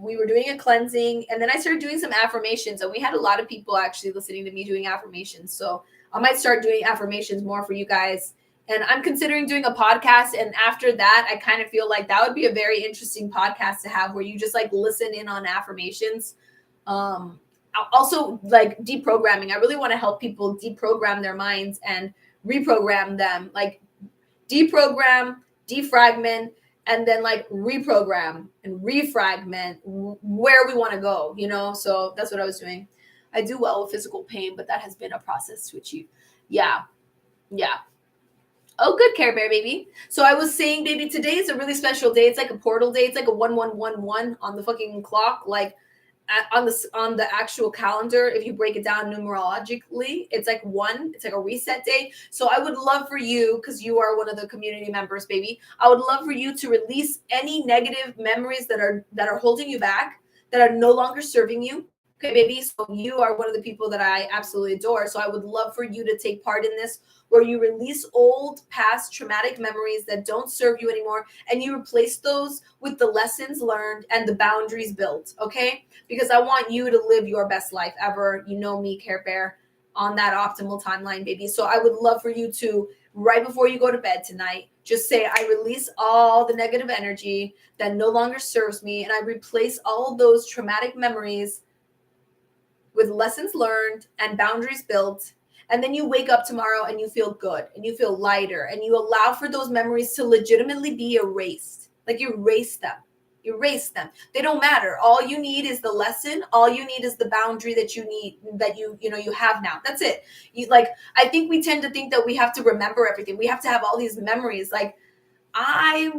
Speaker 1: we were doing a cleansing, and then I started doing some affirmations, and we had a lot of people actually listening to me doing affirmations. So I might start doing affirmations more for you guys. And I'm considering doing a podcast. And after that, I kind of feel like that would be a very interesting podcast to have, where you just like listen in on affirmations. Also, like deprogramming. I really want to help people deprogram their minds and reprogram them. Like deprogram, defragment, and then like reprogram and refragment where we want to go, you know? So that's what I was doing. I do well with physical pain, but that has been a process to achieve. Yeah. Oh, good, Care Bear baby. So I was saying, baby, today is a really special day. It's like a portal day. It's like a 1111 on the fucking clock. Like on the actual calendar, if you break it down numerologically, it's like one. It's like a reset day. So I would love for you, because you are one of the community members, baby. I would love for you to release any negative memories that are holding you back, that are no longer serving you. Okay, baby. So you are one of the people that I absolutely adore. So I would love for you to take part in this, where you release old past traumatic memories that don't serve you anymore, and you replace those with the lessons learned and the boundaries built. Okay, because I want you to live your best life ever. You know me, Care Bear, on that optimal timeline, baby. So I would love for you to, right before you go to bed tonight, just say, I release all the negative energy that no longer serves me, and I replace all those traumatic memories with lessons learned and boundaries built. And then you wake up tomorrow and you feel good and you feel lighter, and you allow for those memories to legitimately be erased. Like, you erase them. They don't matter. All you need is the lesson. All you need is the boundary that you need, that you have now. That's it. I think we tend to think that we have to remember everything. We have to have all these memories. Like, I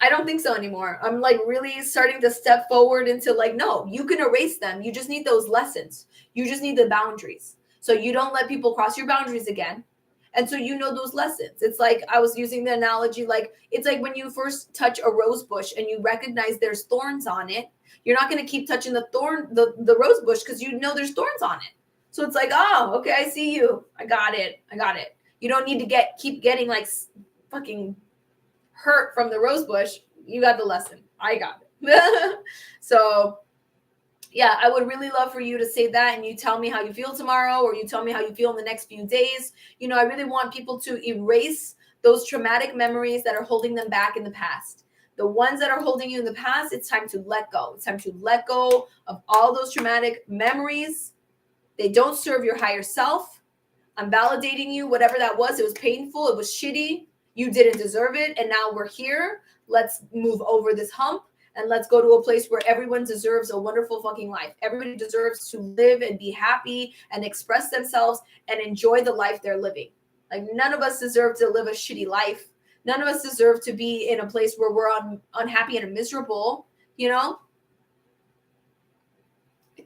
Speaker 1: don't think so anymore. I'm like really starting to step forward into like, no, you can erase them. You just need those lessons. You just need the boundaries. So you don't let people cross your boundaries again. And so you know those lessons. It's like I was using the analogy, like it's like when you first touch a rose bush and you recognize there's thorns on it, you're not going to keep touching the rose bush because you know there's thorns on it. So it's like, oh, okay, I see you. I got it. You don't need to keep getting like fucking hurt from the rose bush. You got the lesson. I got it. So yeah, I would really love for you to say that and you tell me how you feel tomorrow, or you tell me how you feel in the next few days. I really want people to erase those traumatic memories that are holding them back in the past. The ones that are holding you in the past, it's time to let go. It's time to let go of all those traumatic memories. They don't serve your higher self. I'm validating you. Whatever that was, it was painful. It was shitty. You didn't deserve it. And now we're here. Let's move over this hump. And let's go to a place where everyone deserves a wonderful fucking life. Everybody deserves to live and be happy and express themselves and enjoy the life they're living. Like, none of us deserve to live a shitty life. None of us deserve to be in a place where we're unhappy and miserable, I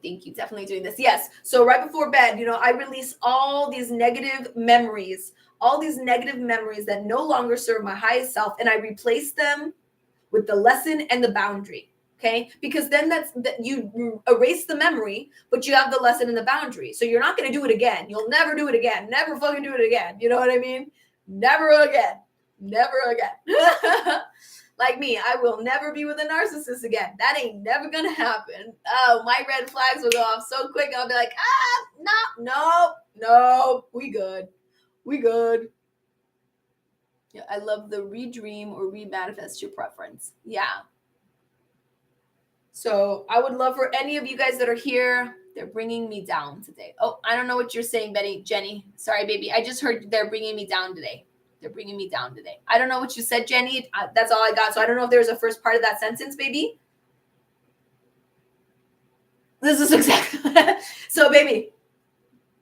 Speaker 1: think you're definitely doing this. Yes. So right before bed, I release all these negative memories that no longer serve my highest self, and I replace them with the lesson and the boundary. Okay. Because then you erase the memory, but you have the lesson and the boundary. So you're not going to do it again. You'll never do it again. Never fucking do it again. You know what I mean? Never again. Like me, I will never be with a narcissist again. That ain't never going to happen. Oh, my red flags will go off so quick. I'll be like, no, we good. Yeah, I love the redream or remanifest your preference. Yeah. So I would love for any of you guys that are here. They're bringing me down today. Oh, I don't know what you're saying, Jenny. Sorry, baby. I just heard they're bringing me down today. I don't know what you said, Jenny. That's all I got. So I don't know if there's a first part of that sentence, baby. This is exactly. So, baby.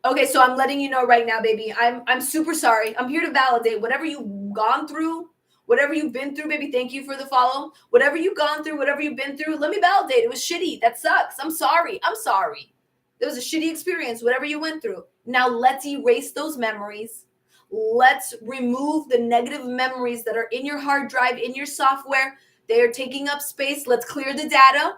Speaker 1: Okay, so I'm letting you know right now, baby. I'm super sorry. I'm here to validate whatever you've gone through, whatever you've been through, baby. Thank you for the follow. Whatever you've gone through, whatever you've been through, let me validate. It was shitty. That sucks. I'm sorry. It was a shitty experience, whatever you went through. Now let's erase those memories. Let's remove the negative memories that are in your hard drive, in your software. They are taking up space. Let's clear the data.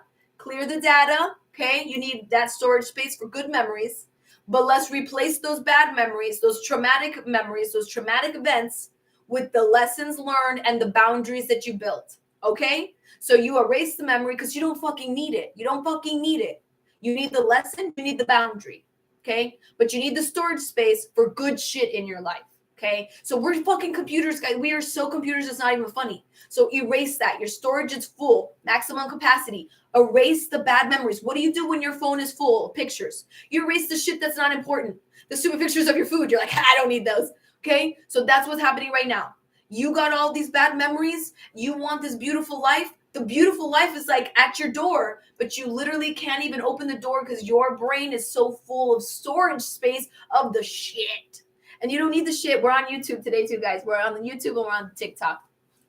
Speaker 1: Okay, you need that storage space for good memories. But let's replace those bad memories, those traumatic events with the lessons learned and the boundaries that you built. Okay? So you erase the memory because you don't fucking need it. You need the lesson, you need the boundary. Okay? But you need the storage space for good shit in your life. Okay? So we're fucking computers, guys. We are so computers, it's not even funny. So erase that. Your storage is full, maximum capacity. Erase the bad memories. What do you do when your phone is full of pictures? You erase the shit that's not important. The stupid pictures of your food. You're like, I don't need those. Okay? So that's what's happening right now. You got all these bad memories. You want this beautiful life. The beautiful life is like at your door, but you literally can't even open the door because your brain is so full of storage space of the shit. And you don't need the shit. We're on YouTube today too, guys. We're on the YouTube and we're on TikTok.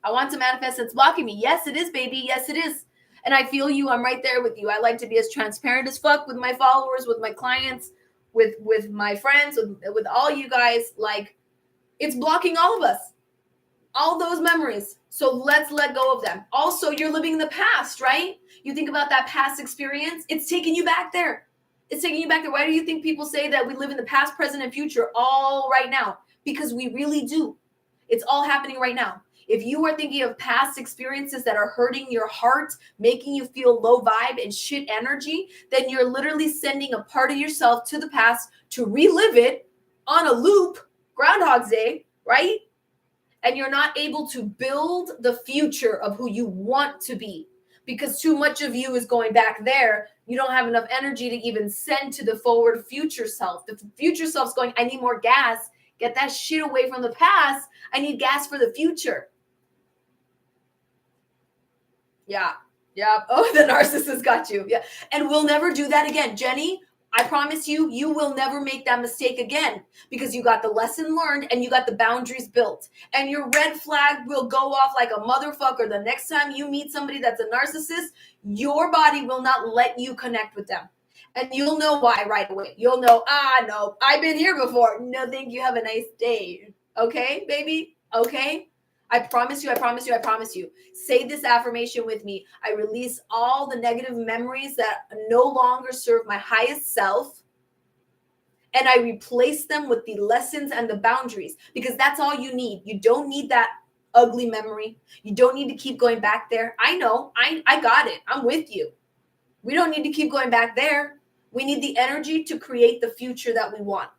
Speaker 1: I want to manifest. It's blocking me. Yes, it is, baby. Yes, it is. And I feel you. I'm right there with you. I like to be as transparent as fuck with my followers, with my clients, with my friends, with all you guys. Like, it's blocking all of us. All those memories. So let's let go of them. Also, you're living in the past, right? You think about that past experience. It's taking you back there. Why do you think people say that we live in the past, present, and future all right now? Because we really do. It's all happening right now. If you are thinking of past experiences that are hurting your heart, making you feel low vibe and shit energy, then you're literally sending a part of yourself to the past to relive it on a loop, Groundhog's Day, right? And you're not able to build the future of who you want to be because too much of you is going back there. You don't have enough energy to even send to the forward future self. The future self's going, I need more gas. Get that shit away from the past. I need gas for the future. Yeah. Oh, the narcissist got you. Yeah. And we'll never do that again. Jenny, I promise you, you will never make that mistake again because you got the lesson learned and you got the boundaries built. And your red flag will go off like a motherfucker. The next time you meet somebody that's a narcissist, your body will not let you connect with them. And you'll know why right away. You'll know, no, I've been here before. No, thank you. Have a nice day. Okay, baby? Okay? I promise you, I promise you, I promise you. Say this affirmation with me. I release all the negative memories that no longer serve my highest self, and I replace them with the lessons and the boundaries, because that's all you need. You don't need that ugly memory. You don't need to keep going back there. I know. I got it. I'm with you. We don't need to keep going back there. We need the energy to create the future that we want.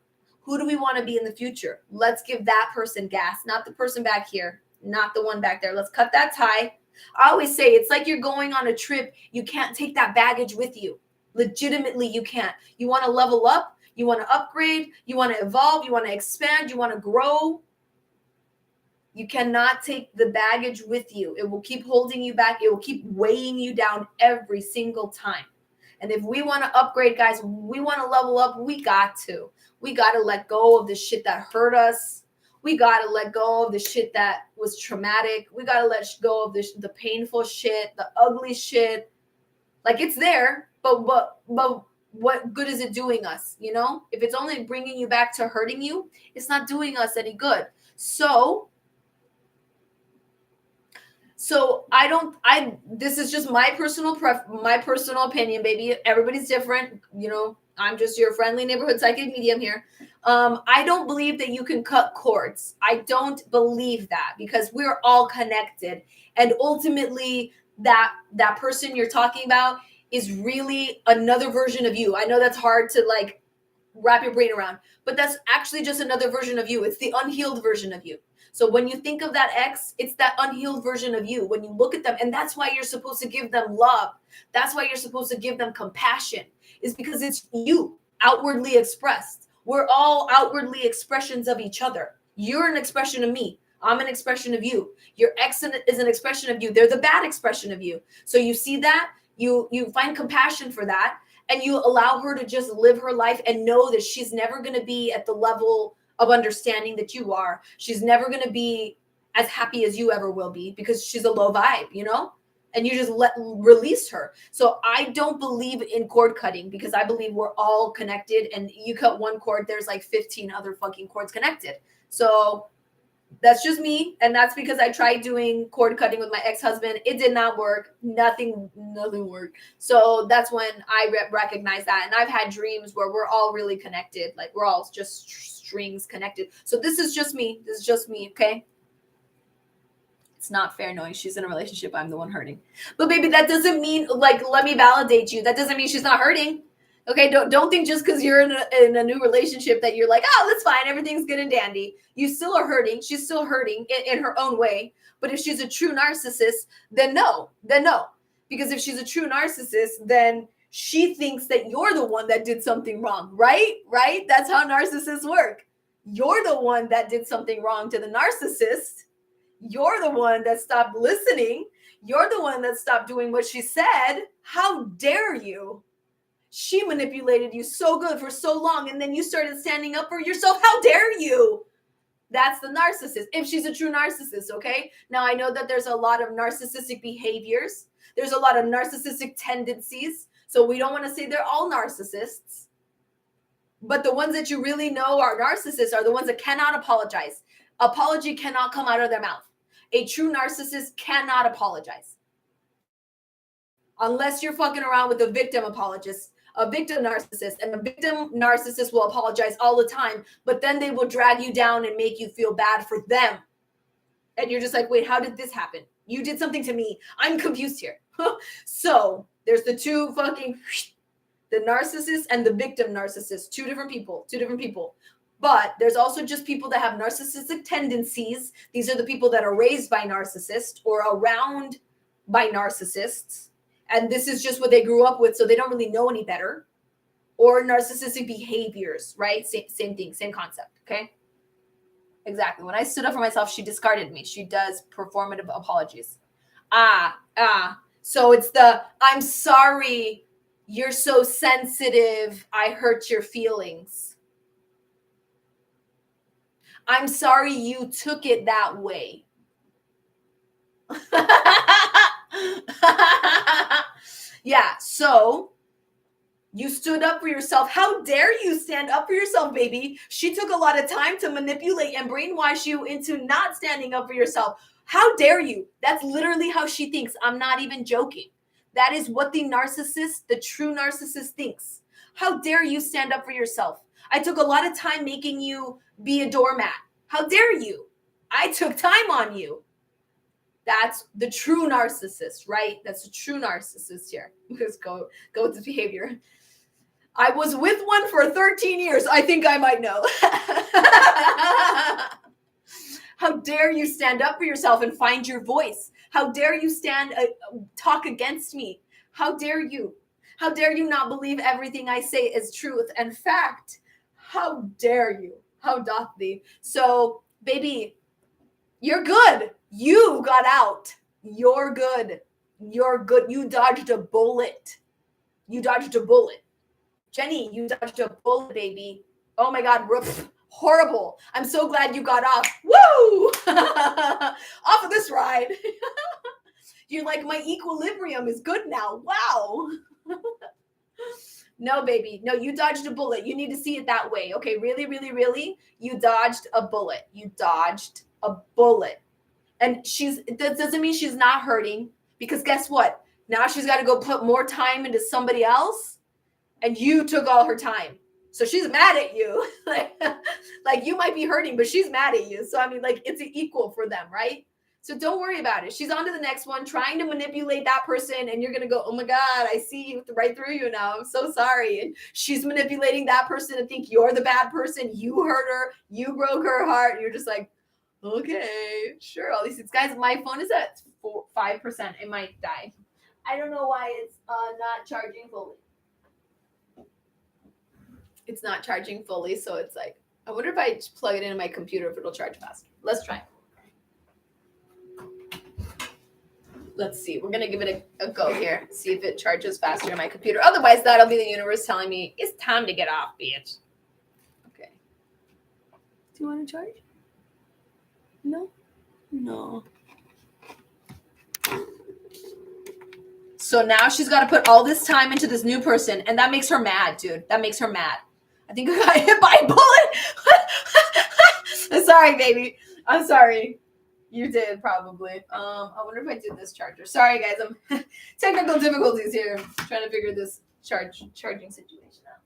Speaker 1: Who do we want to be in the future? Let's give that person gas, not the person back here, not the one back there. Let's cut that tie. I always say it's like you're going on a trip. You can't take that baggage with you. Legitimately, you can't. You want to level up, you want to upgrade, you want to evolve, you want to expand, you want to grow. You cannot take the baggage with you. It will keep holding you back. It will keep weighing you down every single time. And if we want to upgrade, guys, we want to level up, we got to. We got to let go of the shit that hurt us. We got to let go of the shit that was traumatic. We got to let go of the painful shit, the ugly shit. Like, it's there, but what good is it doing us, you know? If it's only bringing you back to hurting you, it's not doing us any good. So this is just my personal opinion, baby. Everybody's different. You know, I'm just your friendly neighborhood psychic medium here. I don't believe that you can cut cords. I don't believe that, because we're all connected. And ultimately, that person you're talking about is really another version of you. I know that's hard to like wrap your brain around, but that's actually just another version of you. It's the unhealed version of you. So when you think of that ex, it's that unhealed version of you. When you look at them, and that's why you're supposed to give them love. That's why you're supposed to give them compassion, is because it's you outwardly expressed. We're all outwardly expressions of each other. You're an expression of me. I'm an expression of you. Your ex is an expression of you. They're the bad expression of you. So you see that, you find compassion for that, and you allow her to just live her life and know that she's never going to be at the level of understanding that you are. She's never going to be as happy as you ever will be, because she's a low vibe, you know? And you just release her. So I don't believe in cord cutting, because I believe we're all connected, and you cut one cord, there's like 15 other fucking cords connected. So that's just me, and that's because I tried doing cord cutting with my ex-husband. It did not work. Nothing worked. So that's when I recognized that. And I've had dreams where we're all really connected, like we're all just strings connected. So this is just me. This is just me. Okay. It's not fair knowing she's in a relationship. I'm the one hurting. But baby, that doesn't mean, like, let me validate you. That doesn't mean she's not hurting. Okay, don't think just because you're in a new relationship that you're like, oh, that's fine, everything's good and dandy. You still are hurting. She's still hurting in her own way. But if she's a true narcissist, then no. Because if she's a true narcissist, then she thinks that you're the one that did something wrong, right? Right? That's how narcissists work. You're the one that did something wrong to the narcissist. You're the one that stopped listening. You're the one that stopped doing what she said. How dare you? She manipulated you so good for so long, and then you started standing up for yourself. How dare you? That's the narcissist, if she's a true narcissist, okay? Now, I know that there's a lot of narcissistic behaviors. There's a lot of narcissistic tendencies. So we don't want to say they're all narcissists. But the ones that you really know are narcissists are the ones that cannot apologize. Apology cannot come out of their mouth. A true narcissist cannot apologize. Unless you're fucking around with a victim apologist, a victim narcissist, and a victim narcissist will apologize all the time, but then they will drag you down and make you feel bad for them. And you're just like, wait, how did this happen? You did something to me. I'm confused here. So there's the two fucking, the narcissist and the victim narcissist, two different people. But there's also just people that have narcissistic tendencies. These are the people that are raised by narcissists or around by narcissists. And this is just what they grew up with, so they don't really know any better. Or narcissistic behaviors, right? Same thing, same concept, okay? Exactly. When I stood up for myself, she discarded me. She does performative apologies. So it's the, I'm sorry, you're so sensitive, I hurt your feelings. I'm sorry you took it that way. Yeah, so You stood up for yourself. How dare you stand up for yourself, baby? She took a lot of time to manipulate and brainwash you into not standing up for yourself. How dare you? That's literally how she thinks. I'm not even joking. That is what the narcissist, the true narcissist, thinks. How dare you stand up for yourself? I took a lot of time making you be a doormat. How dare you? I took time on you. That's the true narcissist, right? That's the true narcissist here. Let's go with the behavior. I was with one for 13 years. I think I might know. How dare you stand up for yourself and find your voice? How dare you talk against me? How dare you? How dare you not believe everything I say is truth and fact? How dare you? How doth thee? So, baby, you're good. You got out. You're good. You're good. You dodged a bullet. You dodged a bullet. Jenny, you dodged a bullet, baby. Oh my God, horrible. I'm so glad you got off. Woo! Off of this ride. You're like, my equilibrium is good now. Wow. No, baby. No, you dodged a bullet. You need to see it that way. Okay, really, really, really? You dodged a bullet. You dodged a bullet. And that doesn't mean she's not hurting, because guess what? Now she's got to go put more time into somebody else. And you took all her time. So she's mad at you. like you might be hurting, but she's mad at you. So, I mean, like, it's equal for them, right? So don't worry about it. She's on to the next one, trying to manipulate that person. And you're going to go, oh my God, I see you right through you now. I'm so sorry. And she's manipulating that person to think you're the bad person. You hurt her. You broke her heart. You're just like, okay, sure. All these things. Guys, my phone is at 5%. It might die. I don't know why it's not charging fully. It's not charging fully, so it's like, I wonder if I just plug it into my computer if it'll charge faster. Let's try. Let's see. We're going to give it a go here. See if it charges faster on my computer. Otherwise, that'll be the universe telling me, it's time to get off, bitch. Okay. Do you want to charge? No? No. So now she's got to put all this time into this new person, and that makes her mad, dude. That makes her mad. I think I got hit by a bullet. I'm sorry, baby. I'm sorry. You did, probably. I wonder if I did this charger. Sorry, guys. I'm technical difficulties here. I'm trying to figure this charging situation out.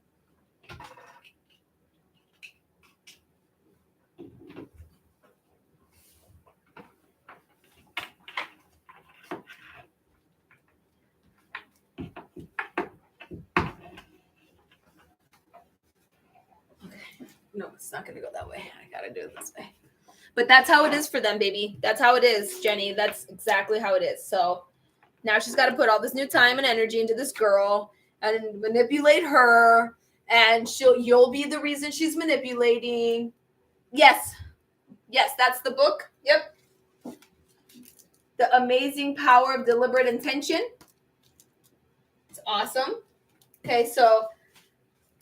Speaker 1: No, it's not going to go that way. I got to do it this way. But that's how it is for them, baby. That's how it is, Jenny. That's exactly how it is. So now she's got to put all this new time and energy into this girl and manipulate her. And you'll be the reason she's manipulating. Yes. Yes, that's the book. Yep. The Amazing Power of Deliberate Intention. It's awesome. Okay, so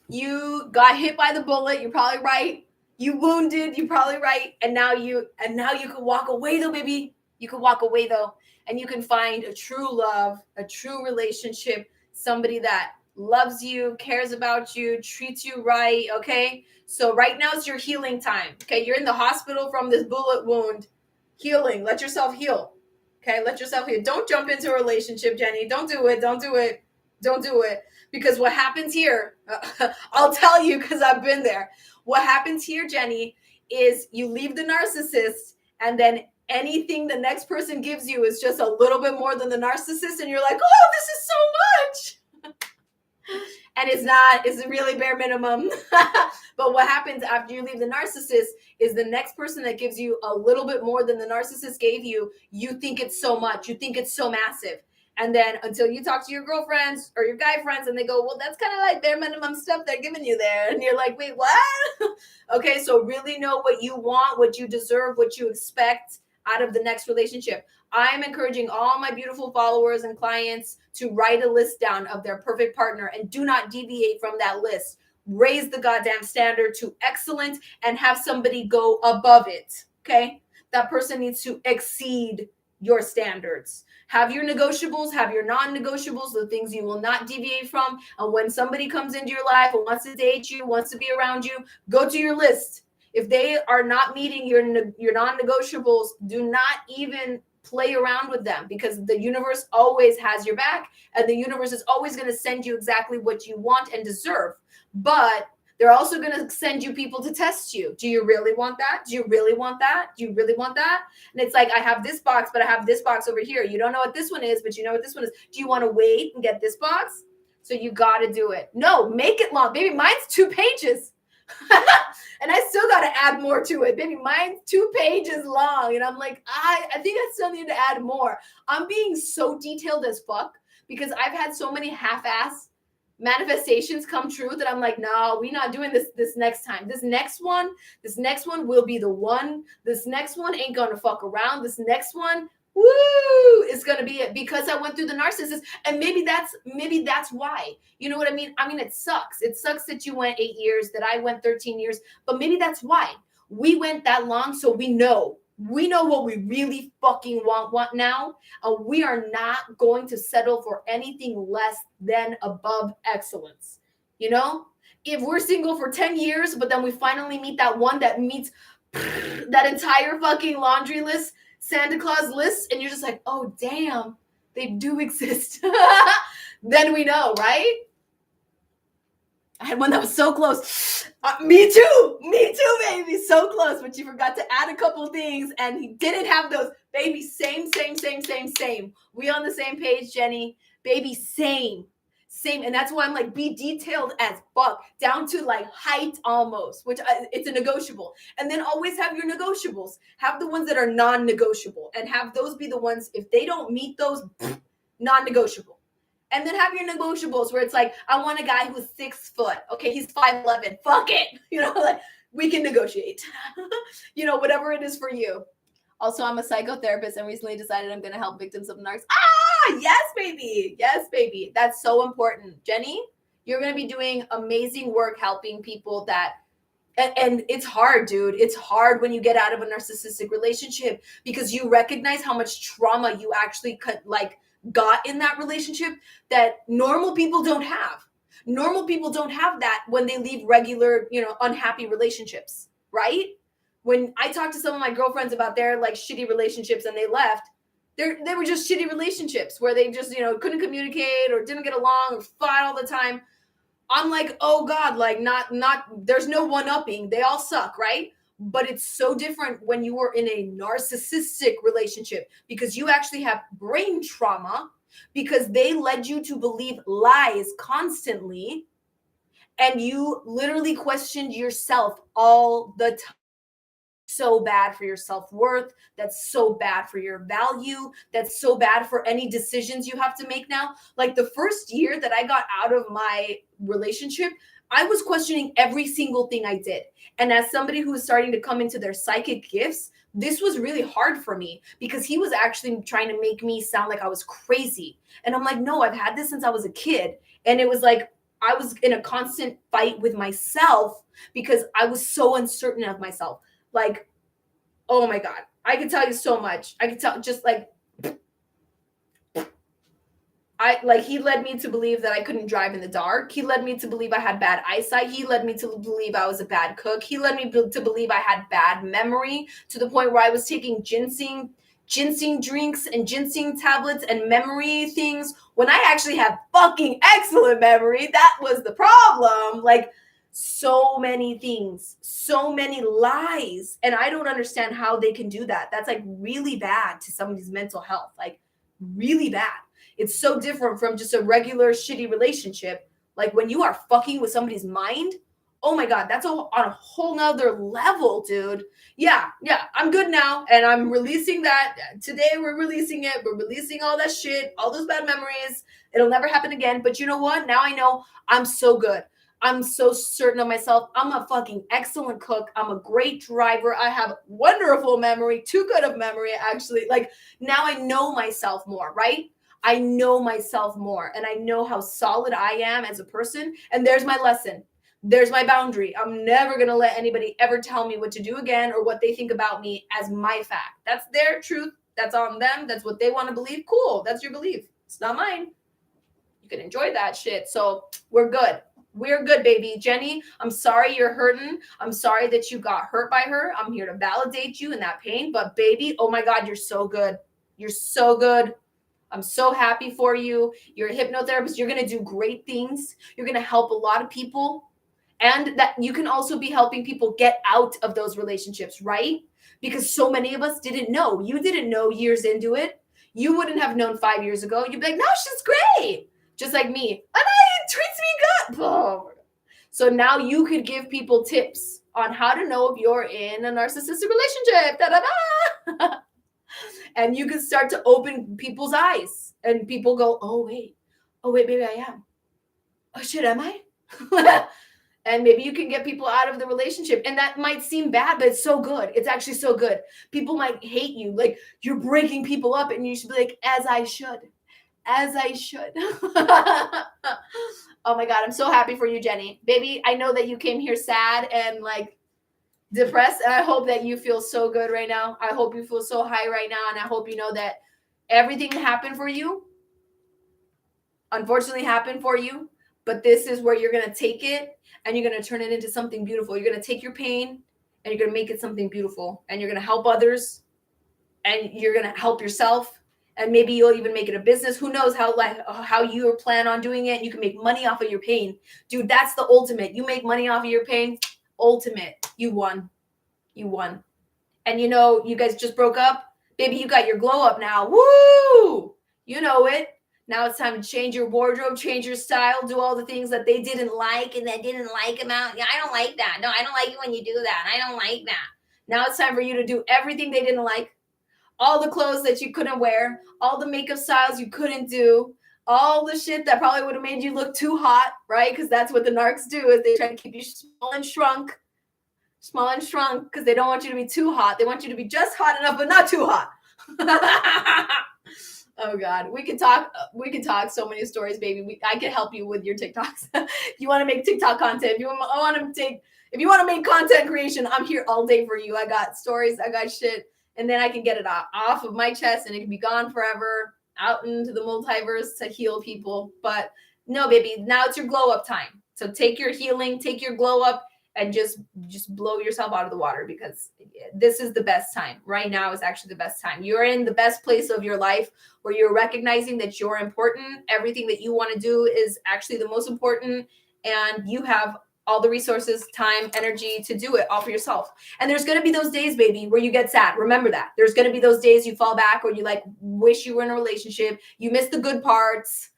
Speaker 1: you got hit by the bullet. You're probably right. You wounded. You're probably right. And now you can walk away though, baby. You can walk away though, and you can find a true love, a true relationship, somebody that loves you, cares about you, treats you right. Okay. So right now is your healing time. Okay. You're in the hospital from this bullet wound. Healing. Let yourself heal. Okay. Let yourself heal. Don't jump into a relationship, Jenny. Don't do it. Don't do it. Don't do it. Because what happens here, I'll tell you because I've been there. What happens here, Jenny, is you leave the narcissist, and then anything the next person gives you is just a little bit more than the narcissist. And you're like, oh, this is so much. And it's really bare minimum. But what happens after you leave the narcissist is the next person that gives you a little bit more than the narcissist gave you, you think it's so much. You think it's so massive. And then until you talk to your girlfriends or your guy friends and they go, well, that's kind of like bare minimum stuff they're giving you there. And you're like, wait, what? Okay, so really know what you want, what you deserve, what you expect out of the next relationship. I'm encouraging all my beautiful followers and clients to write a list down of their perfect partner and do not deviate from that list. Raise the goddamn standard to excellent and have somebody go above it, okay? That person needs to exceed your standards. Have your negotiables, have your non-negotiables, the things you will not deviate from. And when somebody comes into your life and wants to date you, wants to be around you, go to your list. If they are not meeting your non-negotiables, do not even play around with them, because the universe always has your back, and the universe is always going to send you exactly what you want and deserve. But they're also going to send you people to test you. Do you really want that? Do you really want that? Do you really want that? And it's like, I have this box, but I have this box over here. You don't know what this one is, but you know what this one is. Do you want to wait and get this box? So you got to do it. No, make it long. Baby, mine's 2 pages. And I still got to add more to it. Baby, mine's 2 pages long. And I'm like, I think I still need to add more. I'm being so detailed as fuck because I've had so many half-ass manifestations come true that I'm like, no, we're not doing this next time. This next one will be the one. This next one ain't gonna fuck around. This next one, woo, is gonna be it, because I went through the narcissist. And maybe that's why. You know what I mean? I mean, it sucks. It sucks that you went 8 years, that I went 13 years, but maybe that's why. We went that long, so we know what we really fucking want now. And we are not going to settle for anything less than above excellence. You know, if we're single for 10 years, but then we finally meet that one that meets that entire fucking laundry list, Santa Claus list, and you're just like, oh, damn, they do exist. Then we know, right? I had one that was so close. Me too, baby. So close, but you forgot to add a couple things, and he didn't have those. Baby, same. We on the same page, Jenny. Baby, same. And that's why I'm like, be detailed as fuck, down to like height almost, which it's a negotiable. And then always have your negotiables. Have the ones that are non-negotiable, and have those be the ones, if they don't meet those, non-negotiable. And then have your negotiables where it's like, I want a guy who's 6 foot. Okay, he's 5'11". Fuck it. You know, like, we can negotiate. You know, whatever it is for you. Also, I'm a psychotherapist and recently decided I'm going to help victims of narcs. Yes, baby. Yes, baby. That's so important. Jenny, you're going to be doing amazing work helping people that, and it's hard, dude. It's hard when you get out of a narcissistic relationship, because you recognize how much trauma you actually got in that relationship that normal people don't have. Normal people don't have that when they leave regular, unhappy relationships, right? When I talk to some of my girlfriends about their like shitty relationships and they left, they were just shitty relationships where they just, couldn't communicate or didn't get along or fought all the time. I'm like, oh God, like not, there's no one-upping. They all suck, right? But it's so different when you were in a narcissistic relationship, because you actually have brain trauma, because they led you to believe lies constantly, and you literally questioned yourself all the time. So bad for your self-worth. That's so bad for your value. That's so bad for any decisions you have to make now. Like the first year that I got out of my relationship, I was questioning every single thing I did. And as somebody who was starting to come into their psychic gifts, this was really hard for me, because he was actually trying to make me sound like I was crazy. And I'm like, no, I've had this since I was a kid. And it was like, I was in a constant fight with myself because I was so uncertain of myself. Like, oh my God, I could tell you so much. I could tell, just like, he led me to believe that I couldn't drive in the dark. He led me to believe I had bad eyesight. He led me to believe I was a bad cook. He led me to believe I had bad memory, to the point where I was taking ginseng drinks and ginseng tablets and memory things when I actually have fucking excellent memory. That was the problem. Like, so many things, so many lies. And I don't understand how they can do that. That's like really bad to somebody's mental health, like really bad. It's so different from just a regular shitty relationship. Like when you are fucking with somebody's mind, oh my God, that's on a whole nother level, dude. Yeah, I'm good now. And I'm releasing that. Today we're releasing it. We're releasing all that shit, all those bad memories. It'll never happen again. But you know what? Now I know I'm so good. I'm so certain of myself. I'm a fucking excellent cook. I'm a great driver. I have wonderful memory, too good of memory, actually. Like now I know myself more, right? I know myself more, and I know how solid I am as a person. And there's my lesson. There's my boundary. I'm never going to let anybody ever tell me what to do again or what they think about me as my fact. That's their truth. That's on them. That's what they want to believe. Cool. That's your belief. It's not mine. You can enjoy that shit. So we're good. We're good, baby. Jenny, I'm sorry you're hurting. I'm sorry that you got hurt by her. I'm here to validate you in that pain. But baby, oh my God, you're so good. You're so good. I'm so happy for you. You're a hypnotherapist. You're going to do great things. You're going to help a lot of people. And that you can also be helping people get out of those relationships, right? Because so many of us didn't know. You didn't know years into it. You wouldn't have known 5 years ago. You'd be like, no, she's great. Just like me. And it treats me good. Oh. So now you could give people tips on how to know if you're in a narcissistic relationship. Da-da-da. And you can start to open people's eyes. And people go, oh, wait, maybe I am. Oh, shit, am I? And maybe you can get people out of the relationship. And that might seem bad, but it's so good. It's actually so good. People might hate you. Like, you're breaking people up. And you should be like, as I should. As I should. Oh my God, I'm so happy for you, Jenny. Baby, I know that you came here sad and like depressed. And I hope that you feel so good right now. I hope you feel so high right now. And I hope you know that everything happened for you. Unfortunately happened for you. But this is where you're going to take it and you're going to turn it into something beautiful. You're going to take your pain and you're going to make it something beautiful. And you're going to help others. And you're going to help yourself. And maybe you'll even make it a business. Who knows how you plan on doing it. You can make money off of your pain. Dude, that's the ultimate. You make money off of your pain. Ultimate. You won. You won. And you know, you guys just broke up. Baby, you got your glow up now. Woo! You know it. Now it's time to change your wardrobe, change your style, do all the things that they didn't like and that didn't like about. Yeah, I don't like that. No, I don't like it when you do that. I don't like that. Now it's time for you to do everything they didn't like. All the clothes that you couldn't wear, all the makeup styles you couldn't do, all the shit that probably would have made you look too hot, right? Because that's what the narcs do, is they try to keep you small and shrunk, because they don't want you to be too hot. They want you to be just hot enough, but not too hot. Oh God, we could talk so many stories, baby. I can help you with your TikToks. If you want to make TikTok content, if you want to make content creation, I'm here all day for you. I got stories, I got shit. And then I can get it off of my chest and it can be gone forever, out into the multiverse to heal people. But no, baby, now it's your glow up time. So take your healing, take your glow up and just blow yourself out of the water, because this is the best time. Right now is actually the best time. You're in the best place of your life where you're recognizing that you're important. Everything that you want to do is actually the most important. And you have all the resources, time, energy to do it all for yourself. And there's going to be those days, baby, where you get sad. Remember that. There's going to be those days you fall back or you like wish you were in a relationship. You miss the good parts.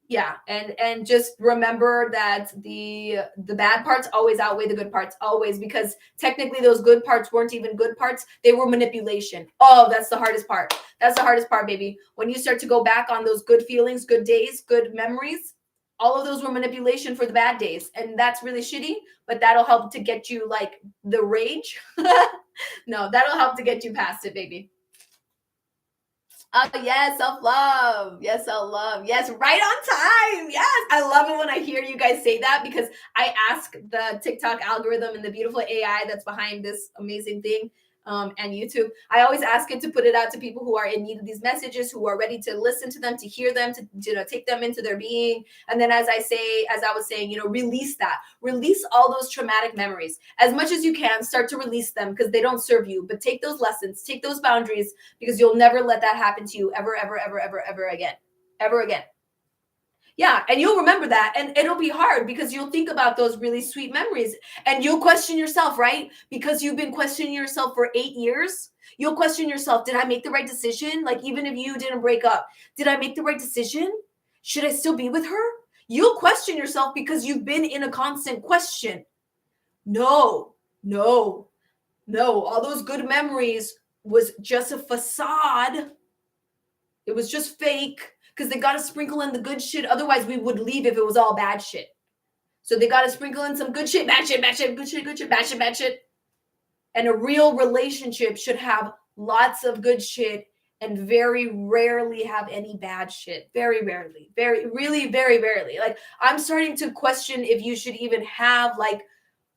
Speaker 1: Yeah. And just remember that the bad parts always outweigh the good parts, always, because technically those good parts weren't even good parts. They were manipulation. Oh, that's the hardest part. That's the hardest part, baby. When you start to go back on those good feelings, good days, good memories, all of those were manipulation for the bad days. And that's really shitty, but that'll help to get you like the rage. No, that'll help to get you past it, baby. Oh, yes, self-love. Yes, self-love. Yes, right on time. Yes, I love it when I hear you guys say that, because I ask the TikTok algorithm and the beautiful AI that's behind this amazing thing, and YouTube. I always ask it to put it out to people who are in need of these messages, who are ready to listen to them, to hear them, to take them into their being. And then as I was saying, release that. Release all those traumatic memories. As much as you can, start to release them, because they don't serve you. But take those lessons, take those boundaries, because you'll never let that happen to you ever, ever, ever, ever, ever again. Ever again. Yeah, and you'll remember that, and it'll be hard because you'll think about those really sweet memories, and you'll question yourself, right? Because you've been questioning yourself for 8 years. You'll question yourself, did I make the right decision? Like, even if you didn't break up, did I make the right decision? Should I still be with her? You'll question yourself because you've been in a constant question. No. All those good memories was just a facade. It was just fake. Because they got to sprinkle in the good shit. Otherwise, we would leave if it was all bad shit. So they got to sprinkle in some good shit, bad shit, bad shit, good shit, good shit, bad shit, bad shit. And a real relationship should have lots of good shit and very rarely have any bad shit. Very rarely. Really, very rarely. Like, I'm starting to question if you should even have, like,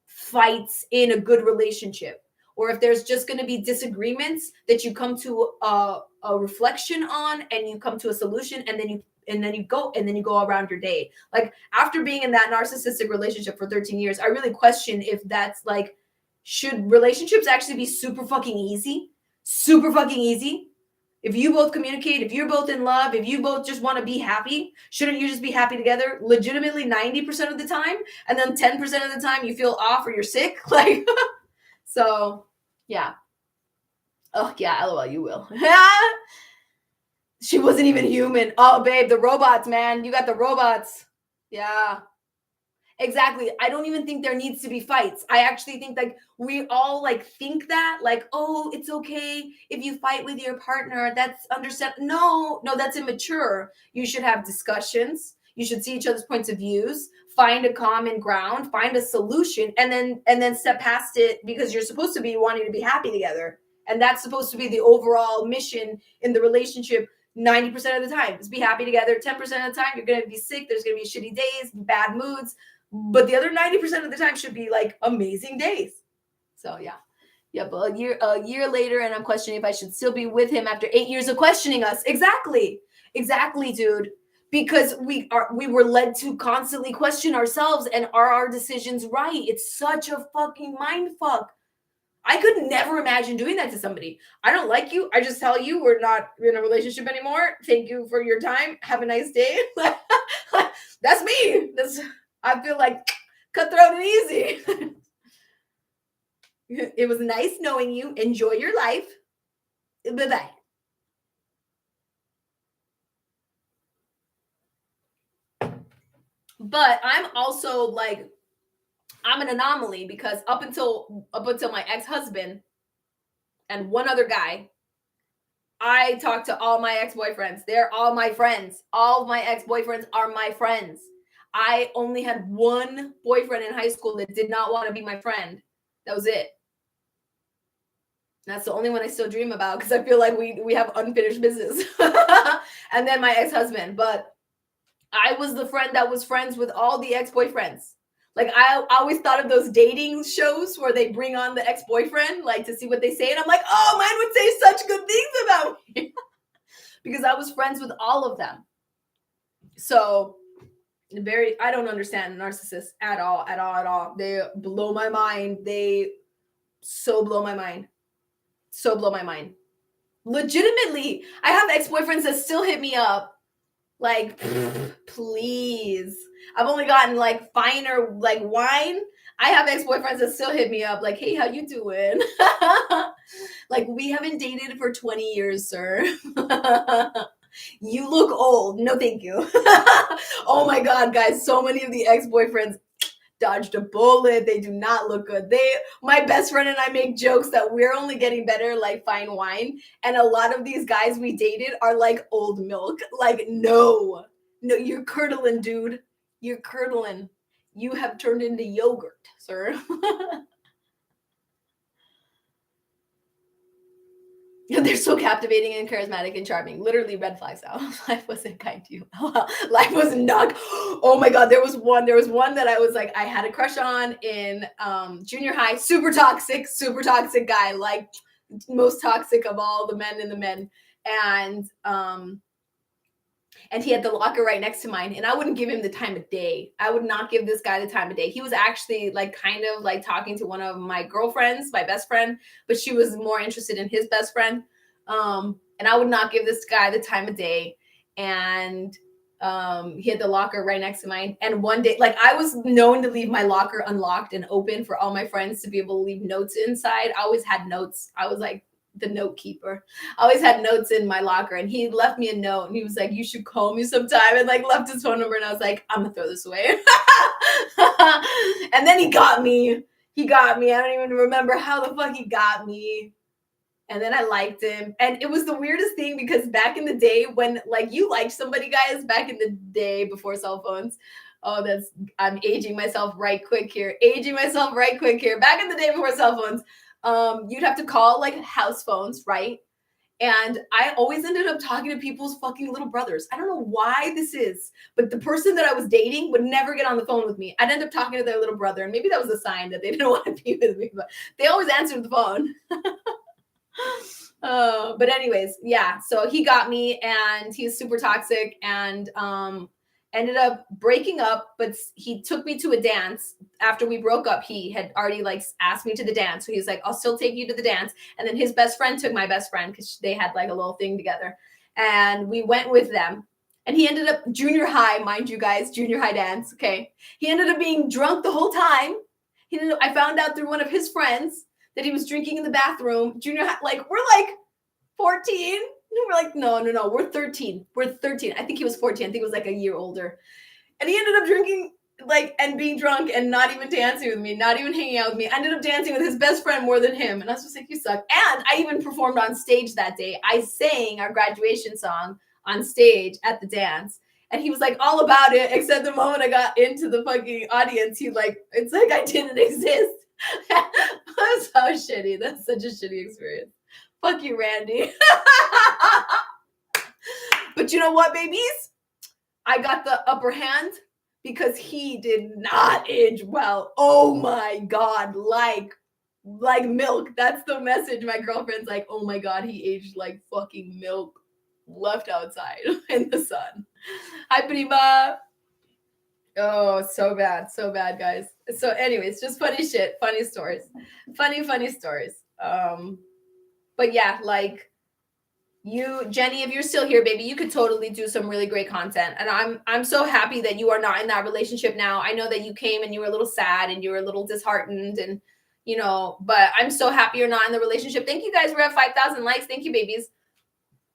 Speaker 1: fights in a good relationship. or if there's just going to be disagreements that you come to a reflection on, and you come to a solution, and then you go around your day. Like, after being in that narcissistic relationship for 13 years, I really question if that's like, should relationships actually be super fucking easy? Super fucking easy? If you both communicate, if you're both in love, if you both just want to be happy, shouldn't you just be happy together legitimately 90% of the time? And then 10% of the time you feel off or you're sick? Like, so yeah. Oh yeah, LOL, you will. She wasn't even human. Oh, babe, the robots, man. You got the robots. Yeah. Exactly. I don't even think there needs to be fights. I actually think like we all like think that like, oh, it's okay if you fight with your partner. That's understandable. No, that's immature. You should have discussions. You should see each other's points of views, find a common ground, find a solution, and then step past it, because you're supposed to be wanting to be happy together. And that's supposed to be the overall mission in the relationship 90% of the time. Is be happy together. 10% of the time, you're going to be sick. There's going to be shitty days, bad moods. But the other 90% of the time should be like amazing days. So yeah. But a year later, and I'm questioning if I should still be with him after 8 years of questioning us. Exactly, dude. Because we were led to constantly question ourselves, and are our decisions right? It's such a fucking mind fuck. I could never imagine doing that to somebody. I don't like you. I just tell you we're not in a relationship anymore. Thank you for your time. Have a nice day. That's me. I feel like cutthroat and easy. It was nice knowing you. Enjoy your life. Bye-bye. But I'm also like, I'm an anomaly, because up until my ex-husband and one other guy, I talk to all my ex-boyfriends. They're all my friends. All of my ex-boyfriends are my friends. I only had one boyfriend in high school that did not want to be my friend. That was it. That's the only one I still dream about, because I feel like we have unfinished business. And then my ex-husband. But I was the friend that was friends with all the ex-boyfriends. Like, I always thought of those dating shows where they bring on the ex-boyfriend, like, to see what they say. And I'm like, oh, mine would say such good things about me. Because I was friends with all of them. So I don't understand narcissists at all. They blow my mind. They so blow my mind. Legitimately, I have ex-boyfriends that still hit me up. Like, please. I've only gotten like finer like wine. I have ex-boyfriends that still hit me up like, hey, how you doing? Like, we haven't dated for 20 years, sir. You look old. No, thank you. Oh my God, guys. So many of the ex-boyfriends dodged a bullet. They do not look good. My best friend and I make jokes that we're only getting better like fine wine. And a lot of these guys we dated are like old milk. Like, no, you're curdling, dude. You're curdling. You have turned into yogurt, sir. They're so captivating and charismatic and charming. Literally red flags now. Life wasn't kind to you. Life was not. Oh my God. There was one that I was like, I had a crush on in junior high. Super toxic guy. Like, most toxic of all the men in the men. And he had the locker right next to mine, and I wouldn't give him the time of day. I would not give this guy the time of day. He was actually like kind of like talking to one of my girlfriends, my best friend, but she was more interested in his best friend. And I would not give this guy the time of day. And he had the locker right next to mine. And one day, like, I was known to leave my locker unlocked and open for all my friends to be able to leave notes inside. I always had notes. I was like the note keeper. I always had notes in my locker, and he left me a note, and he was like, you should call me sometime, and like left his phone number. And I was like, I'm gonna throw this away. And then he got me. I don't even remember how the fuck he got me. And then I liked him. And it was the weirdest thing, because back in the day when like you liked somebody, guys, back in the day before cell phones. Oh, I'm aging myself right quick here. Back in the day before cell phones, you'd have to call like house phones, right? And I always ended up talking to people's fucking little brothers. I don't know why this is, but the person that I was dating would never get on the phone with me. I'd end up talking to their little brother, and maybe that was a sign that they didn't want to be with me, but they always answered the phone. But anyways, yeah. So he got me, and he's super toxic, and ended up breaking up. But he took me to a dance after we broke up. He had already like asked me to the dance, so he's like, "I'll still take you to the dance." And then his best friend took my best friend because they had like a little thing together, and we went with them. And he ended up junior high, mind you guys, junior high dance. Okay, he ended up being drunk the whole time. I found out through one of his friends that he was drinking in the bathroom. Junior high, like we're like 14. We're like, no, we're 13. We're 13. I think he was 14. I think it was like a year older. And he ended up drinking like and being drunk and not even dancing with me, not even hanging out with me. I ended up dancing with his best friend more than him. And I was just like, you suck. And I even performed on stage that day. I sang our graduation song on stage at the dance. And he was like all about it, except the moment I got into the fucking audience, he like, it's like I didn't exist. That's so shitty. That's such a shitty experience. Fuck you, Randy. But you know what, babies? I got the upper hand because he did not age well. Oh my God. Like milk. That's the message. My girlfriend's like, oh my God, he aged like fucking milk left outside in the sun. Hi, Prima. Oh, so bad, guys. So anyways, just funny shit, funny stories. Funny stories. But yeah, like you, Jenny, if you're still here, baby, you could totally do some really great content. And I'm so happy that you are not in that relationship now. I know that you came and you were a little sad and you were a little disheartened and but I'm so happy you're not in the relationship. Thank you guys. We're at 5,000 likes. Thank you, babies.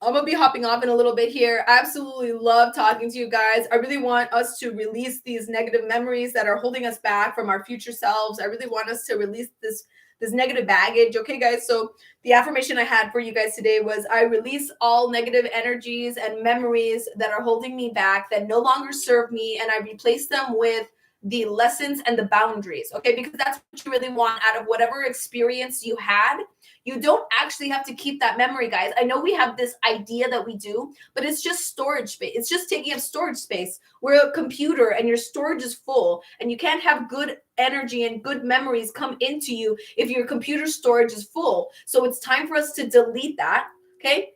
Speaker 1: I'm gonna be hopping off in a little bit here. I absolutely love talking to you guys. I really want us to release these negative memories that are holding us back from our future selves. I really want us to release this negative baggage. Okay, guys. So the affirmation I had for you guys today was I release all negative energies and memories that are holding me back, that no longer serve me, and I replace them with the lessons and the boundaries. Okay, because that's what you really want out of whatever experience you had. You don't actually have to keep that memory, guys. I know we have this idea that we do, but it's just storage space. It's just taking up storage space. We're a computer and your storage is full, and you can't have good energy and good memories come into you if your computer storage is full. So it's time for us to delete that. Okay.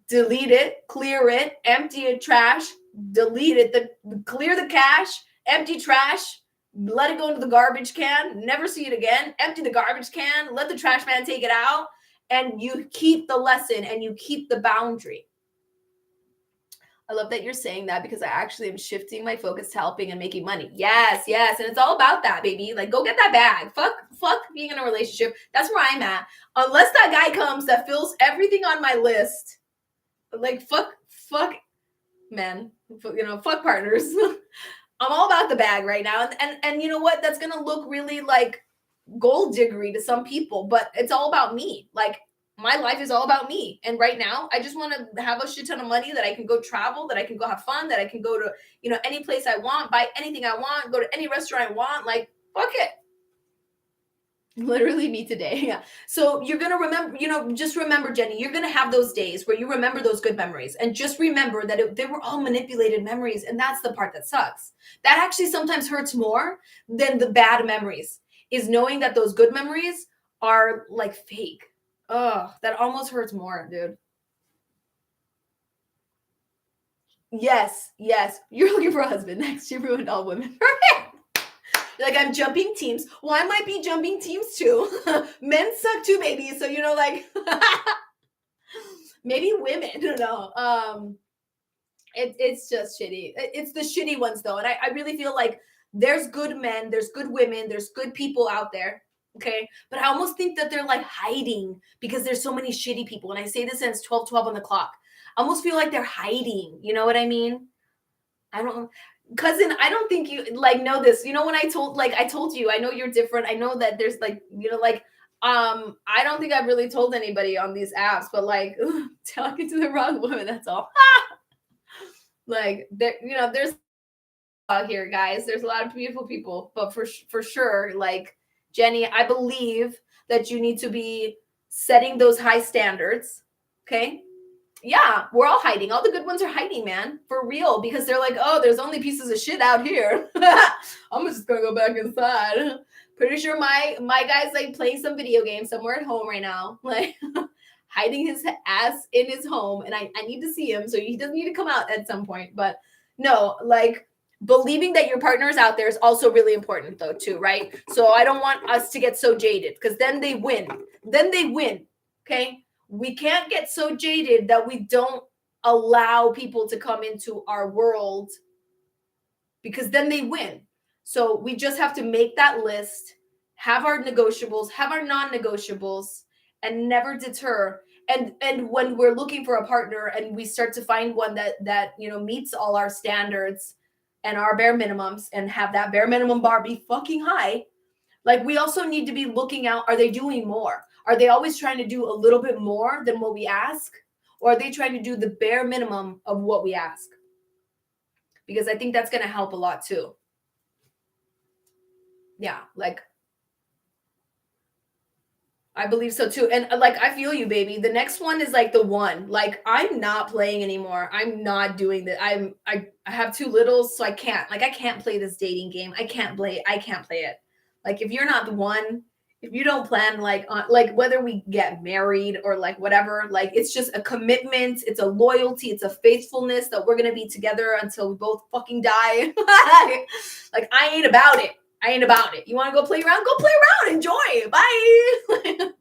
Speaker 1: Delete it, clear it, empty it, trash, delete it, clear the cache, empty trash, let it go into the garbage can, never see it again, empty the garbage can, let the trash man take it out, and you keep the lesson and you keep the boundary. I love that you're saying that because I actually am shifting my focus to helping and making money. Yes. And it's all about that, baby. Like, go get that bag. Fuck being in a relationship. That's where I'm at. Unless that guy comes that fills everything on my list. Like, fuck, men. Fuck partners. I'm all about the bag right now. And you know what? That's going to look really like gold diggery to some people, but it's all about me. Like, my life is all about me. And right now, I just want to have a shit ton of money that I can go travel, that I can go have fun, that I can go to, any place I want, buy anything I want, go to any restaurant I want. Like, fuck it. Literally me today. Yeah. So you're going to remember, just remember, Jenny, you're going to have those days where you remember those good memories, and just remember that they were all manipulated memories. And that's the part that sucks. That actually sometimes hurts more than the bad memories, is knowing that those good memories are like fake. Oh, that almost hurts more, dude. Yes. You're looking for a husband next. You ruined all women. Like, I'm jumping teams. Well, I might be jumping teams too. Men suck too, baby. So, like, maybe women. I don't know. It's just shitty. It's the shitty ones, though. And I really feel like there's good men, there's good women, there's good people out there. Okay. But I almost think that they're like hiding because there's so many shitty people. And I say this since 12:12 on the clock. I almost feel like they're hiding. You know what I mean? Cousin, I don't think you know this. When I told you, I know you're different. I know that there's I don't think I've really told anybody on these apps, but talking to the wrong woman, that's all. There's out here, guys. There's a lot of beautiful people, but for sure, like, Jenny, I believe that you need to be setting those high standards. Okay. Yeah, we're all hiding. All the good ones are hiding, man, for real, because they're like, oh, there's only pieces of shit out here. I'm just gonna go back inside. Pretty sure my guy's like playing some video game somewhere at home right now, like hiding his ass in his home, and I need to see him, so he doesn't need to come out at some point. But no, like believing that your partner is out there is also really important though too, right? So I don't want us to get so jaded, because then they win. Okay, we can't get so jaded that we don't allow people to come into our world, because then they win. So we just have to make that list, have our negotiables, have our non-negotiables, and never deter. And when we're looking for a partner and we start to find one that meets all our standards and our bare minimums, and have that bare minimum bar be fucking high, like we also need to be looking out, are they doing more? Are they always trying to do a little bit more than what we ask? Or are they trying to do the bare minimum of what we ask? Because I think that's going to help a lot too. Yeah, like I believe so too. And like I feel you, baby. The next one is like the one. Like I'm not playing anymore. I'm not doing that. I have two littles, so I can't play this dating game. I can't play it. Like if you're not the one, if you don't plan like on like whether we get married or like whatever, like it's just a commitment, it's a loyalty, it's a faithfulness that we're gonna be together until we both fucking die. Like I ain't about it. You want to go play around? Go play around. Enjoy. Bye.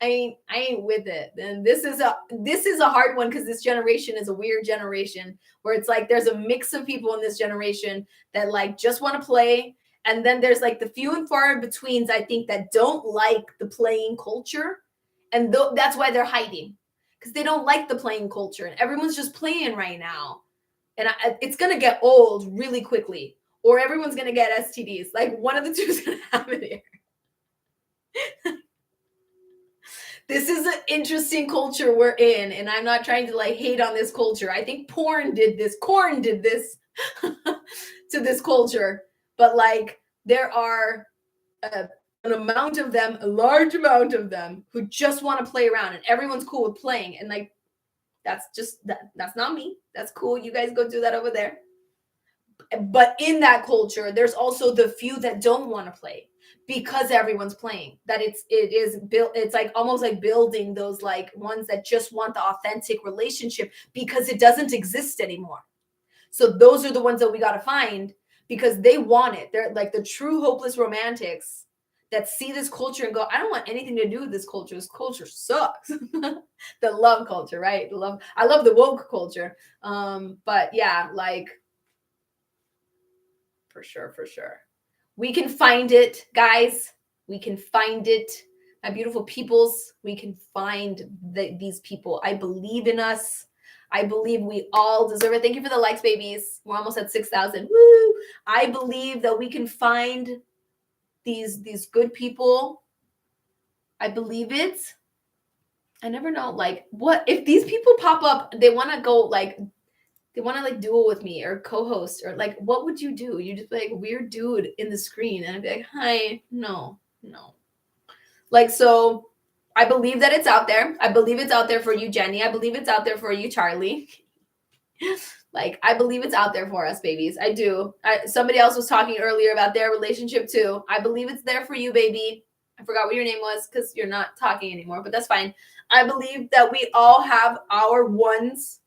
Speaker 1: I ain't with it. And this is a hard one, because this generation is a weird generation where it's like there's a mix of people in this generation that like just want to play. And then there's like the few and far in betweens, I think, that don't like the playing culture. And that's why they're hiding, because they don't like the playing culture. And everyone's just playing right now. And it's going to get old really quickly, or everyone's going to get STDs. Like one of the two is going to happen here. This is an interesting culture we're in, and I'm not trying to like hate on this culture. I think corn did this to this culture, but like there are a large amount of them who just want to play around, and everyone's cool with playing. And like, that's not me. That's cool. You guys go do that over there. But in that culture, there's also the few that don't want to play, because everyone's playing. That it is built. It's like almost like building those like ones that just want the authentic relationship, because it doesn't exist anymore. So those are the ones that we got to find, because they want it. They're like the true hopeless romantics that see this culture and go, I don't want anything to do with this culture. This culture sucks. The love culture, right? I love the woke culture. But yeah, like for sure. We can find it, guys. We can find it. My beautiful peoples, we can find these people. I believe in us. I believe we all deserve it. Thank you for the likes, babies. We're almost at 6,000. Woo! I believe that we can find these good people. I believe it. I never know, like, what if these people pop up, they want to go like they want to like duel with me or co-host, or like, what would you do? You just be like weird dude in the screen, and I'd be like, hi, no. Like, so I believe that it's out there. I believe it's out there for you, Jenny. I believe it's out there for you, Charlie. Like, I believe it's out there for us, babies. I do. Somebody else was talking earlier about their relationship too. I believe it's there for you, baby. I forgot what your name was because you're not talking anymore, but that's fine. I believe that we all have our ones.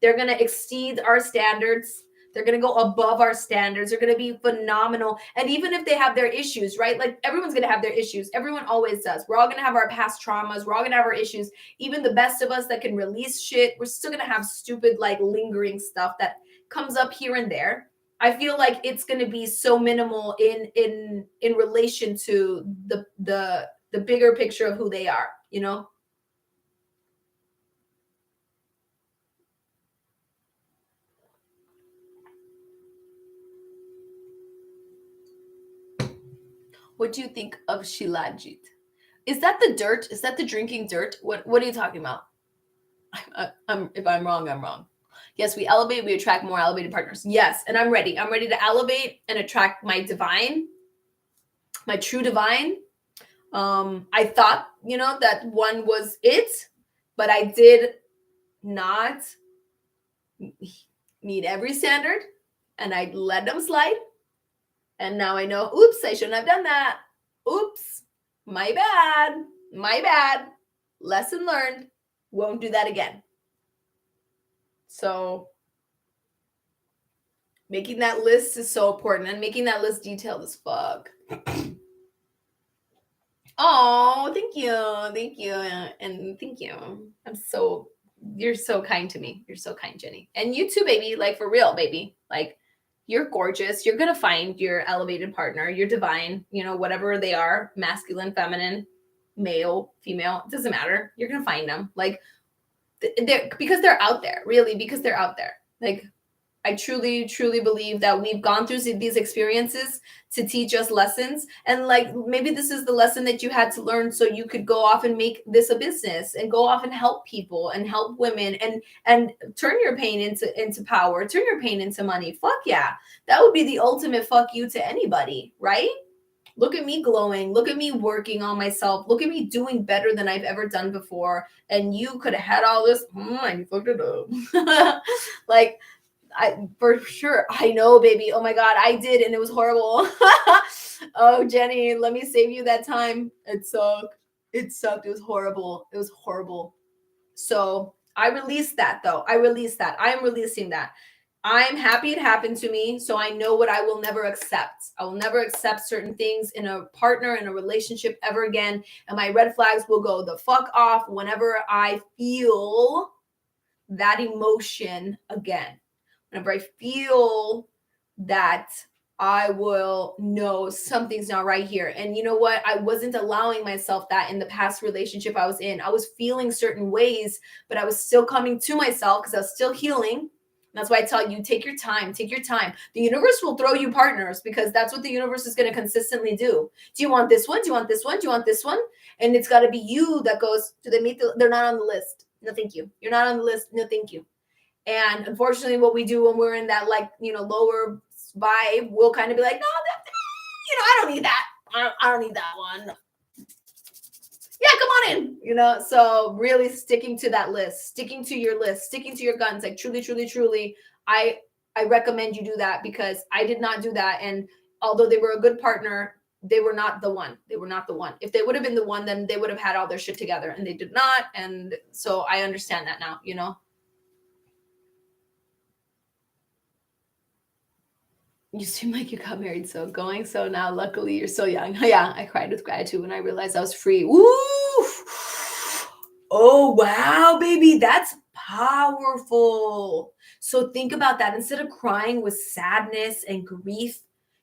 Speaker 1: They're going to exceed our standards. They're going to go above our standards. They're going to be phenomenal. And even if they have their issues, right? Like everyone's going to have their issues. Everyone always does. We're all going to have our past traumas. We're all going to have our issues. Even the best of us that can release shit, we're still going to have stupid, like lingering stuff that comes up here and there. I feel like it's going to be so minimal in relation to the bigger picture of who they are, you know? What do you think of Shilajit? Is that the dirt? Is that the drinking dirt? What are you talking about? If I'm wrong, I'm wrong. Yes, we elevate, we attract more elevated partners. Yes, and I'm ready. I'm ready to elevate and attract my divine, my true divine. I thought, that one was it, but I did not meet every standard, and I let them slide. And now I know, oops, I shouldn't have done that. Oops, my bad. My bad. Lesson learned. Won't do that again. So making that list is so important, and making that list detailed as fuck. Oh, thank you. Thank you. And thank you. You're so kind to me. You're so kind, Jenny. And you too, baby. Like, for real, baby. Like, you're gorgeous. You're going to find your elevated partner. You're divine, whatever they are, masculine, feminine, male, female, it doesn't matter. You're going to find them. Like, because they're out there, really, because they're out there. Like, I truly, truly believe that we've gone through these experiences to teach us lessons. And like, maybe this is the lesson that you had to learn so you could go off and make this a business and go off and help people and help women and turn your pain into power, turn your pain into money. Fuck yeah. That would be the ultimate fuck you to anybody, right? Look at me glowing. Look at me working on myself. Look at me doing better than I've ever done before. And you could have had all this, and you fucked it up. Like, for sure, I know, baby. Oh my God, I did, and it was horrible. Oh, Jenny, let me save you that time. It sucked. It sucked. It was horrible. It was horrible. So I released that, though. I released that. I am releasing that. I'm happy it happened to me, so I know what I will never accept. I will never accept certain things in a partner, in a relationship ever again, and my red flags will go the fuck off whenever I feel that emotion again. Whenever I feel that, I will know something's not right here. And you know what? I wasn't allowing myself that in the past relationship I was in. I was feeling certain ways, but I was still coming to myself because I was still healing. That's why I tell you, take your time, take your time. The universe will throw you partners because that's what the universe is going to consistently do. Do you want this one? Do you want this one? Do you want this one? And it's got to be you that goes, do they meet they're not on the list. No, thank you. You're not on the list. No, thank you. And unfortunately, what we do when we're in that, like, lower vibe, we'll kind of be like, no, I don't need that. I don't need that one. Yeah, come on in, so really sticking to that list, sticking to your list, sticking to your guns, like truly, truly, truly, I recommend you do that because I did not do that. And although they were a good partner, they were not the one. They were not the one. If they would have been the one, then they would have had all their shit together, and they did not. And so I understand that now, You seem like you got married so now. Luckily, you're so young. Yeah, I cried with gratitude when I realized I was free. Woo! Oh, wow, baby. That's powerful. So think about that. Instead of crying with sadness and grief,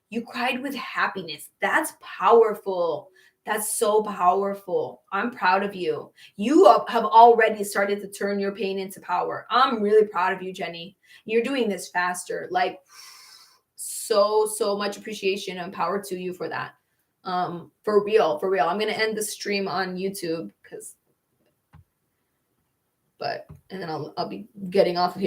Speaker 1: you cried with happiness. That's powerful. That's so powerful. I'm proud of you. You have already started to turn your pain into power. I'm really proud of you, Jenny. You're doing this faster. Like, so much appreciation and power to you for that. For real. I'm gonna end the stream on YouTube and then I'll be getting off of here.